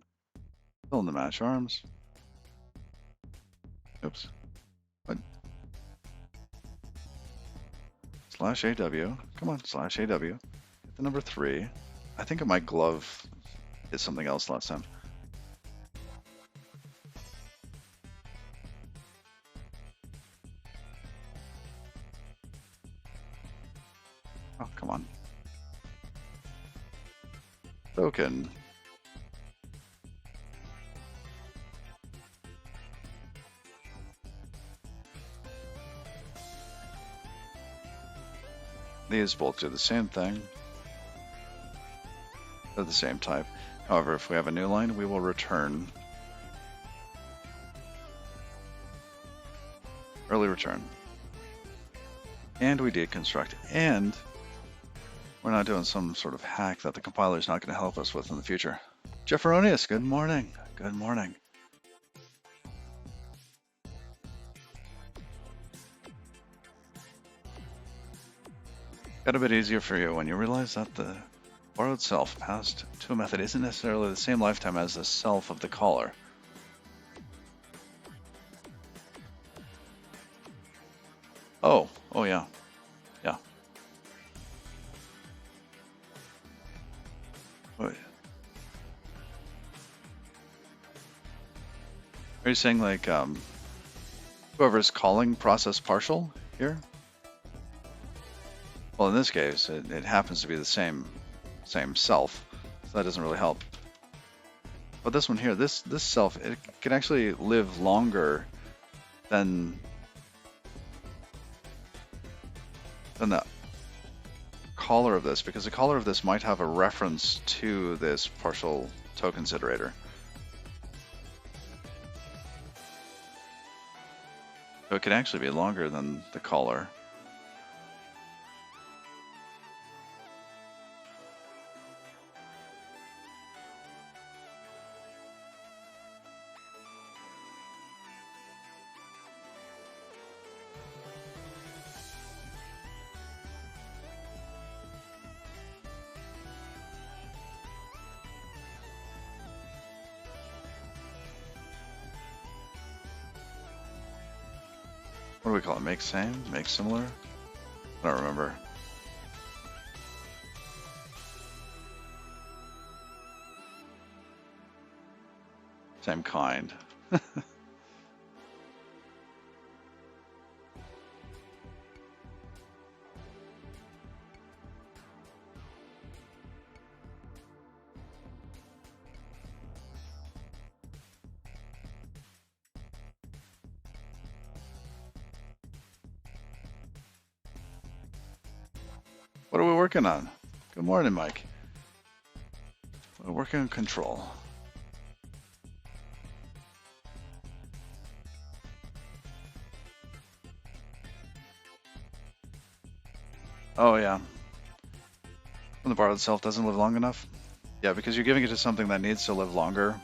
Fill in the match arms. Oops. What? Slash AW. Come on, slash AW. Hit the number 3. I think my glove did something else last time. Oh, come on. Token. These both do the same thing. They're the same type. However, if we have a new line, we will return early return. And we deconstruct. And we're not doing some sort of hack that the compiler is not going to help us with in the future. Jefferonius, good morning. Good morning. Got a bit easier for you when you realize that the borrowed self passed to a method isn't necessarily the same lifetime as the self of the caller. Oh yeah. Yeah. Wait. Are you saying like whoever's calling process partial here? Well, in this case, it happens to be the same self, so that doesn't really help. But this one here, this self, it can actually live longer than the caller of this, because the caller of this might have a reference to this partial toe considerator. So it can actually be longer than the caller. What do we call it? Make same? Make similar? I don't remember. Same kind. What are we working on? Good morning, Mike. We're working on control. Oh yeah. When the bar itself doesn't live long enough? Yeah, because you're giving it to something that needs to live longer.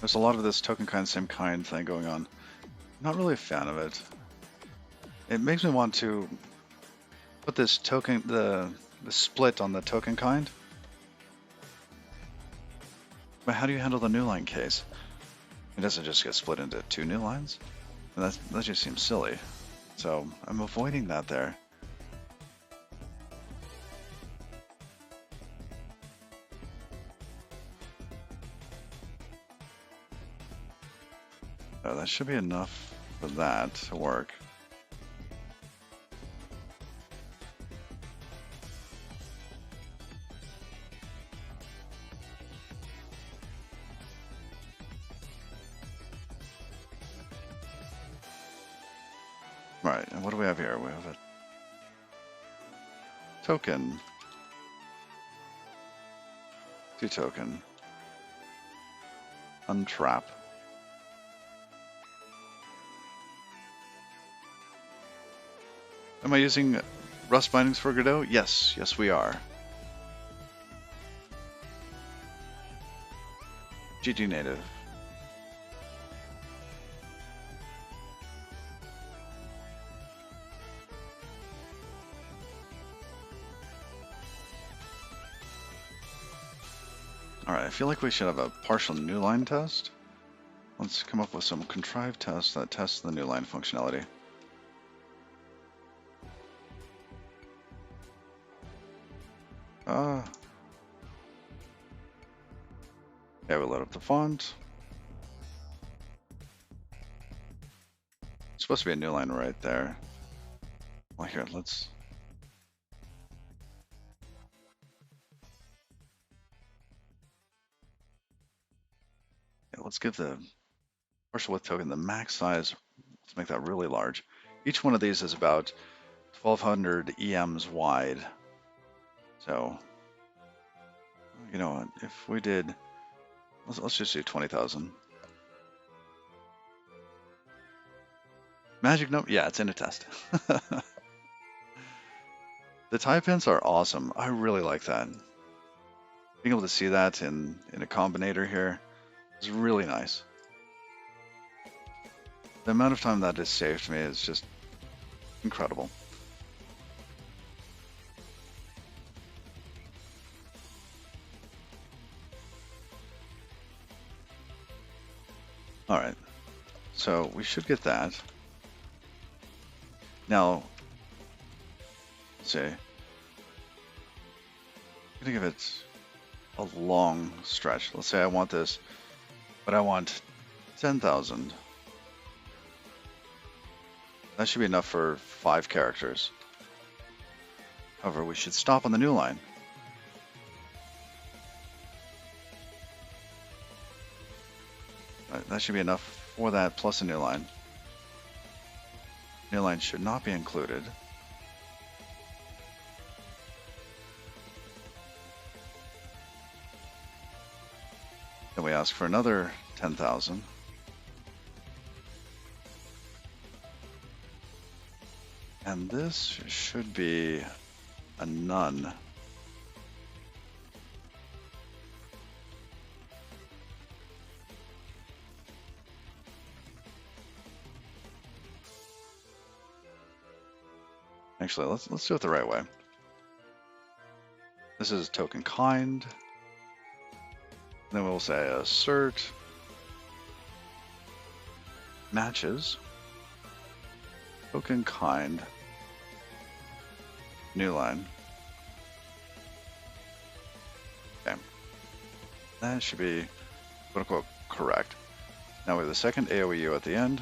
There's a lot of this token kind, same kind thing going on. Not really a fan of it. It makes me want to put this token, the split on the token kind. But how do you handle the new line case? It doesn't just get split into two new lines? And that just seems silly. So I'm avoiding that there. Oh, that should be enough for that to work. Right, and what do we have here? We have a token. 2 token. Untrap. Am I using Rust bindings for Godot? Yes, yes we are. GG native. Alright, I feel like we should have a partial new line test. Let's come up with some contrived tests that test the new line functionality. Yeah, we'll load up the font. It's supposed to be a new line right there. Well, here, let's... Yeah, let's give the partial width token the max size. Let's make that really large. Each one of these is about 1200 EMs wide. So, you know what, if we did, let's just do 20,000. Magic number? Yeah, it's in a test. The tie pins are awesome. I really like that. Being able to see that in a combinator here is really nice. The amount of time that is saved me is just incredible. All right, so we should get that. Now, let's see. I'm gonna give it a long stretch. Let's say I want this, but I want 10,000. That should be enough for 5 characters. However, we should stop on the new line. That should be enough for that plus a new line. New line should not be included. Then we ask for another 10,000. And this should be a none. Actually, let's do it the right way. This is token kind. Then we'll say assert matches token kind new line. Okay, that should be quote unquote correct. Now we have the second AOEU at the end.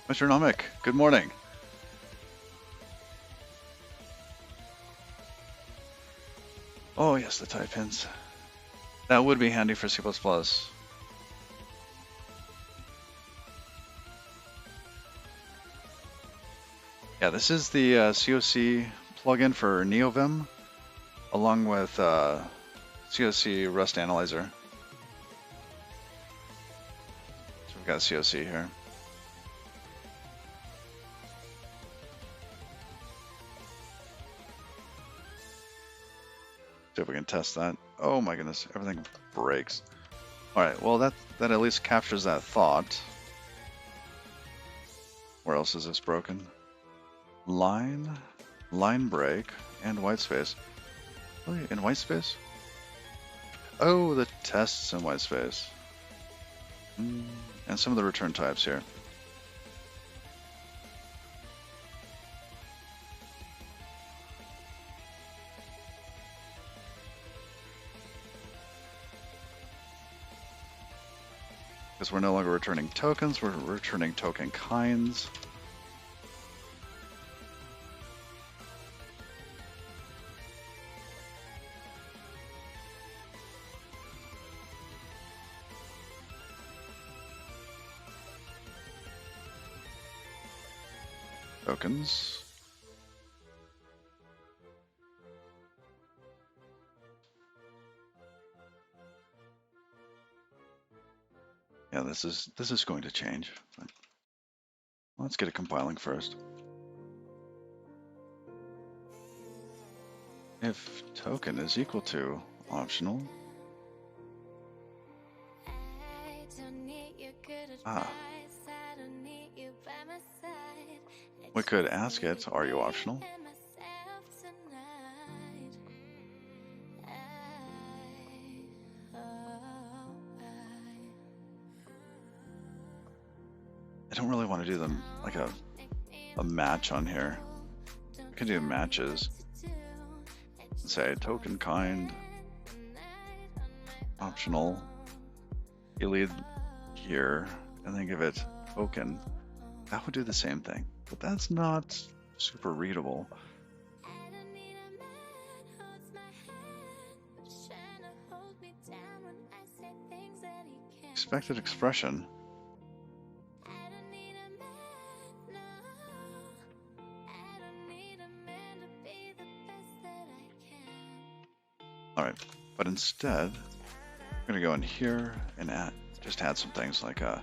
Mr. Nomic, good morning. Oh yes, the tie pins. That would be handy for C++. Yeah, this is the COC plugin for NeoVim, along with COC Rust Analyzer. So we've got COC here. See if we can test that. Oh my goodness, everything breaks. Alright, well that at least captures that thought. Where else is this broken? Line break, and white space. Really? In white space? Oh, the tests in white space. And some of the return types here. Because we're no longer returning tokens, we're returning token kinds. Tokens. Yeah, this is going to change. Let's get it compiling first. If token is equal to optional. We could ask it, are you optional? I don't really want to do them like a match on here. I can do matches. Say token kind, optional. You lead here, and then give it token. That would do the same thing, but that's not super readable. Expected expression. Alright, but instead, we're going to go in here and just add some things like a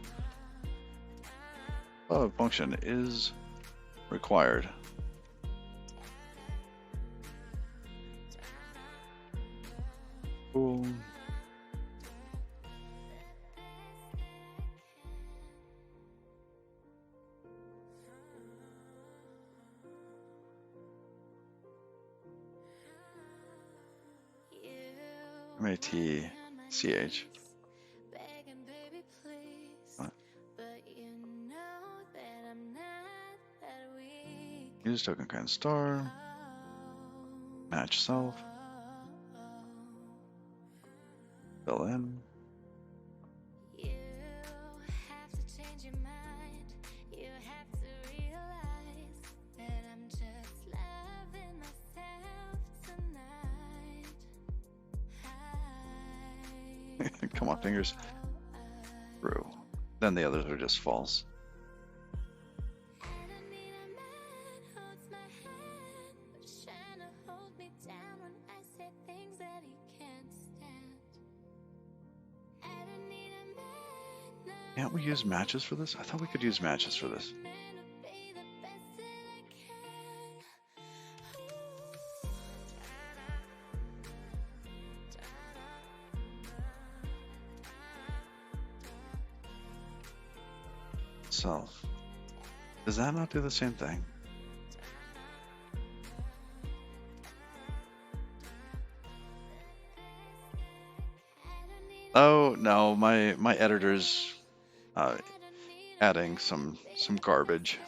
function is required. Cool. M-A-T-C-H. Begging, baby, please. What? But you know that I'm not that weak. Use token kind star. Match self. Fill in. You have to change your mind. You have to realize that I'm just loving myself tonight. Come on, fingers. True. Then the others are just false. I don't need a man who holds my hand, who's trying to hold me down when I say things that he can't stand. I don't need a man, no. Can't we use matches for this? I thought we could use matches for this. Man to be the best that I can. Self. Does that not do the same thing? Oh no, my editor's adding some garbage.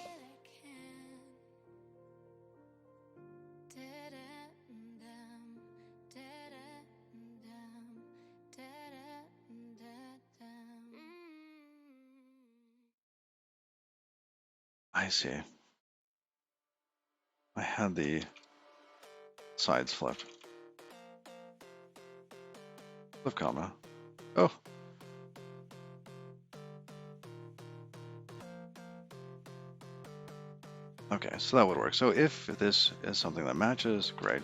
I see. I had the sides flipped. Flip comma. Oh. Okay, so that would work. So if this is something that matches, great.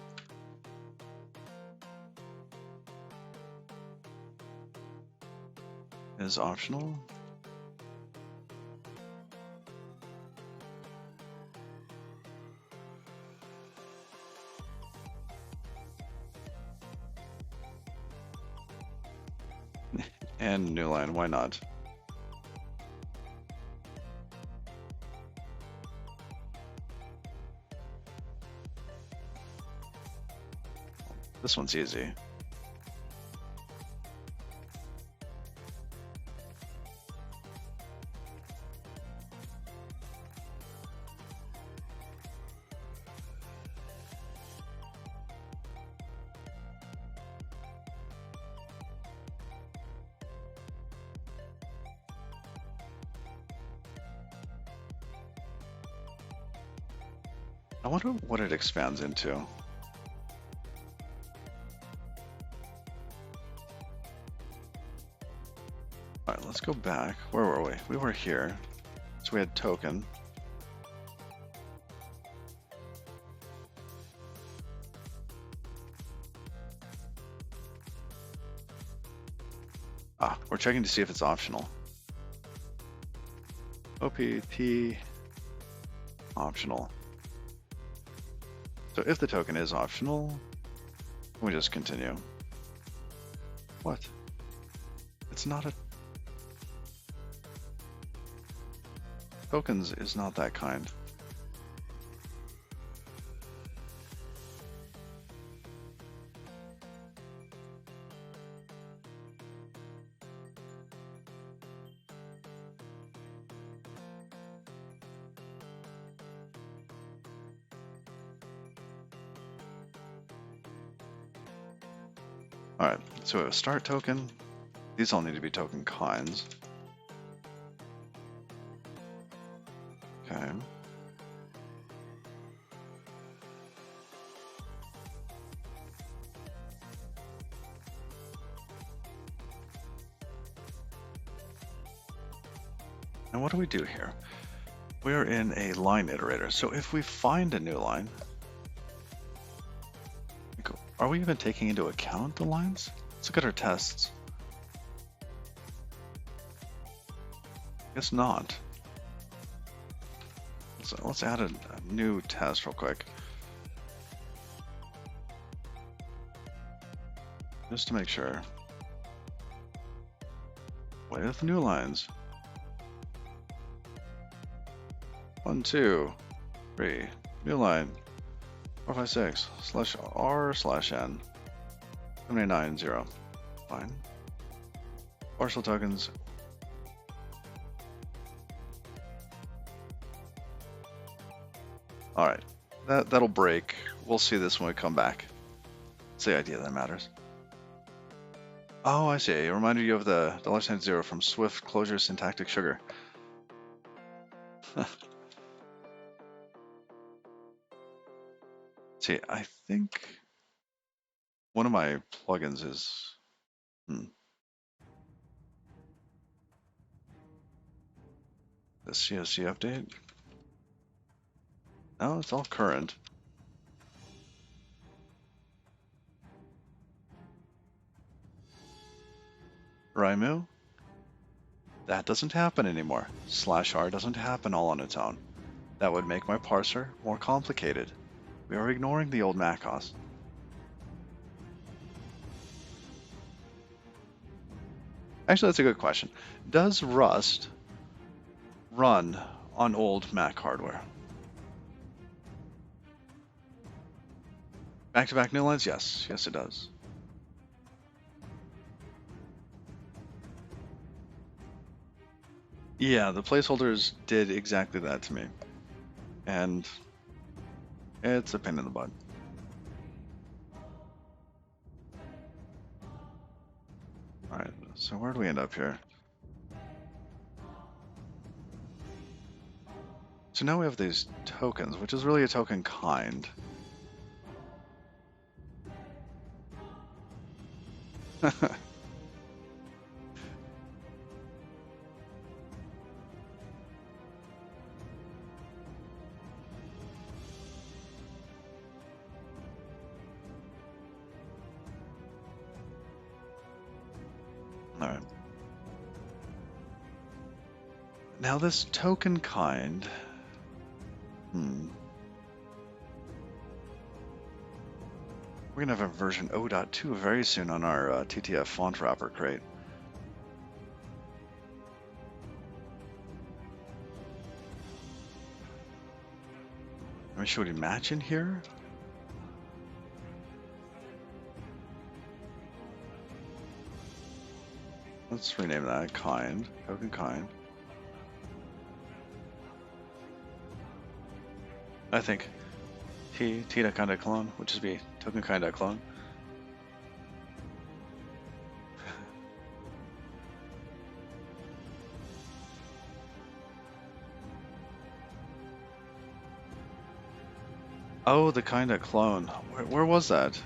Is optional. And new line, why not? This one's easy. I wonder what it expands into. Alright, let's go back. Where were we? We were here. So we had token. Ah, we're checking to see if it's optional. OPT optional. So if the token is optional, we just continue. What? It's not a... Tokens is not that kind. Alright, so we have a start token. These all need to be token kinds. Okay. And what do we do here? We're in a line iterator. So if we find a new line, Are we even taking into account the lines? Let's look at our tests. Guess not. Let's add a new test real quick. Just to make sure. With new lines. 1, 2, 3. New line. 4, 5, 6. /r/n. 79, 0. Fine. Partial tokens. Alright. That'll break. We'll see this when we come back. It's the idea that matters. Oh, I see. It reminded you of the $0 from Swift Closure Syntactic Sugar. See, I think one of my plugins is... the CSC update? No, it's all current. Raimu? That doesn't happen anymore. /r doesn't happen all on its own. That would make my parser more complicated. We are ignoring the old macOS. Actually, that's a good question. Does Rust run on old Mac hardware? Back-to-back new lines? Yes. Yes, it does. Yeah, the placeholders did exactly that to me. And it's a pain in the butt. Alright, so where do we end up here? So now we have these tokens, which is really a token kind. Alright. Now this token kind... We're gonna have a version 0.2 very soon on our TTF font wrapper crate. I mean, should we match in here? Let's rename that kind, token kind. I think Tita kinda clone would just be token kinda clone. Oh, the kinda clone. Where was that?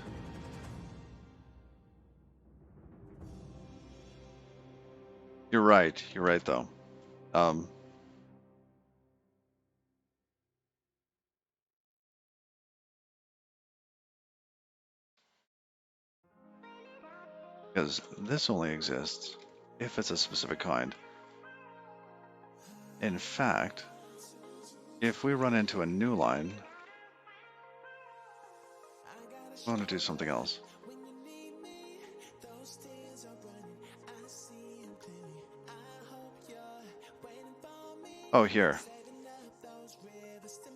You're right though. Because this only exists if it's a specific kind. In fact, if we run into a new line, I want to do something else. Oh, here.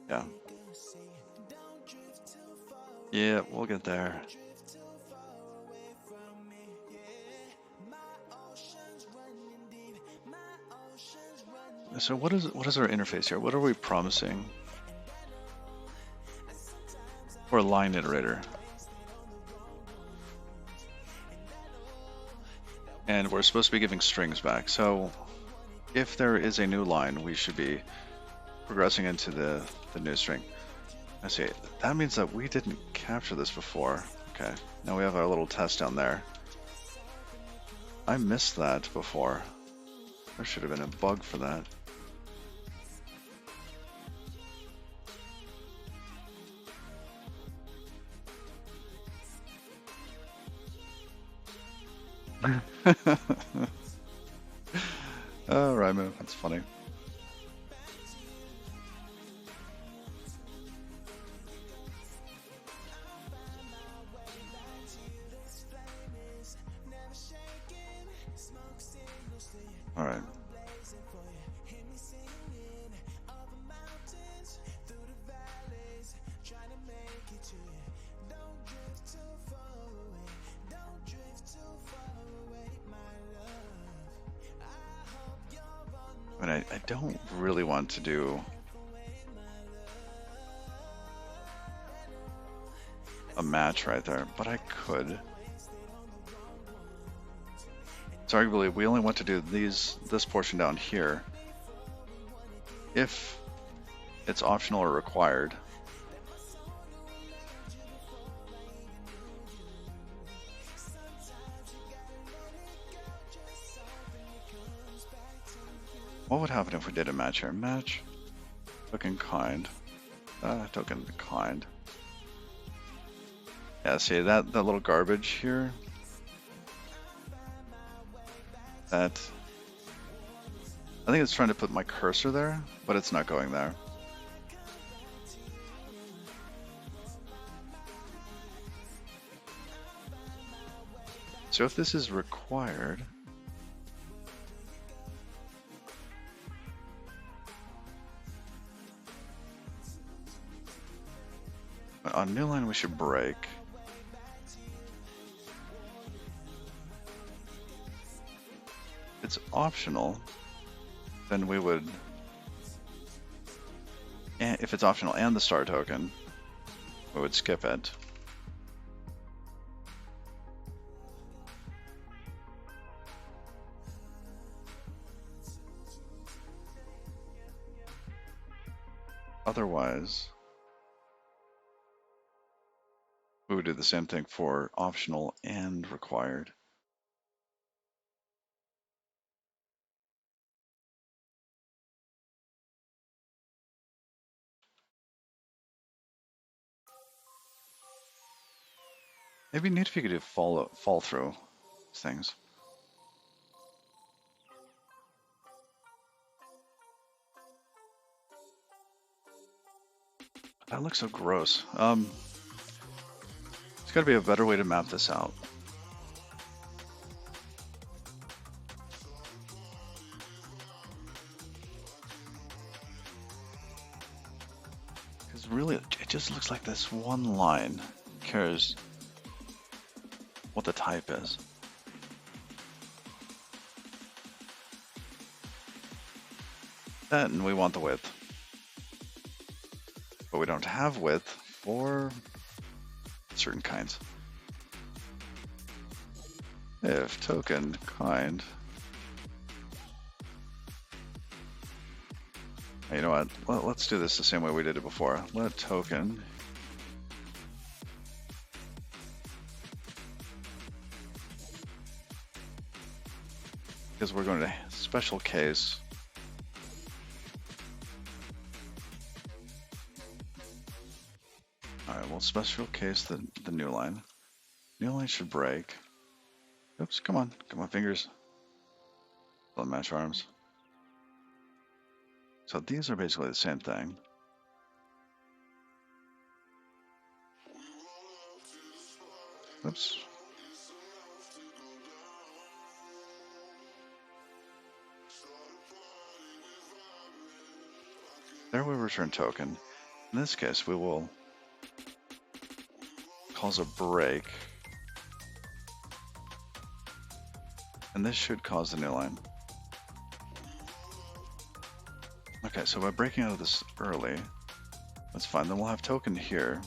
Yeah. Yeah, we'll get there. So what is our interface here? What are we promising for a line iterator? And we're supposed to be giving strings back. So if there is a new line, we should be progressing into the new string. I see. That means that we didn't capture this before. Okay. Now we have our little test down there. I missed that before. There should have been a bug for that. Oh, right, man. That's funny. All right. But I don't really want to do a match right there, but I could. So arguably, we only want to do this portion down here if it's optional or required. What would happen if we did a match here? Match, token kind, token kind. Yeah, see that little garbage here? That, I think it's trying to put my cursor there, but it's not going there. So if this is required, on new line we should break. If it's optional, then we would, and if it's optional and the star token, we would skip it. Otherwise, we would do the same thing for optional and required. It'd be neat if you could do fall through things. That looks so gross. There's got to be a better way to map this out. Because really, it just looks like this one line cares what the type is. Then we want the width. But we don't have width for certain kinds. If token kind, you know what? Let's do this the same way we did it before. Let token because we're going to special case. Alright, we'll special case the new line. New line should break. Oops, come on, fingers. Don't match arms. So these are basically the same thing. Oops. There we return token. In this case, we will cause a break. And this should cause the new line. Okay, so by breaking out of this early, that's fine. Then we'll have token here.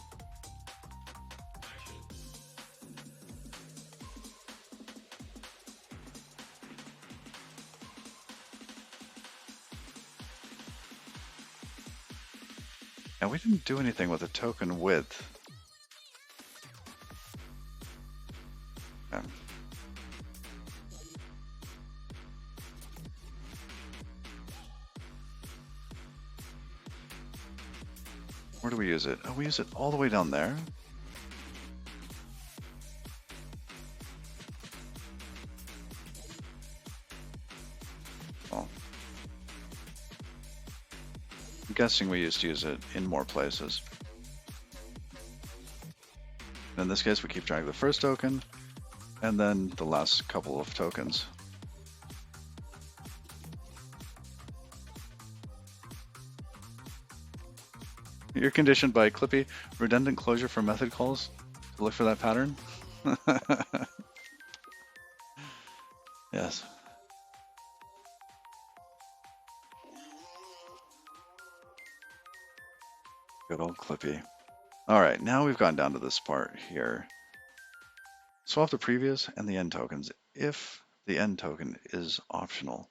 And we didn't do anything with the token width. Okay. Where do we use it? Oh, we use it all the way down there. guessing we used to use it in more places. In this case, we keep track of the first token, and then the last couple of tokens. You're conditioned by Clippy redundant closure for method calls to look for that pattern. Yes. Good old Clippy. All right, now we've gone down to this part here. Swap the previous and the end tokens if the end token is optional.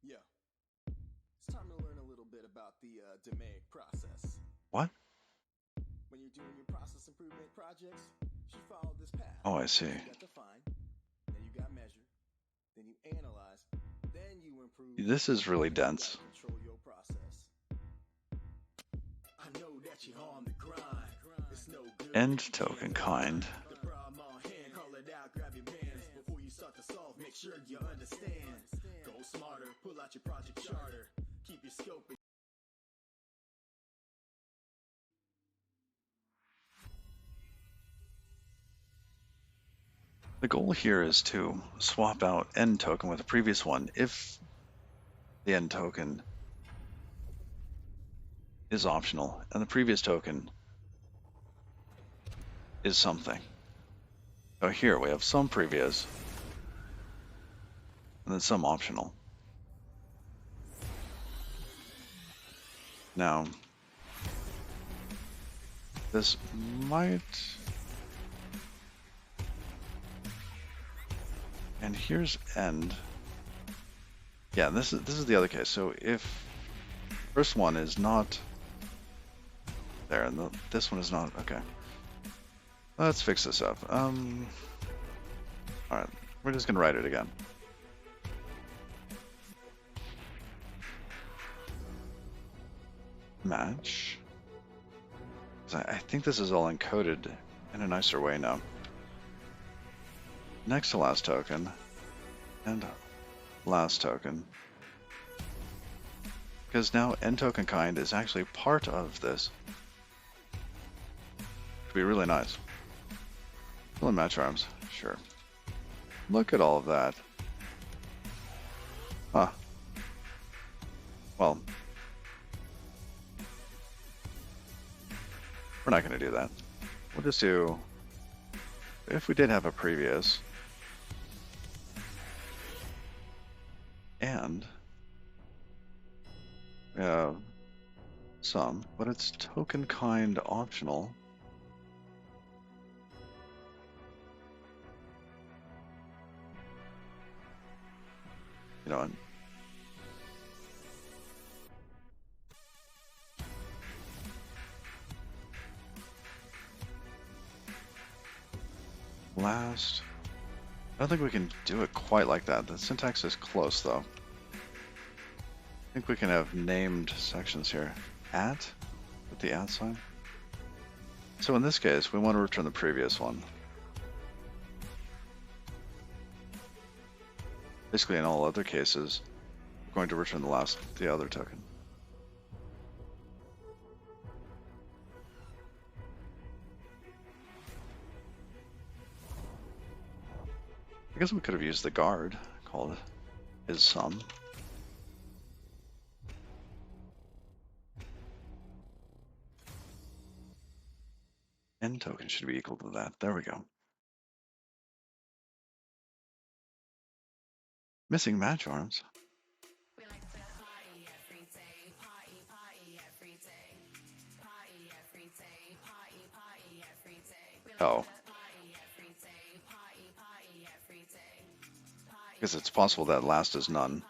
Yeah. It's time to learn a little bit about the DMAIC process. What? When you're doing your process improvement projects, you should follow this path. Oh, I see. You got define, then you got measure, then you analyze, then you improve. This is really dense. Control your process. I know that you're on the grind. It's no good. End token kind. The problem on hand, call it out, grab your pants. Before you start to solve, make sure you understand. Go smarter, pull out your project charter. Keep your scope. The goal here is to swap out end token with the previous one if the end token is optional and the previous token is something. So here we have some previous and then some optional. Now, this might... And here's end. Yeah, this is the other case. So if first one is not there and this one is not, okay. Let's fix this up. All right, we're just gonna write it again. Match. I think this is all encoded in a nicer way now. Next to last token and last token, because now end token kind is actually part of this. Could be really nice. Fill in match arms, sure. Look at all of that. Huh. Well, we're not going to do that. We'll just do, if we did have a previous, and we have some, but it's token kind optional. You know, last. I don't think we can do it quite like that. The syntax is close though. I think we can have named sections here. At, with the at sign. So in this case, we want to return the previous one. Basically, in all other cases, we're going to return the other token. I guess we could have used the guard, called is sum. End token should be equal to that. There we go. Missing match arms. Oh. Because it's possible that last is none.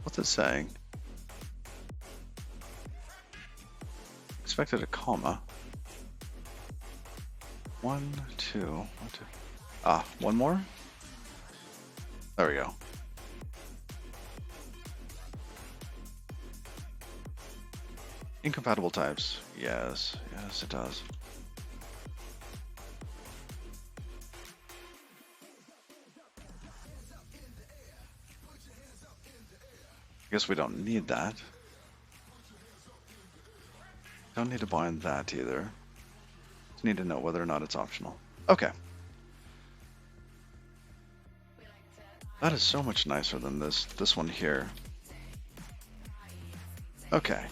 What's it saying? Expected a comma. 1, 2, 1, 2. Ah, one more? There we go. Incompatible types. Yes, yes it does. I guess we don't need that. Don't need to bind that either. Just need to know whether or not it's optional. Okay. That is so much nicer than this one here. Okay.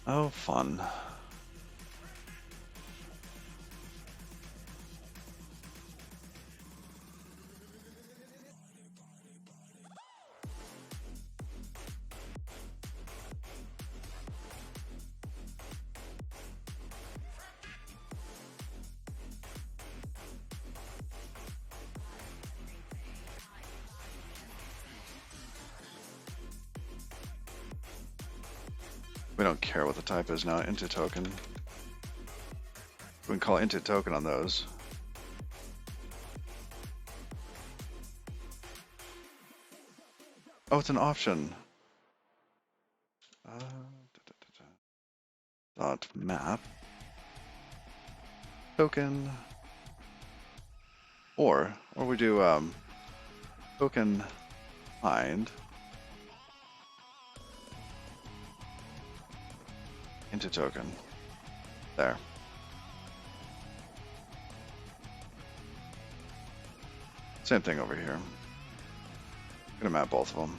Oh, fun. We don't care what the type is now. Int token. We can call int token on those. Oh, it's an option. Dot map token, or we do token find into token. There. Same thing over here. I'm gonna map both of them.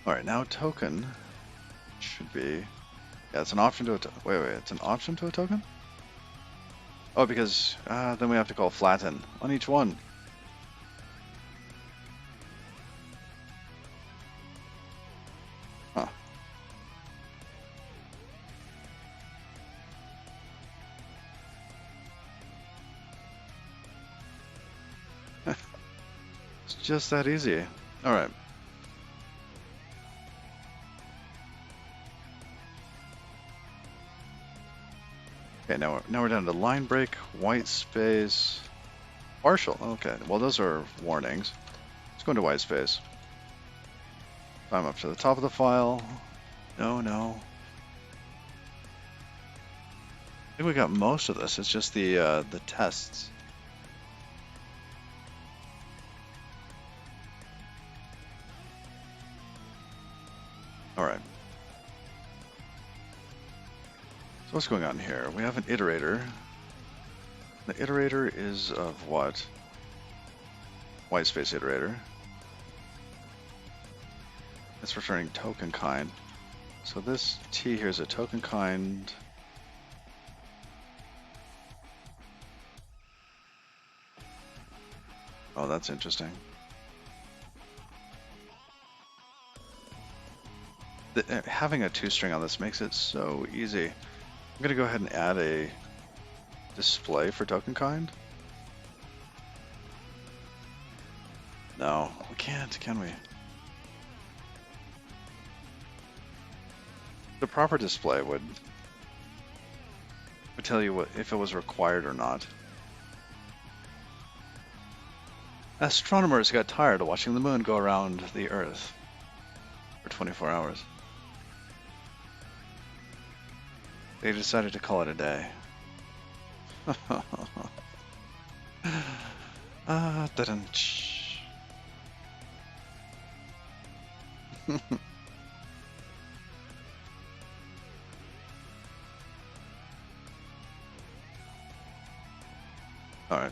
All right, now token should be, yeah, it's an option to a wait, it's an option to a token? Oh, because then we have to call flatten on each one. Huh. It's just that easy. All right. Okay, now we're down to line break, white space, partial. Okay, well those are warnings. Let's go into white space. I'm up to the top of the file. No. I think we got most of this. It's just the tests. All right. So what's going on here? We have an iterator. The iterator is of what? White space iterator. It's returning token kind. So this T here is a token kind. Oh, that's interesting. Having a two-string on this makes it so easy. I'm gonna go ahead and add a display for token kind. No, we can't, can we? The proper display would tell you what if it was required or not. Astronomers got tired of watching the moon go around the Earth for 24 hours. They decided to call it a day. Da-dum-tsh. All right.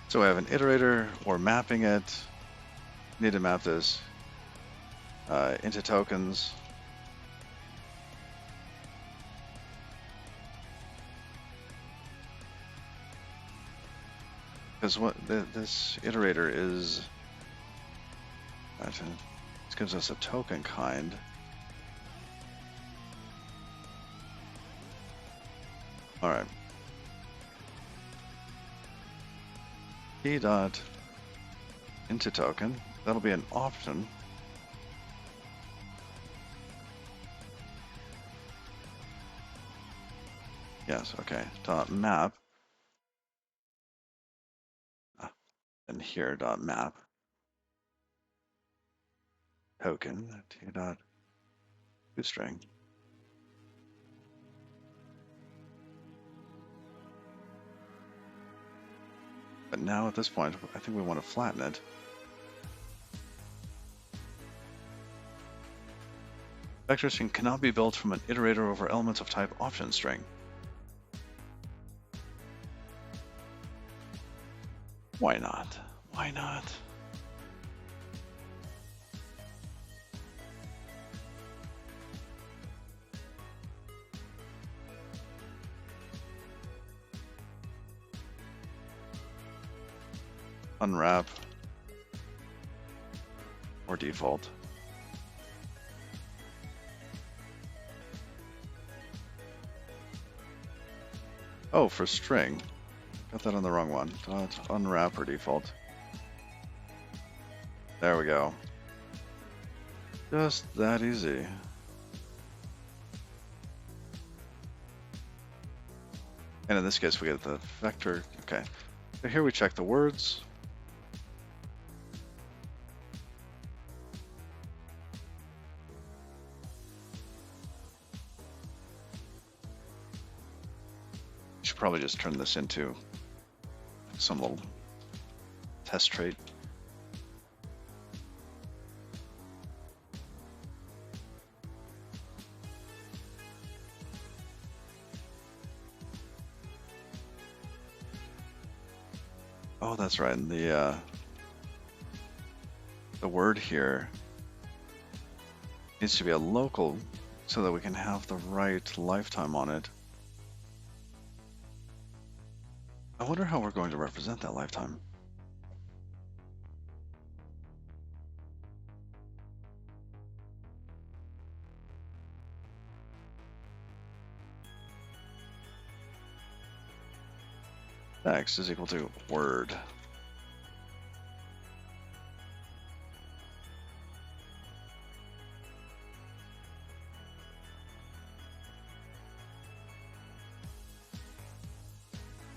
So we have an iterator, we're mapping it. Need to map this into tokens. Because what this iterator is, this gives us a token kind. All right. Key dot into token. That'll be an option. Yes, okay. Dot map. And here dot map. Token. T dot toString. But now at this point, I think we want to flatten it. Vector string cannot be built from an iterator over elements of type option string. Why not? Why not? Unwrap or default. Oh, for string. Got that on the wrong one. Dot unwrap or default. There we go. Just that easy. And in this case, we get the vector. Okay. So here we check the words. Should probably just turn this into some little test trait. Oh, that's right. And the word here needs to be a local so that we can have the right lifetime on it. I wonder how we're going to represent that lifetime. Text is equal to word.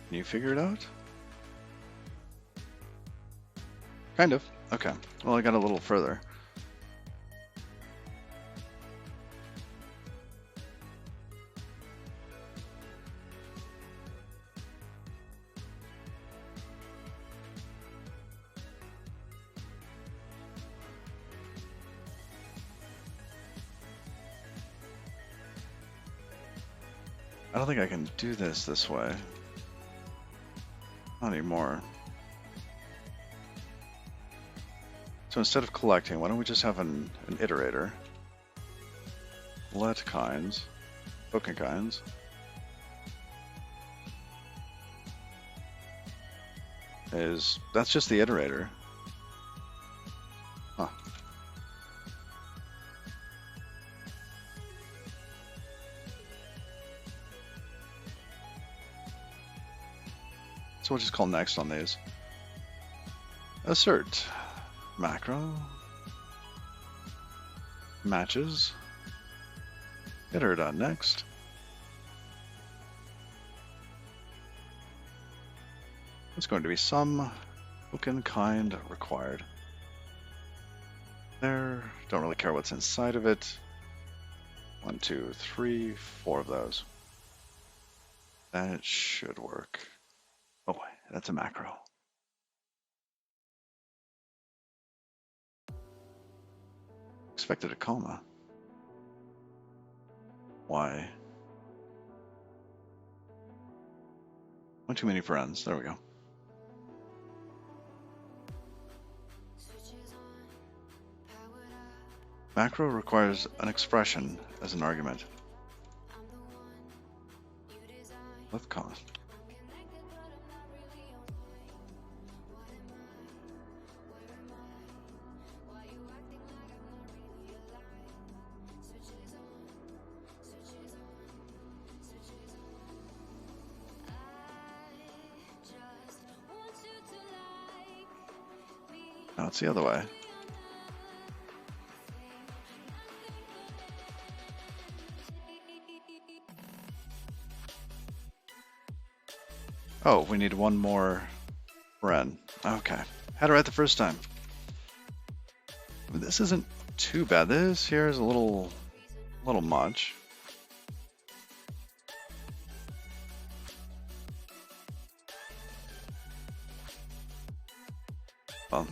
Can you figure it out? Kind of. Okay. Well, I got a little further. I don't think I can do this way. Not anymore. So instead of collecting, why don't we just have an iterator? Let kinds, token kinds. That's just the iterator. Huh. So we'll just call next on these. Assert macro matches iter.next. It's going to be some token kind required. There, don't really care what's inside of it. 1, 2, 3, 4 of those. That should work. Oh, that's a macro. Expected a comma. Why? One too many friends. There we go. Macro requires an expression as an argument. With comma. it's the other way. Oh, we need one more Ren. Okay. Had it right the first time. This isn't too bad. This here is a little much. Well,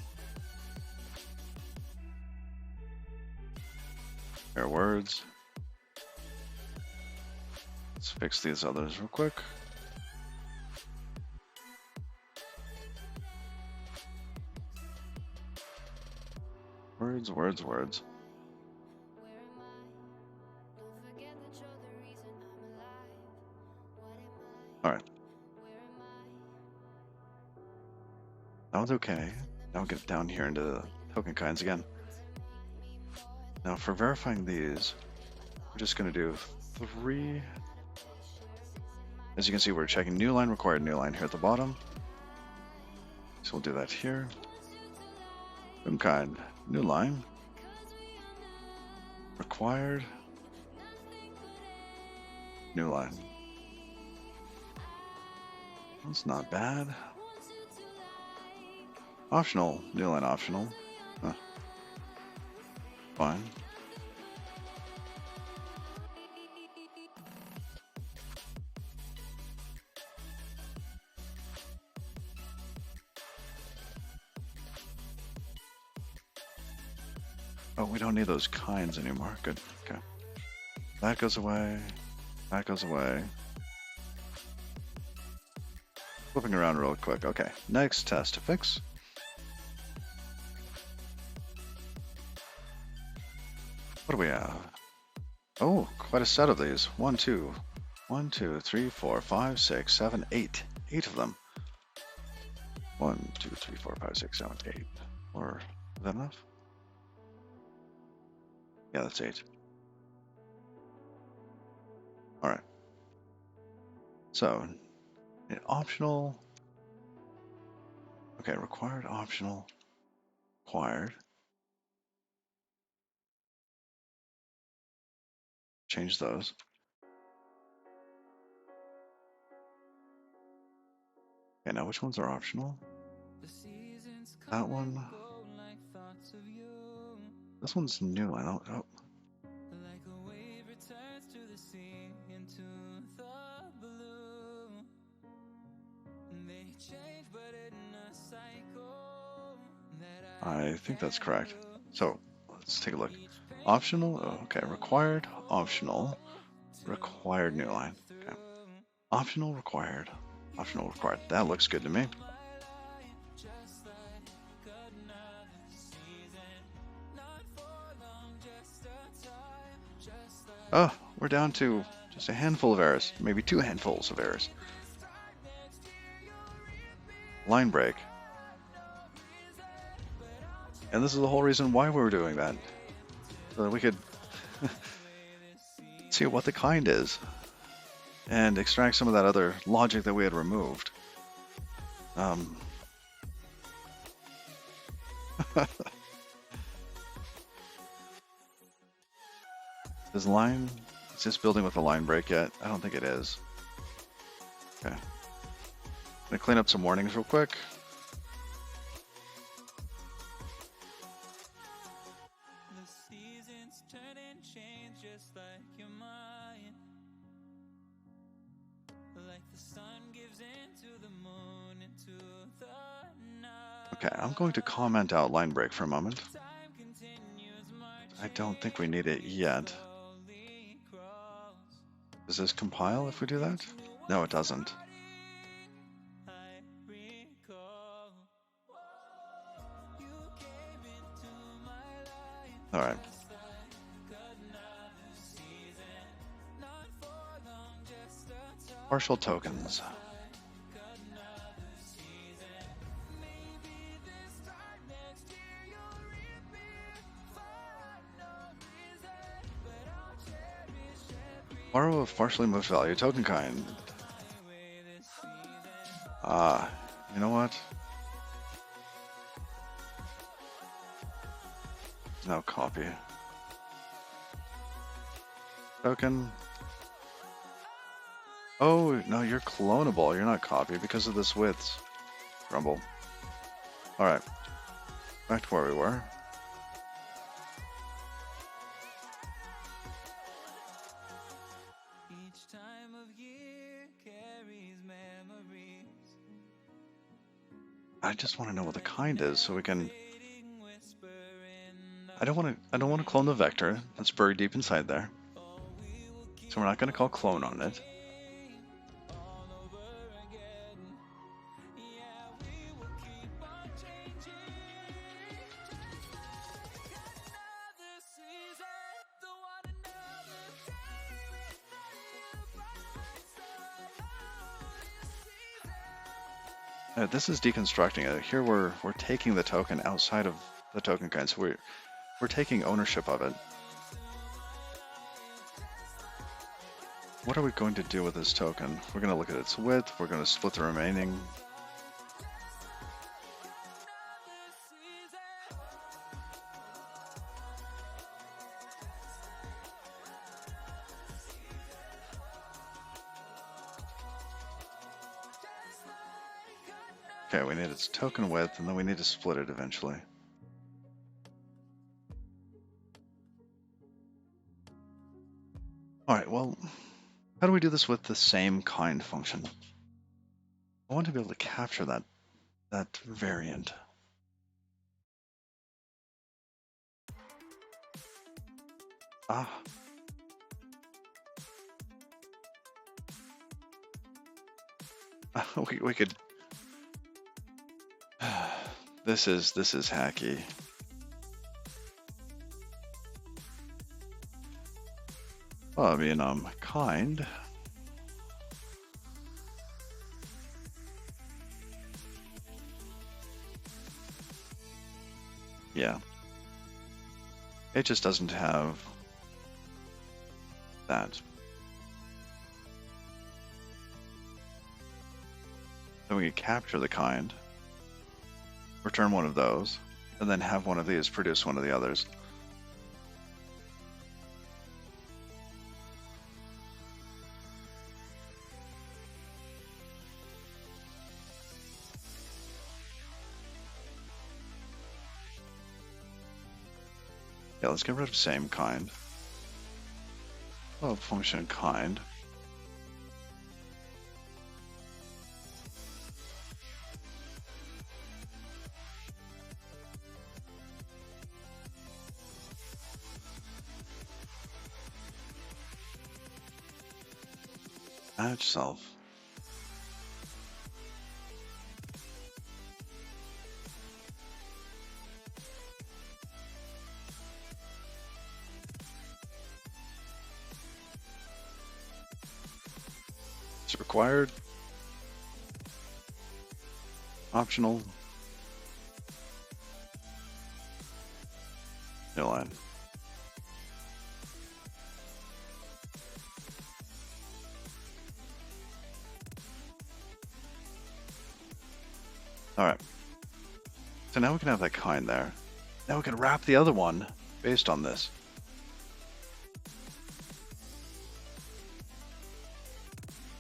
fair words. Let's fix these others real quick. Words, words, words. Alright. That was okay. Now we'll get down here into the token kinds again. Now for verifying these, we're just going to do 3. As you can see, we're checking new line required, new line here at the bottom. So we'll do that here. VIM kind, new line. Required. New line. That's not bad. Optional, new line optional. Huh. Fine. Oh, we don't need those kinds anymore. Good. Okay. That goes away. That goes away. Flipping around real quick. Okay. Next test to fix. What do we have? Oh, quite a set of these. 1, 2, 1, 2, 3, 4, 5, 6, 7, 8. 8 of them. 1, 2, 3, 4, 5, 6, 7, 8. Or is that enough? Yeah, that's 8. All right. So, optional. Okay, required, optional, required. Change those. Okay, now which ones are optional? That one. This one's new. I don't know. I think that's correct. So let's take a look. Optional. Oh, okay. Required. Optional. Required new line. Okay. Optional. Required. Optional. Required. That looks good to me. Oh, we're down to just a handful of errors. Maybe 2 handfuls of errors. Line break. And this is the whole reason why we were doing that. So that we could see what the kind is. And extract some of that other logic that we had removed. Is this building with a line break yet? I don't think it is. Okay. I'm gonna clean up some warnings real quick. Okay, I'm going to comment out line break for a moment. I don't think we need it yet. Does this compile if we do that? No, it doesn't. All right. Partial tokens. Borrow of partially moved value token kind. You know what? Now copy. Token. Oh, no, you're clonable. You're not copy because of this width. Grumble. Alright. Back to where we were. Each time of year carries memories. I just want to know what the kind is so we can... I don't want to clone the vector. That's buried deep inside there. So we're not going to call clone on it. This is deconstructing it. Here we're taking the token outside of the token kind, so we're taking ownership of it. What are we going to do with this token? We're going to look at its width. We're going to split the remaining. Okay, we need its token width, and then we need to split it eventually. Alright, well, how do we do this with the same kind function? I want to be able to capture that variant. Ah. We could... This is hacky. Well, I mean, kind. Yeah. It just doesn't have that. Then we could capture the kind, return one of those, and then have one of these produce one of the others. Yeah, let's get rid of same kind. Oh, function kind. Match self. It's required. Optional. No line. Alright. So now we can have that kind there. Now we can wrap the other one based on this.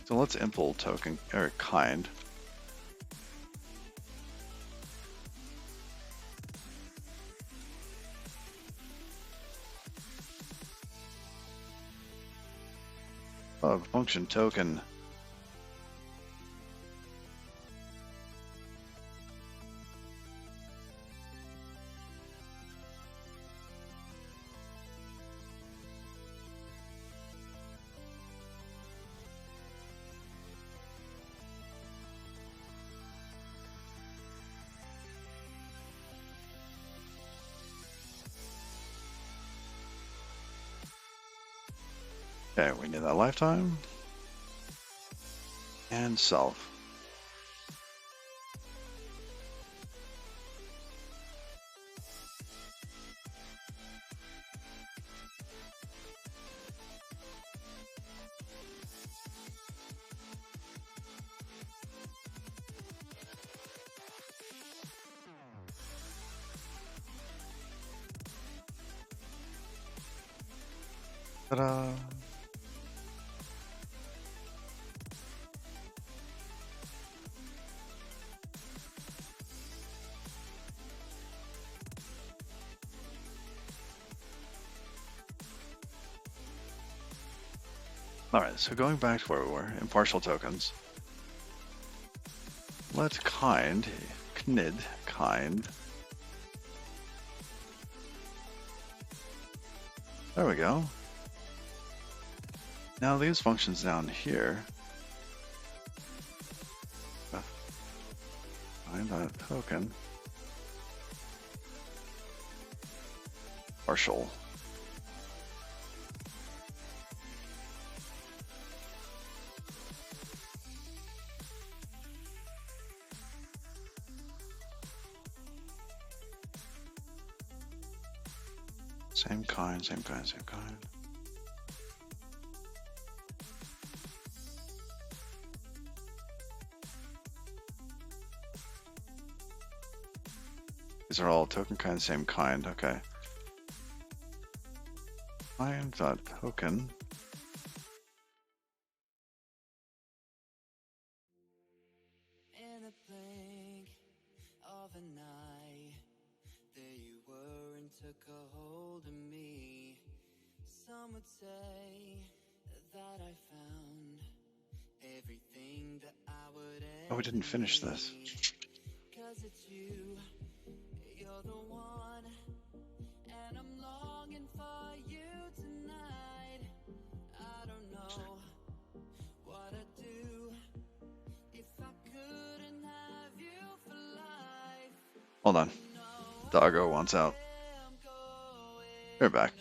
So let's impl token or kind. Oh, function token. Okay, we need that lifetime. And self. Ta-da! Alright, so going back to where we were, impartial tokens. Let kind, kind. There we go. Now these functions down here. Find that token. Partial. Same kind, same kind, same kind. These are all token kind, same kind, okay. Kind dot token. In a blink of an eye, there you were and took a hold of me. Some would say that I found everything that I would ever Oh, we didn't finish this. need. 'Cause it's you, you're the one, and I'm longing for you tonight. I don't know what I'd do if I couldn't have you for life. Hold on. Doggo wants out. They're back.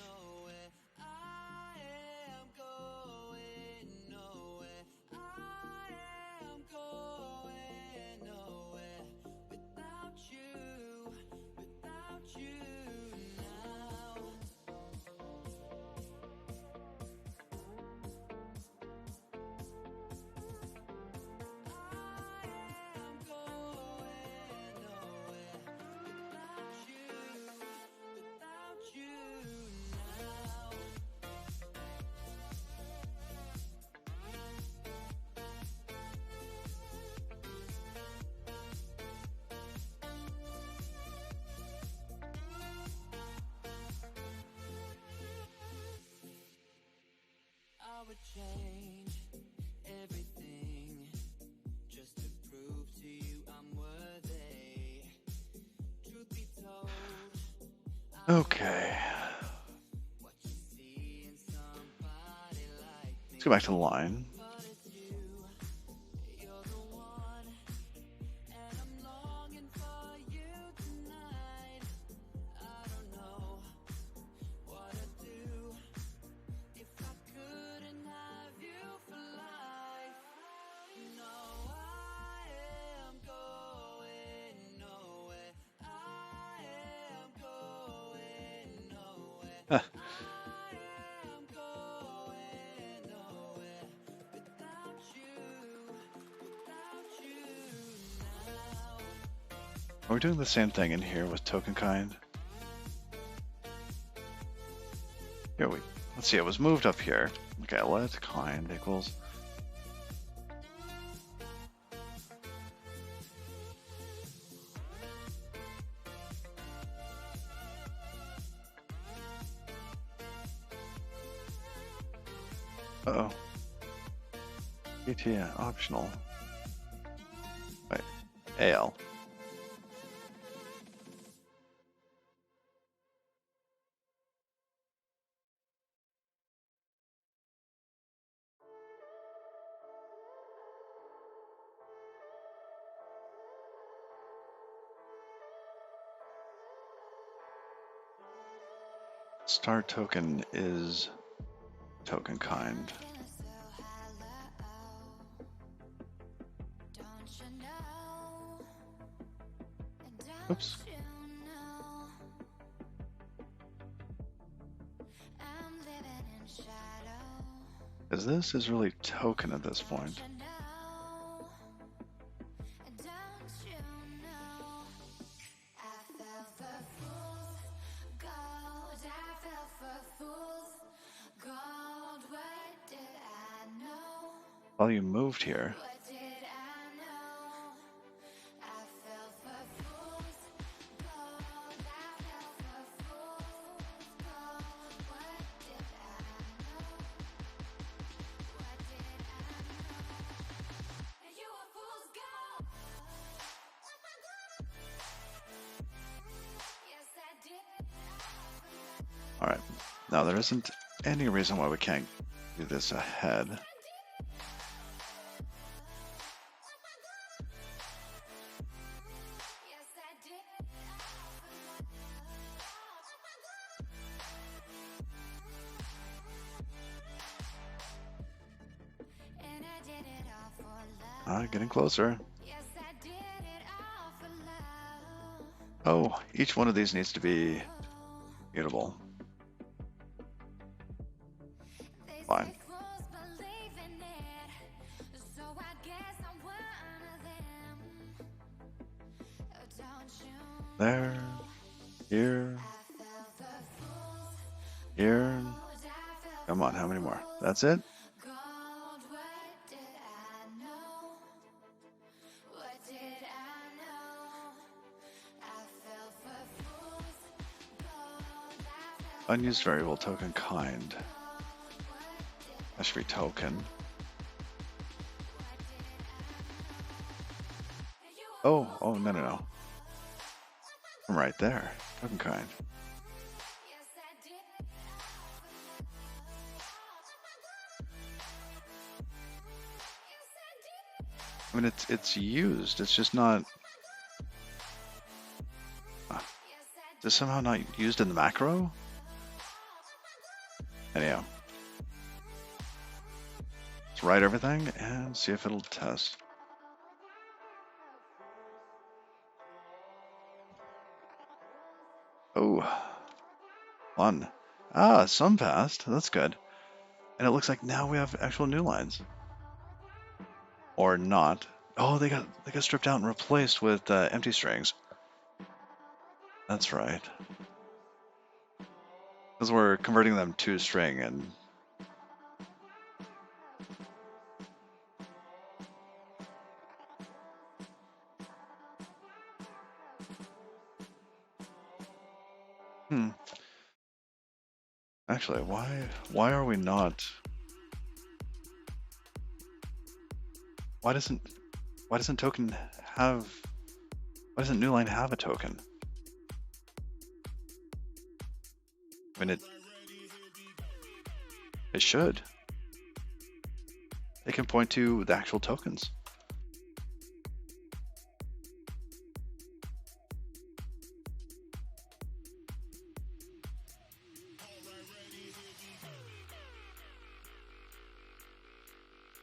I would change everything just to prove to you I'm worthy. Truth be told, Okay. what you see in somebody like me, Let's go back to the line. but it's you, you're the one, and I'm longing for you tonight. I don't know what I'd do if I couldn't have you for life. No, I am going nowhere. I am going nowhere. Huh. I am going nowhere without you now. Are we doing the same thing in here with token kind? Here we. Let's see. It was moved up here. Okay. Let kind equals. Uh-oh. ETN optional. Wait. AL. Start token is token kind. Oops. Because this is really token at this point. Go While you moved here, What did I know? I fell for fool's gold. I fell for fool's gold. What did I know? What did I know? You were fool's gold. Yes, I did. alright. Now there isn't any reason why we can't do this ahead. Yes, I did. And I did it all for love. Getting closer. Yes, I did it all for love. Oh, each one of these needs to be mutable. They Fine. say fools believe in it, so I guess I'm one of them. Oh, don't you There, here, I fell for fools here. gold. I fell Come on, how many more? That's it? gold. What did I know? What did I know? I fell for fools gold. I fell Unused variable token kind. That should be token. Oh, no, no, no. I'm right there. Token kind. Yes, I did. Yes, I did. I mean, it's used. It's just not. Is it somehow not used in the macro? Anyhow. Let's write everything and see if it'll test. Oh, one. Some passed. That's good. And it looks like now we have actual new lines. Or not. Oh, they got stripped out and replaced with empty strings. That's right. Because we're converting them to string and actually, why are we not? Why doesn't token have? Why doesn't new line have a token? I mean, it should. It can point to the actual tokens.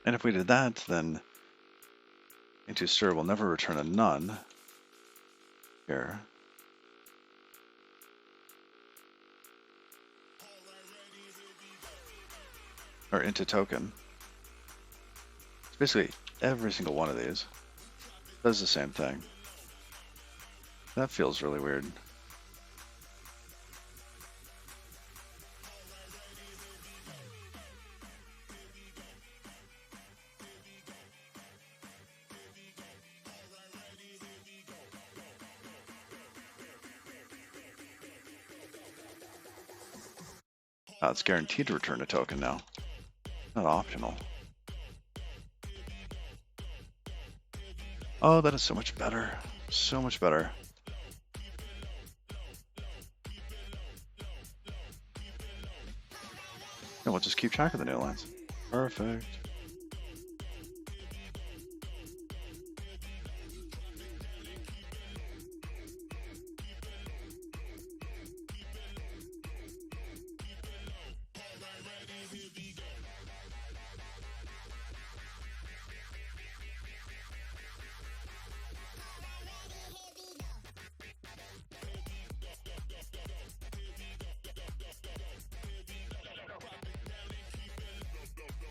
And if we did that, then into stir will never return a none. Here. Or into token. It's basically every single one of these does the same thing. That feels really weird. It's guaranteed to return a token now. Not optional. Oh, that is so much better. So much better. And we'll just keep track of the new lines. Perfect.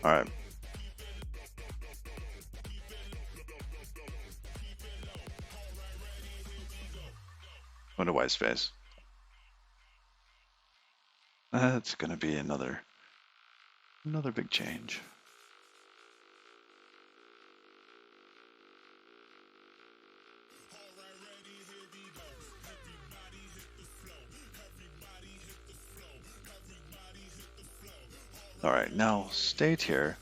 All right. Go to white space. That's gonna be another big change. All right, now state here.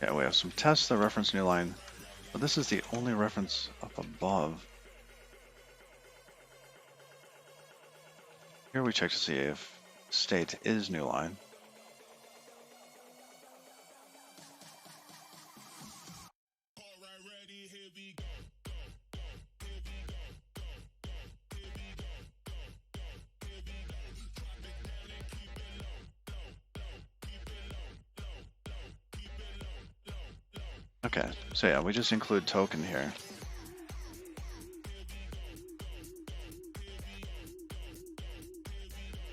Okay, we have some tests that reference new line, but this is the only reference up above. Here we check to see if state is new line. Okay, so yeah, we just include token here.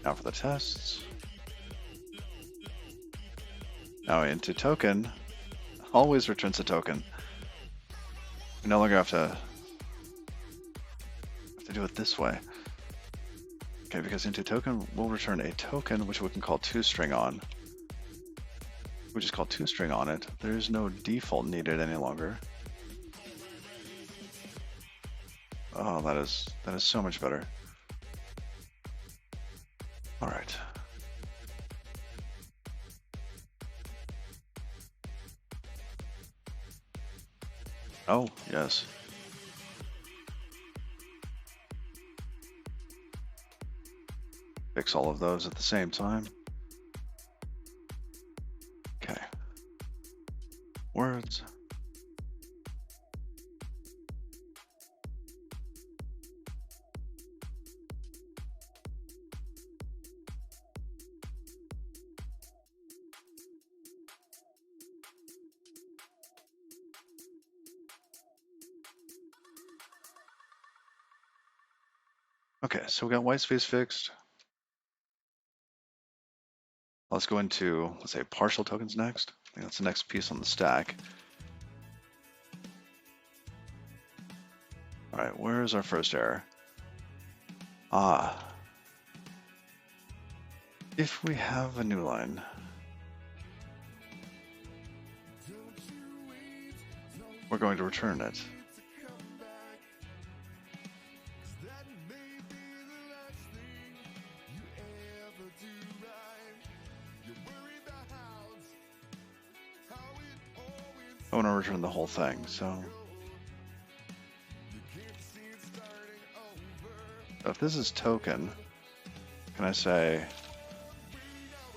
Now for the tests. Now into token, always returns a token. We no longer have to do it this way. Okay, because into token, we'll return a token which we can call toString on. We just call toString on it. There is no default needed any longer. Oh, that is so much better. All right. Oh, yes. Fix all of those at the same time. Okay. Words. Okay, so we got white space fixed. Let's go into, let's say, partial tokens next. I think that's the next piece on the stack. All right, where is our first error? Ah. If we have a new line, we're going to return it. I want to return the whole thing, so if this is token, can I say,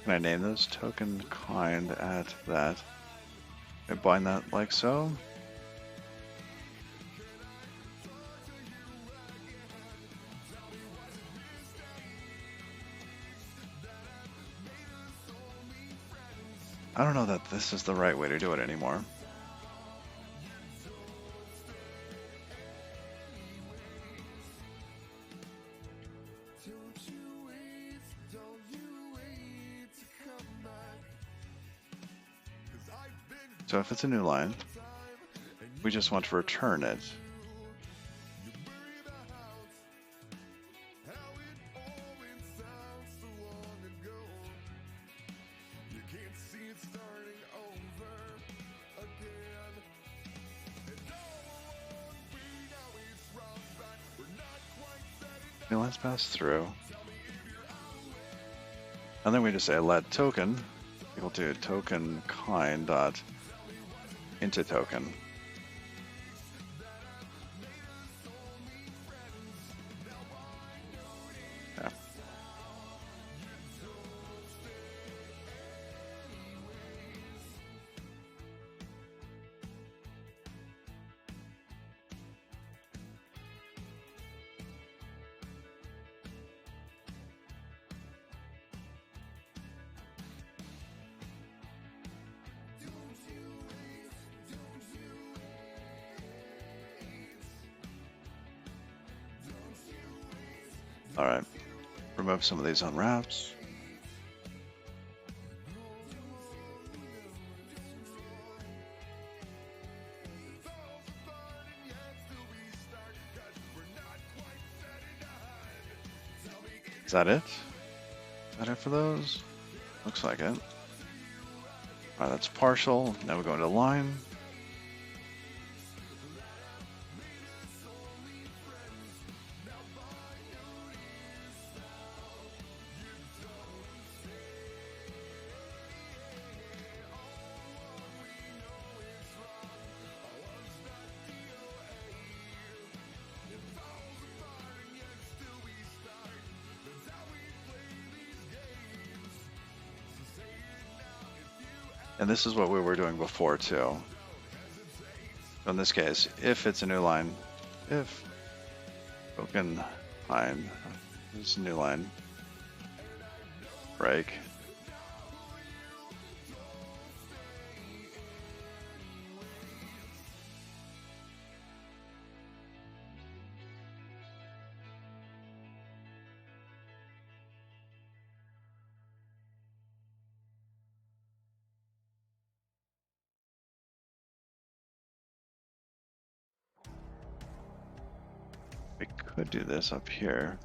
can I name this token kind at that? And bind that like so. I don't know that this is the right way to do it anymore. So if it's a new line, we just want to return it. New lines pass through. And then we just say let token equal to token kind dot into token. Yeah. All right, remove some of these unwraps. Is that it? that it for those? Looks like it. Alright, that's partial. Now we go into line. And this is what we were doing before too. So in this case, if it's a new line, if broken line, this is a new line, break. We could do this up here.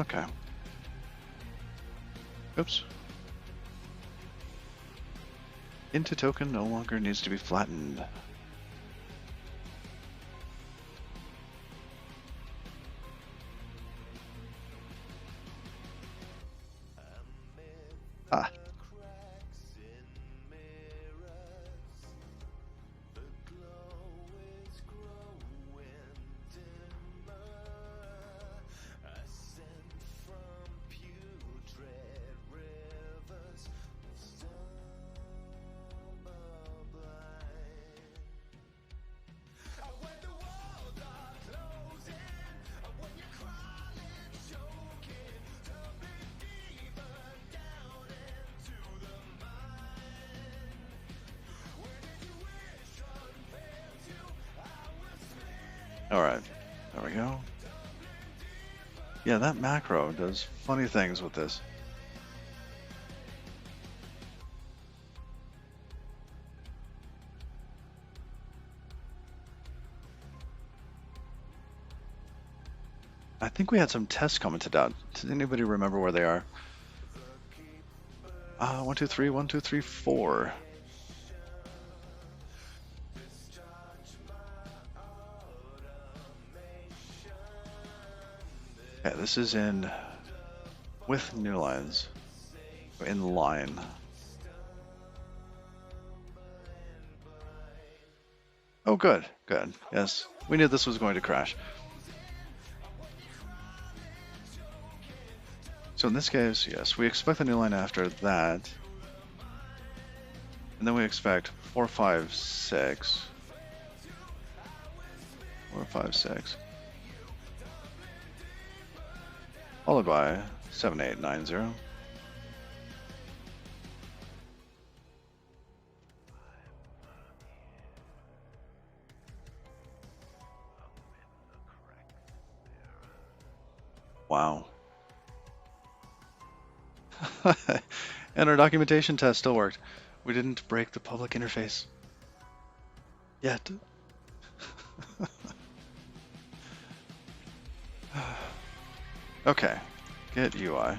Okay. Oops. Into token no longer needs to be flattened. Ah. Alright, there we go. Yeah, that macro does funny things with this. I think we had some tests commented out. Does anybody remember where they are? 1, 2, 3, 1, 2, 3, 4. Okay, this is in with new lines. In line. Oh, good, good. Yes, we knew this was going to crash. So in this case, yes, we expect the new line after that. And then we expect 4, 5, 6. 4, 5, 6. Followed by 7, 8, 9, 0. Wow. And our documentation test still worked. We didn't break the public interface. Yet. Okay, get UI.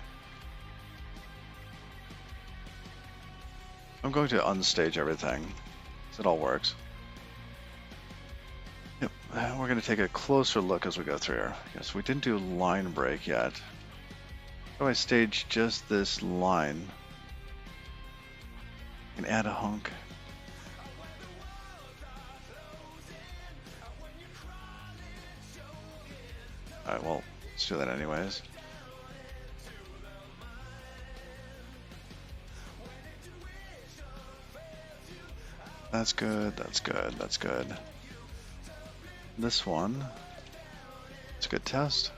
I'm going to unstage everything, so it all works. Yep, we're going to take a closer look as we go through here. Yes, we didn't do line break yet. So I stage just this line. And add a hunk. Alright, well, let's do that anyways. That's good, that's good, that's good. This one, it's a good test.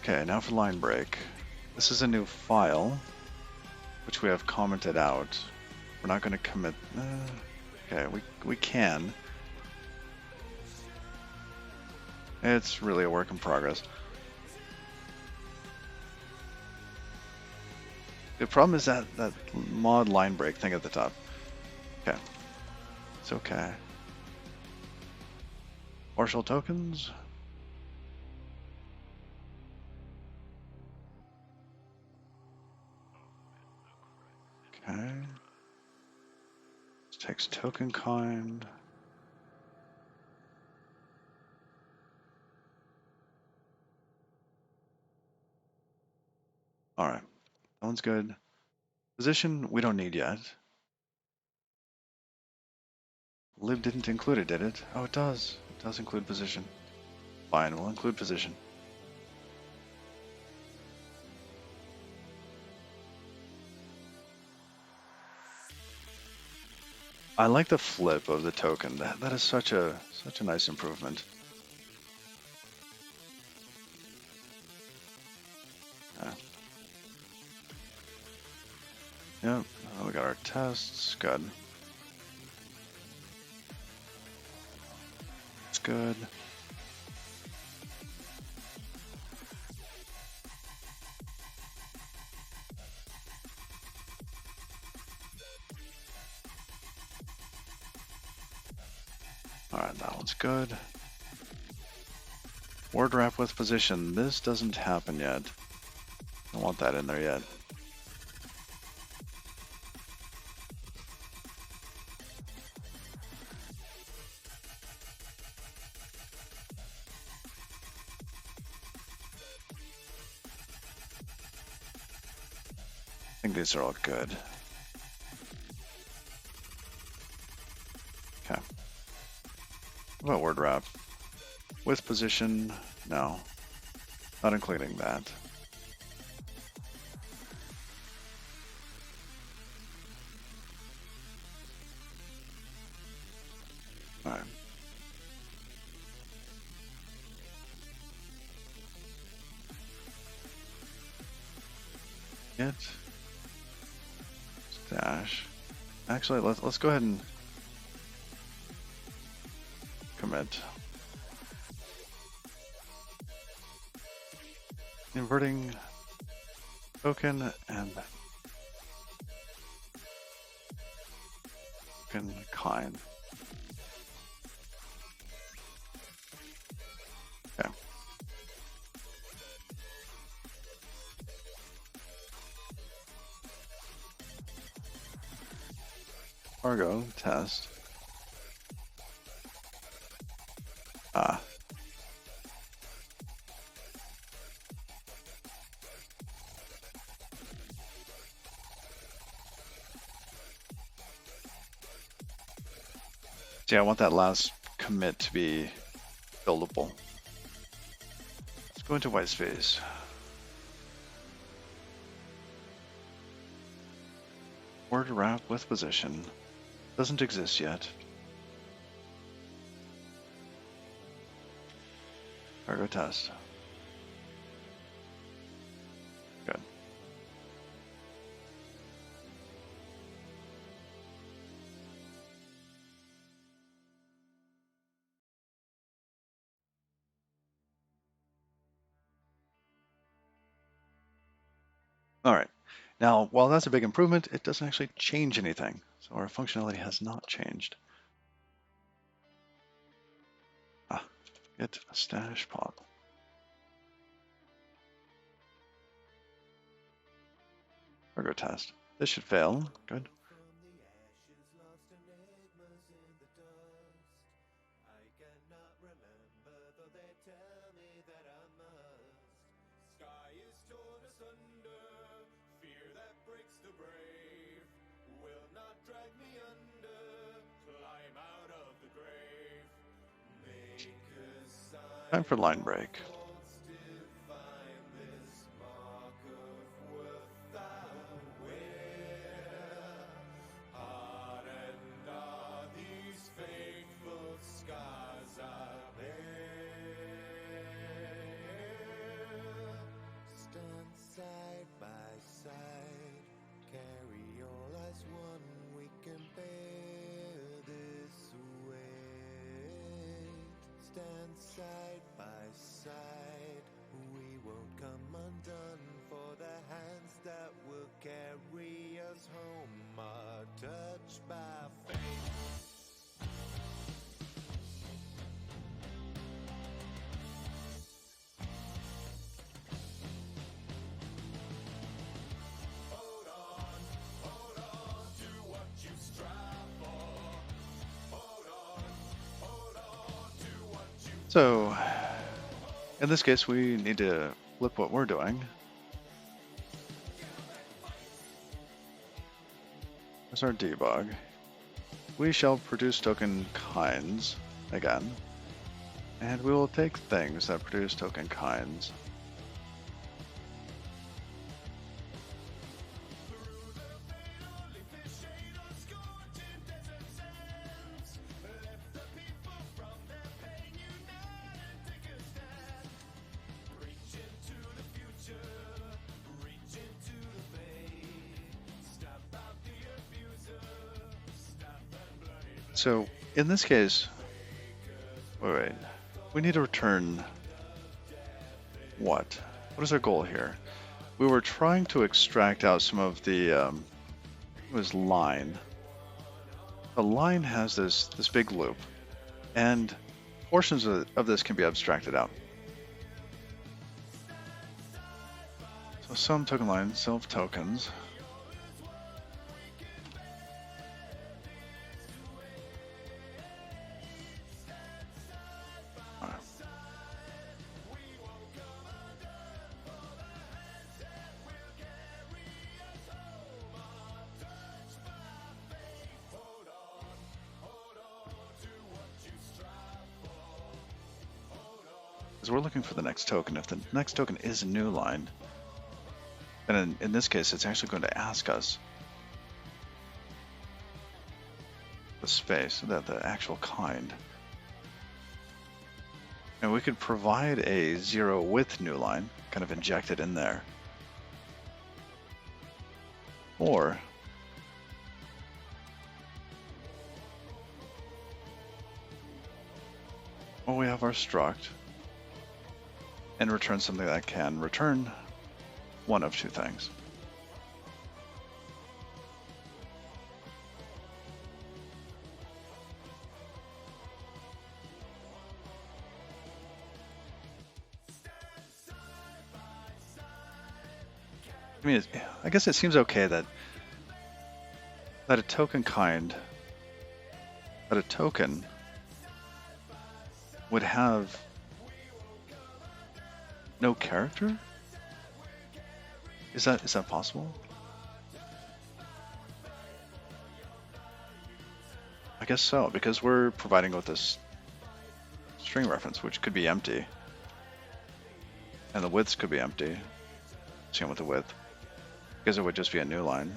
Okay, now for line break. This is a new file, which we have commented out. We're not going to commit. Okay, we can. It's really a work in progress. The problem is that mod line break thing at the top. Okay. It's okay. Partial tokens. Okay. This takes token kind. All right. That one's good. Position, we don't need yet. Lib didn't include it, did it? Oh, it does. It does include position. Fine, we'll include position. I like the flip of the token. That is such a nice improvement. Yeah. Yep. Oh, we got our tests. Good. It's good. Alright, that one's good. Word wrap with position. This doesn't happen yet. Don't want that in there yet. I think these are all good. Okay. What about word wrap? With position, no. Not including that. Alright. Get stash. Actually, let's go ahead and commit. Inverting token and token kind. Okay. Cargo test. Ah. See, I want that last commit to be buildable. Let's go into white space. Word wrap with position. Doesn't exist yet. Cargo test. Good. All right. Now, while that's a big improvement, it doesn't actually change anything. So our functionality has not changed. Ah, get a stash pod. Cargo test. This should fail. Good. From the ashes, lost enigmas in the dust. I cannot remember, though they tell me that I must. Sky is torn asunder, fear that breaks the brave will not drag me under, climb out of the grave. Make a sign. Time for line break. Divine, this mark of worth I wear. Hardened are these faithful scars I bear. Stand side by side, carry all as one. We can bear this weight. Stand side by side, we won't come undone, for the hands that will carry So in this case, we need to flip what we're doing. There's our debug. We shall produce token kinds again, and we will take things that produce token kinds. So in this case, wait, we need to return what? What is our goal here? We were trying to extract out some of the, it was line. The line has this big loop, and portions of this can be abstracted out. So some token line, self tokens. Because we're looking for the next token. If the next token is a new line, then in this case, it's actually going to ask us the space, the actual kind. And we could provide a 0 with new line, kind of inject it in there. Or we have our struct and return something that can return one of two things. I mean, I guess it seems okay that a token kind, that a token would have no character? Is that possible? I guess so, because we're providing with this string reference, which could be empty. And the widths could be empty. Same with the width. Because it would just be a new line.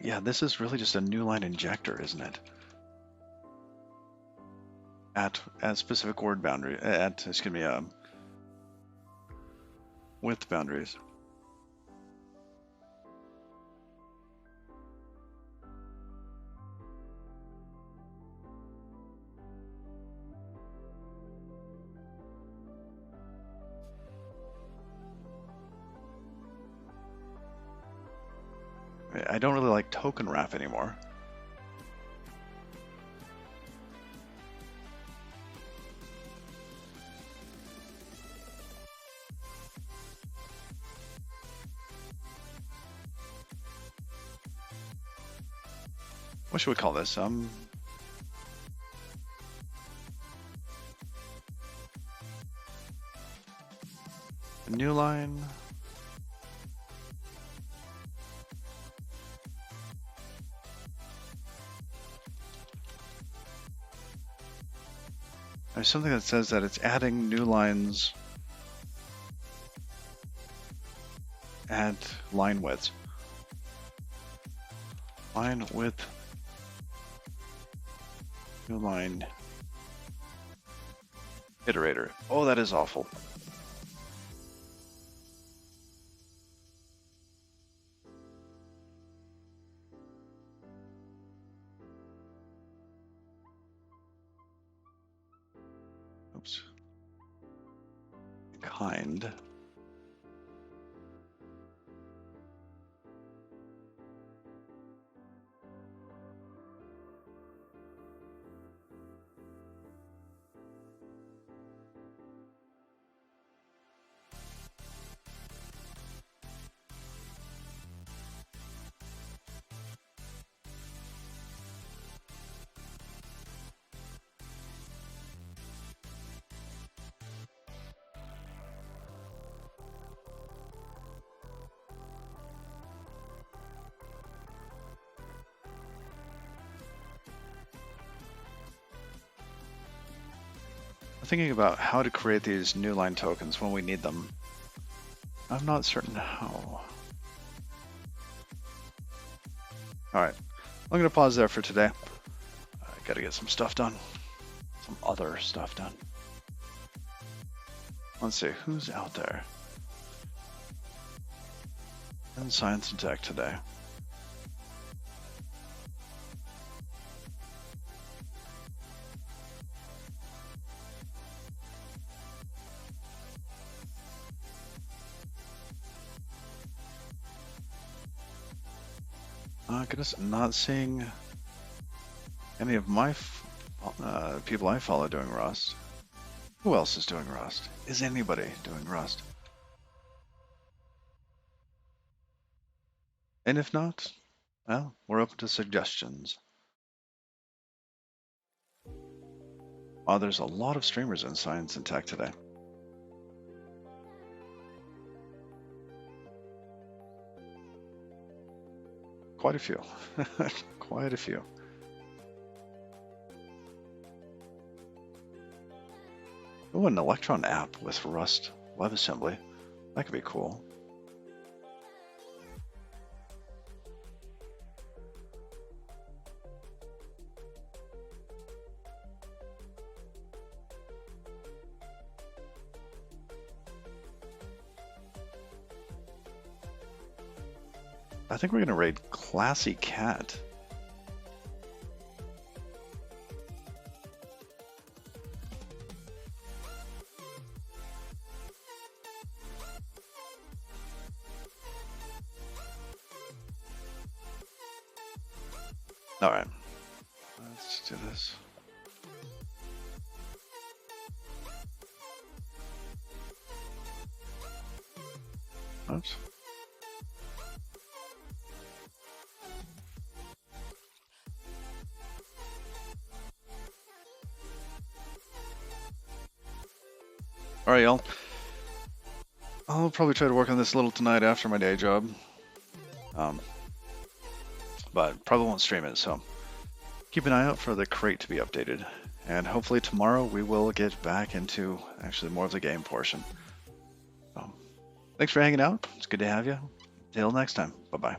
Yeah, this is really just a new line injector, isn't it? At specific word boundary, excuse me, width boundaries. I don't really like token wrap anymore. What should we call this? A new line. There's something that says that it's adding new lines. Add line widths. Line width. New line. Iterator. Oh, that is awful. Oops. Kind. Thinking about how to create these new line tokens when we need them. I'm not certain how. Alright, I'm going to pause there for today. I gotta get some stuff done. Some other stuff done. Let's see, who's out there? In science and tech today. Goodness, not seeing any of my people I follow doing Rust. Who else is doing Rust? Is anybody doing Rust? And if not, well, we're open to suggestions. Wow, there's a lot of streamers in science and tech today. Quite a few. Quite a few. Oh, an Electron app with Rust WebAssembly. That could be cool. I think we're going to raid Classy Cat. All right, let's do this. Oops. All right, y'all. I'll probably try to work on this a little tonight after my day job. But probably won't stream it, so keep an eye out for the crate to be updated. And hopefully tomorrow we will get back into actually more of the game portion. So, thanks for hanging out. It's good to have you. Till next time. Bye-bye.